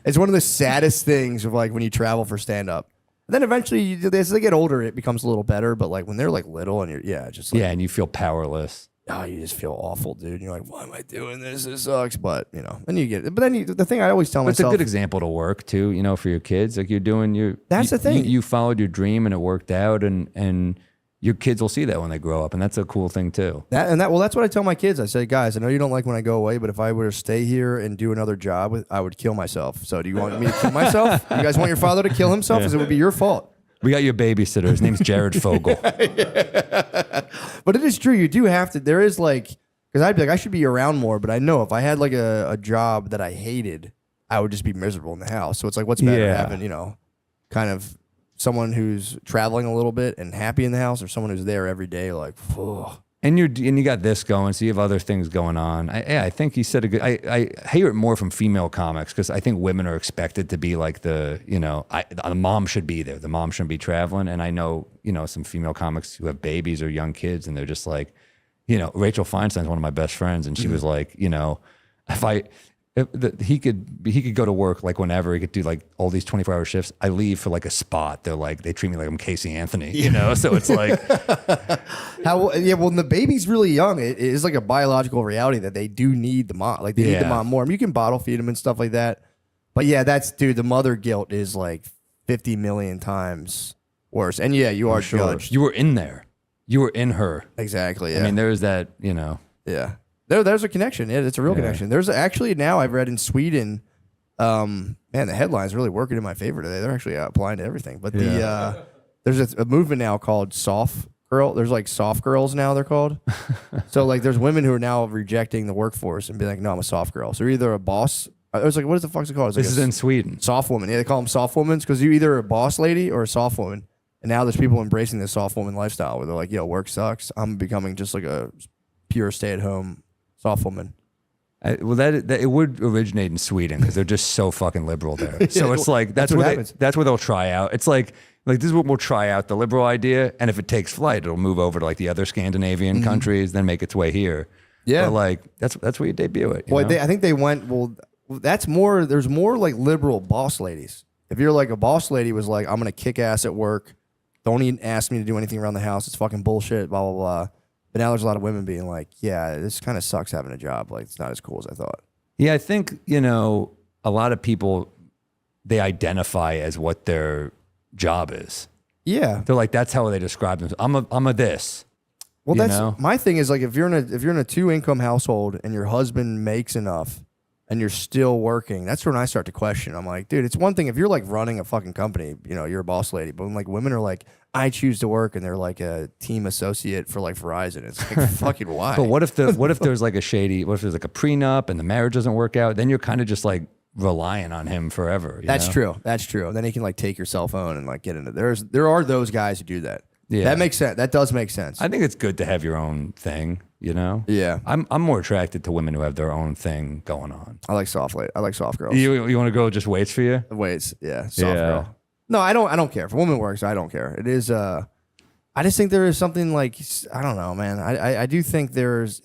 It's one of the saddest things of like when you travel for stand up. Then eventually, as they get older, it becomes a little better. But like when they're like little and and you feel powerless. Oh, you just feel awful, dude. You're like, why am I doing this? This sucks. But then you get it. But then the thing I always tell myself, it's a good example to work too. For your kids, like you're doing That's the thing. You followed your dream and it worked out, and your kids will see that when they grow up, and that's a cool thing too. Well, that's what I tell my kids. I say, guys, I know you don't like when I go away, but if I were to stay here and do another job, I would kill myself. So do you want me to kill myself? You guys want your father to kill himself? Because it would be your fault. We got your babysitter. His name's Jared Fogle. But it is true. You do have to. There is like. Because I'd be like, I should be around more, but I know if I had like a job that I hated, I would just be miserable in the house. So it's like, what's better, having, kind of someone who's traveling a little bit and happy in the house, or someone who's there every day, like, ugh. And you got this going, so you have other things going on. I think he said a good. I hear it more from female comics because I think women are expected to be like the mom should be there. The mom shouldn't be traveling. And I know some female comics who have babies or young kids, and they're just like. Rachel Feinstein's one of my best friends, and she was like, if he could go to work like whenever, he could do like all these 24-hour shifts. I leave for like a spot. They're like, they treat me like I'm Casey Anthony, So it's like, when the baby's really young, it is like a biological reality that they do need the mom. Like they need the mom more. I mean, you can bottle feed them and stuff like that, but the mother guilt is like 50 million times worse. And you are judged. You were in there. You were in her. Exactly. Yeah. I mean, there's that, Yeah. There's a connection. Yeah, it's a real connection. There's actually now I've read in Sweden, man, the headlines really working in my favor today. They're actually applying to everything. But there's a movement now called soft girl. There's like soft girls now they're called. So like there's women who are now rejecting the workforce and be like, no, I'm a soft girl. So you're either a boss. I was like, what the fuck's it called? This is in Sweden. Soft woman. Yeah, they call them soft women because you're either a boss lady or a soft woman. And now there's people embracing this soft woman lifestyle where they're like, yo, work sucks. I'm becoming just like a pure stay-at-home soft woman. It would originate in Sweden because they're just so fucking liberal there. So it's like that's where they'll try out. It's like this is what we'll try out, the liberal idea, and if it takes flight, it'll move over to like the other Scandinavian countries, then make its way here. Yeah, but like that's where you debut it. I think they went. Well, that's more. There's more like liberal boss ladies. If you're like a boss lady was like, I'm gonna kick ass at work. Don't even ask me to do anything around the house. It's fucking bullshit, blah, blah, blah. But now there's a lot of women being like, yeah, this kind of sucks having a job. Like, it's not as cool as I thought. Yeah, I think, a lot of people, they identify as what their job is. Yeah. They're like, that's how they describe themselves. I'm a this. Well, that's my thing is like, if you're in a 2-income household and your husband makes enough and you're still working, that's when I start to question. I'm like, dude, it's one thing if you're like running a fucking company, you're a boss lady. But when like women are like, I choose to work, and they're like a team associate for like Verizon, it's like fucking why? But what if there's like a prenup and the marriage doesn't work out? Then you're kind of just like relying on him forever. That's true. That's true. And then he can like take your cell phone and like get into there are those guys who do that. Yeah, that makes sense. That does make sense. I think it's good to have your own thing. Yeah. I'm more attracted to women who have their own thing going on. I like soft girls. You want a girl who just waits for you? Waits, yeah. Soft girl. No, I don't care. If a woman works, I don't care. It is I just think there is something like I don't know, man. I do think there's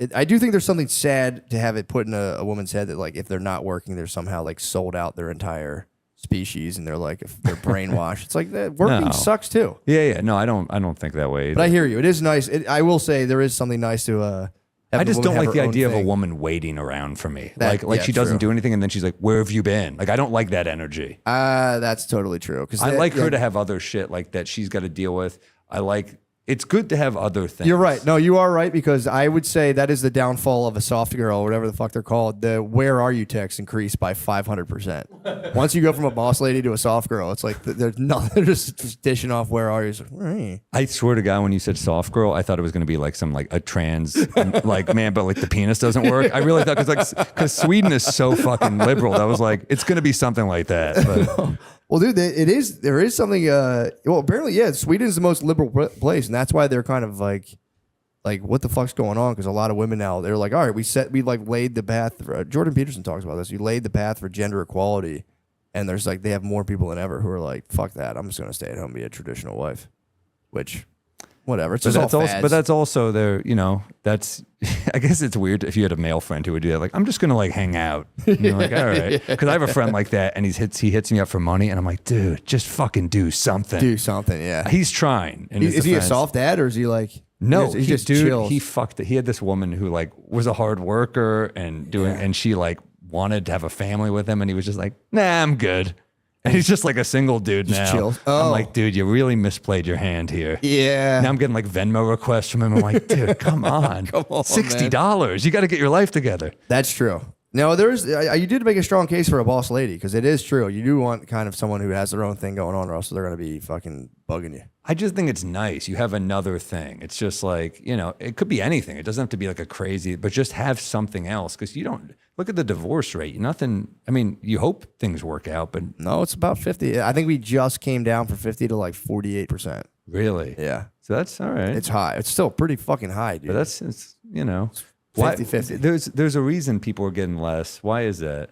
something sad to have it put in a woman's head that like if they're not working, they're somehow like sold out their entire species and they're like if they're brainwashed. It's like working sucks too. Yeah. No, I don't think that way either. But I hear you. It is nice. I will say there is something nice to I just don't like the idea of a woman. woman waiting around for me. That- like yeah, she doesn't true. do anything and then she's like, where have you been? Like, I don't like that energy. That's totally true. Because I like her to have other shit like that she's got to deal with. It's good to have other things. You're right. No, you are right, because I would say that is the downfall of a soft girl or whatever the fuck they're called. The "where are you" texts increase by 500%. Once you go from a boss lady to a soft girl, it's like there's nothing. They're just dishing off "where are you." It's like, where are you? I swear to God, when you said soft girl, I thought it was going to be like some like a trans like man, but like the penis doesn't work. I really thought because Sweden is so fucking liberal. I was like, it's going to be something like that. But. Well, dude, there is something. Well, apparently, yeah, Sweden is the most liberal place, and that's why they're kind of like, what the fuck's going on? Because a lot of women now, they're like, all right, we laid the path. Jordan Peterson talks about this. You laid the path for gender equality, and there's like they have more people than ever who are like, fuck that, I'm just gonna stay at home and be a traditional wife, which. Whatever. It's just all fads. But that's also there, that's, I guess it's weird if you had a male friend who would do that. Like, I'm just going to like hang out. And you're like, all right. Because I have a friend like that and he hits me up for money. And I'm like, dude, just fucking do something. Do something, yeah. He's trying. Is he a soft dad or is he like, no, he's just dude, chills? he fucked it. He had this woman who like was a hard worker and she like wanted to have a family with him. And he was just like, nah, I'm good. And he's just like a single dude now. Chills. I'm Oh. like, dude, you really misplayed your hand here. Yeah. Now I'm getting like Venmo requests from him. I'm like, dude, come on. $60. You got to get your life together. That's true. No, you did make a strong case for a boss lady, because it is true. You do want kind of someone who has their own thing going on, or else they're going to be fucking bugging you. I just think it's nice. You have another thing. It's just like, it could be anything. It doesn't have to be like a crazy, but just have something else. Because you don't look at the divorce rate. Nothing. I mean, you hope things work out, but No, it's about 50. I think we just came down from 50 to like 48%. really, Yeah. So that's all right. It's high. It's still pretty fucking high, dude. But it's 50-50. There's a reason people are getting less. Why is that?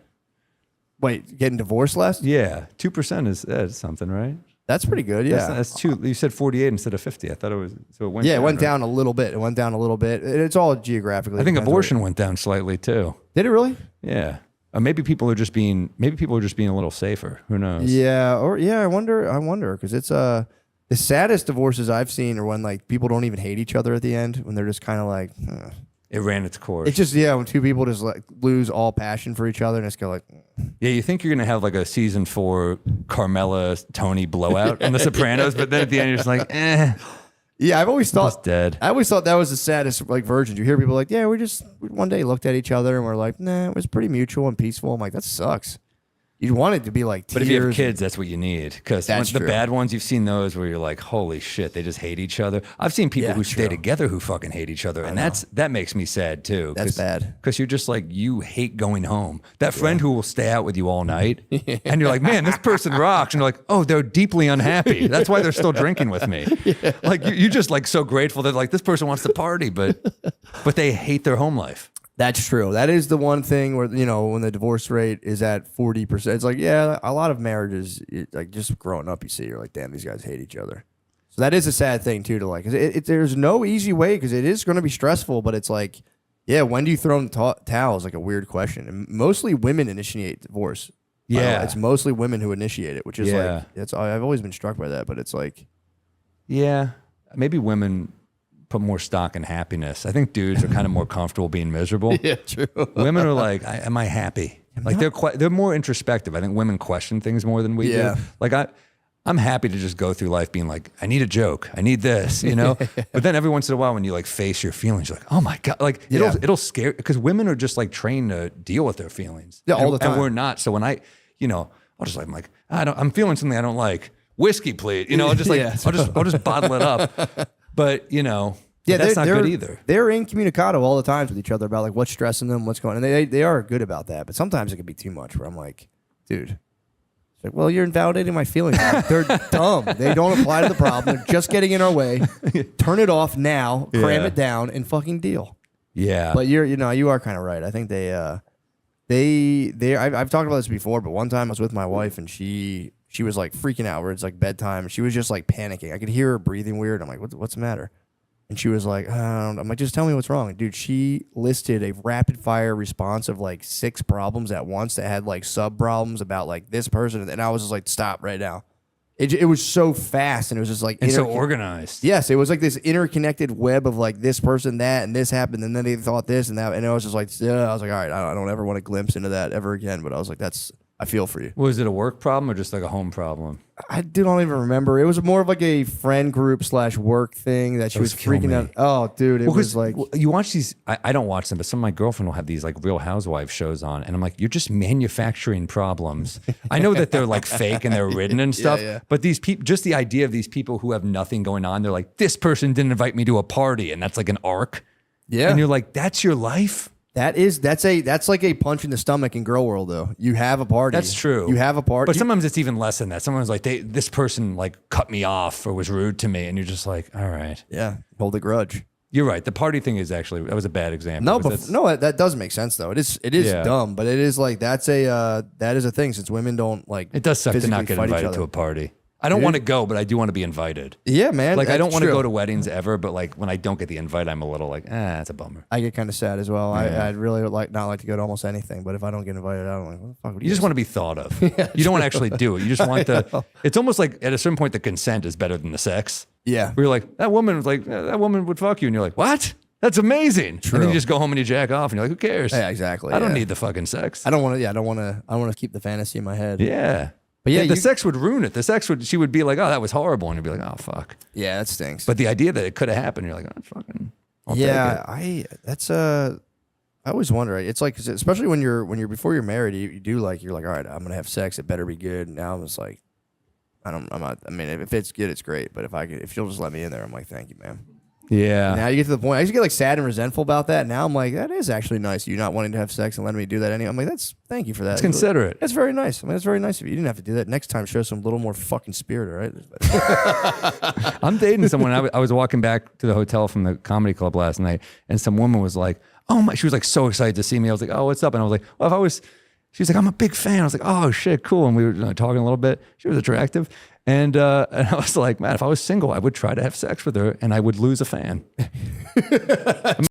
Wait, getting divorced less? Yeah, 2% is something, right? That's pretty good, yeah. That's two. You said 48 instead of 50. I thought it was. So it went. Yeah, down, it went right? down a little bit. It went down a little bit. It's all geographically. I think depends abortion went down slightly too. Did it really? Yeah. Maybe people are just being a little safer. Who knows? Yeah, I wonder because it's the saddest divorces I've seen are when like people don't even hate each other at the end, when they're just kind of like It ran its course. it's just when two people just like lose all passion for each other and just go like Yeah, you think you're gonna have like a season 4 Carmela Tony blowout on The Sopranos, but then at the end you're just like, yeah. I've always just thought dead. I always thought that was the saddest like versions. You hear people like, yeah, we one day looked at each other and we're like, nah, it was pretty mutual and peaceful. I'm like, that sucks. You'd want it to be like tears. But if you have kids, that's what you need. Because That's the true. bad ones, you've seen those where you're like, holy shit, they just hate each other. I've seen people Yeah, who stay true. together who fucking hate each other. And that makes me sad too. That's bad. Because you're just like, you hate going home. That friend who will stay out with you all night. And you're like, man, this person rocks. And you're like, oh, they're deeply unhappy. That's why they're still drinking with me. Like you're just like so grateful that like this person wants to party, but they hate their home life. That's true. That is the one thing where, when the divorce rate is at 40%, it's like, yeah, a lot of marriages, like just growing up, you see, you're like, damn, these guys hate each other. So that is a sad thing too, to like, 'cause there's no easy way, because it is going to be stressful, but it's like, yeah, when do you throw in the towel is like a weird question. And mostly women initiate divorce. Yeah. It's mostly women who initiate it, which is Yeah. I've always been struck by that, but it's like, Yeah. Maybe women put more stock in happiness. I think dudes are kind of more comfortable being miserable. yeah, true. Women are like, am I happy? Like they're more introspective. I think women question things more than we Yeah. do. Like I'm happy to just go through life being like, I need a joke. I need this, But then every once in a while when you like face your feelings, you're like, oh my God. Like it'll scare, because women are just like trained to deal with their feelings. Yeah, all the time. And we're not. So when I'll just like, I'm feeling something I don't like. Whiskey, please. I'll just like, Yeah. I'll just bottle it up. But that's not good either. They're incommunicado all the times with each other about like what's stressing them, what's going on. And they are good about that. But sometimes it can be too much where I'm like, dude, it's like, well, you're invalidating my feelings. They're dumb. They don't apply to the problem. They're just getting in our way. Turn it off now, cram Yeah. it down, and fucking deal. Yeah. But you are kind of right. I think I've talked about this before, but one time I was with my wife and she was like freaking out where it's like bedtime. She was just like panicking. I could hear her breathing weird. I'm like, what's the matter? And she was like, I'm like, just tell me what's wrong. Dude, she listed a rapid fire response of like 6 problems at once that had like sub problems about like this person. And I was just like, stop right now. It was so fast, and it was just like and so organized. Yes, it was like this interconnected web of like this person, that, and this happened, and then they thought this and that, and I was just like, yeah, I was like, all right, I don't ever want to glimpse into that ever again. But I was like, I feel for you. Was it a work problem or just like a home problem? I don't even remember. It was more of like a friend group / work thing that she was freaking out. Oh, dude, it was like you watch these. I don't watch them, but some of my girlfriend will have these like Real Housewives shows on, and I'm like, you're just manufacturing problems. I know that they're like fake and they're written and stuff, but these people, just the idea of these people who have nothing going on, they're like, this person didn't invite me to a party, and that's like an arc. Yeah, and you're like, that's your life. That's like a punch in the stomach in girl world though. You have a party. That's true. You have a party. But sometimes it's even less than that. Sometimes like this person like cut me off or was rude to me, and you're just like, all right. Yeah, hold a grudge. You're right. The party thing is actually, that was a bad example. No, but that does make sense though. It is dumb, but it is like that is a thing since women don't like. It does suck to not get invited to a party. I don't want to go, but I do want to be invited. Yeah, man. Like I don't want to go to weddings ever, but like when I don't get the invite, I'm a little like, it's a bummer. I get kind of sad as well. Yeah. I'd really not like to go to almost anything, but if I don't get invited, I'm like, what the fuck would you just want to be thought of. You don't want to actually do it. You just want it's almost like at a certain point, the consent is better than the sex. Yeah. Where you're like, that woman would fuck you. And you're like, what? That's amazing. True. And then you just go home and you jack off and you're like, who cares? Yeah, exactly. I don't need the fucking sex. I don't want to keep the fantasy in my head. Yeah. But yeah, the sex would ruin it. She would be like, oh, that was horrible. And you'd be like, oh, fuck. Yeah, that stinks. But the idea that it could have happened, you're like, oh, fucking, I'll take it. I always wonder. It's like, especially when you're before you're married, you're like, all right, I'm going to have sex. It better be good. Now I'm just like, if it's good, it's great. But if you'll just let me in there, I'm like, thank you, man. Yeah. Now you get to the point. I used to get like sad and resentful about that. Now I'm like, that is actually nice. You not wanting to have sex and letting me do that anyway. I'm like, thank you for that. It's considerate. That's very nice. It's very nice of you. You didn't have to do that. Next time, show some little more fucking spirit, all right? I'm dating someone. I was walking back to the hotel from the comedy club last night, and some woman was like, oh my, she was like so excited to see me. I was like, oh, what's up? And I was like, well, she was like, I'm a big fan. I was like, oh shit, cool. And we were talking a little bit. She was attractive. And I was like, man, if I was single, I would try to have sex with her and I would lose a fan.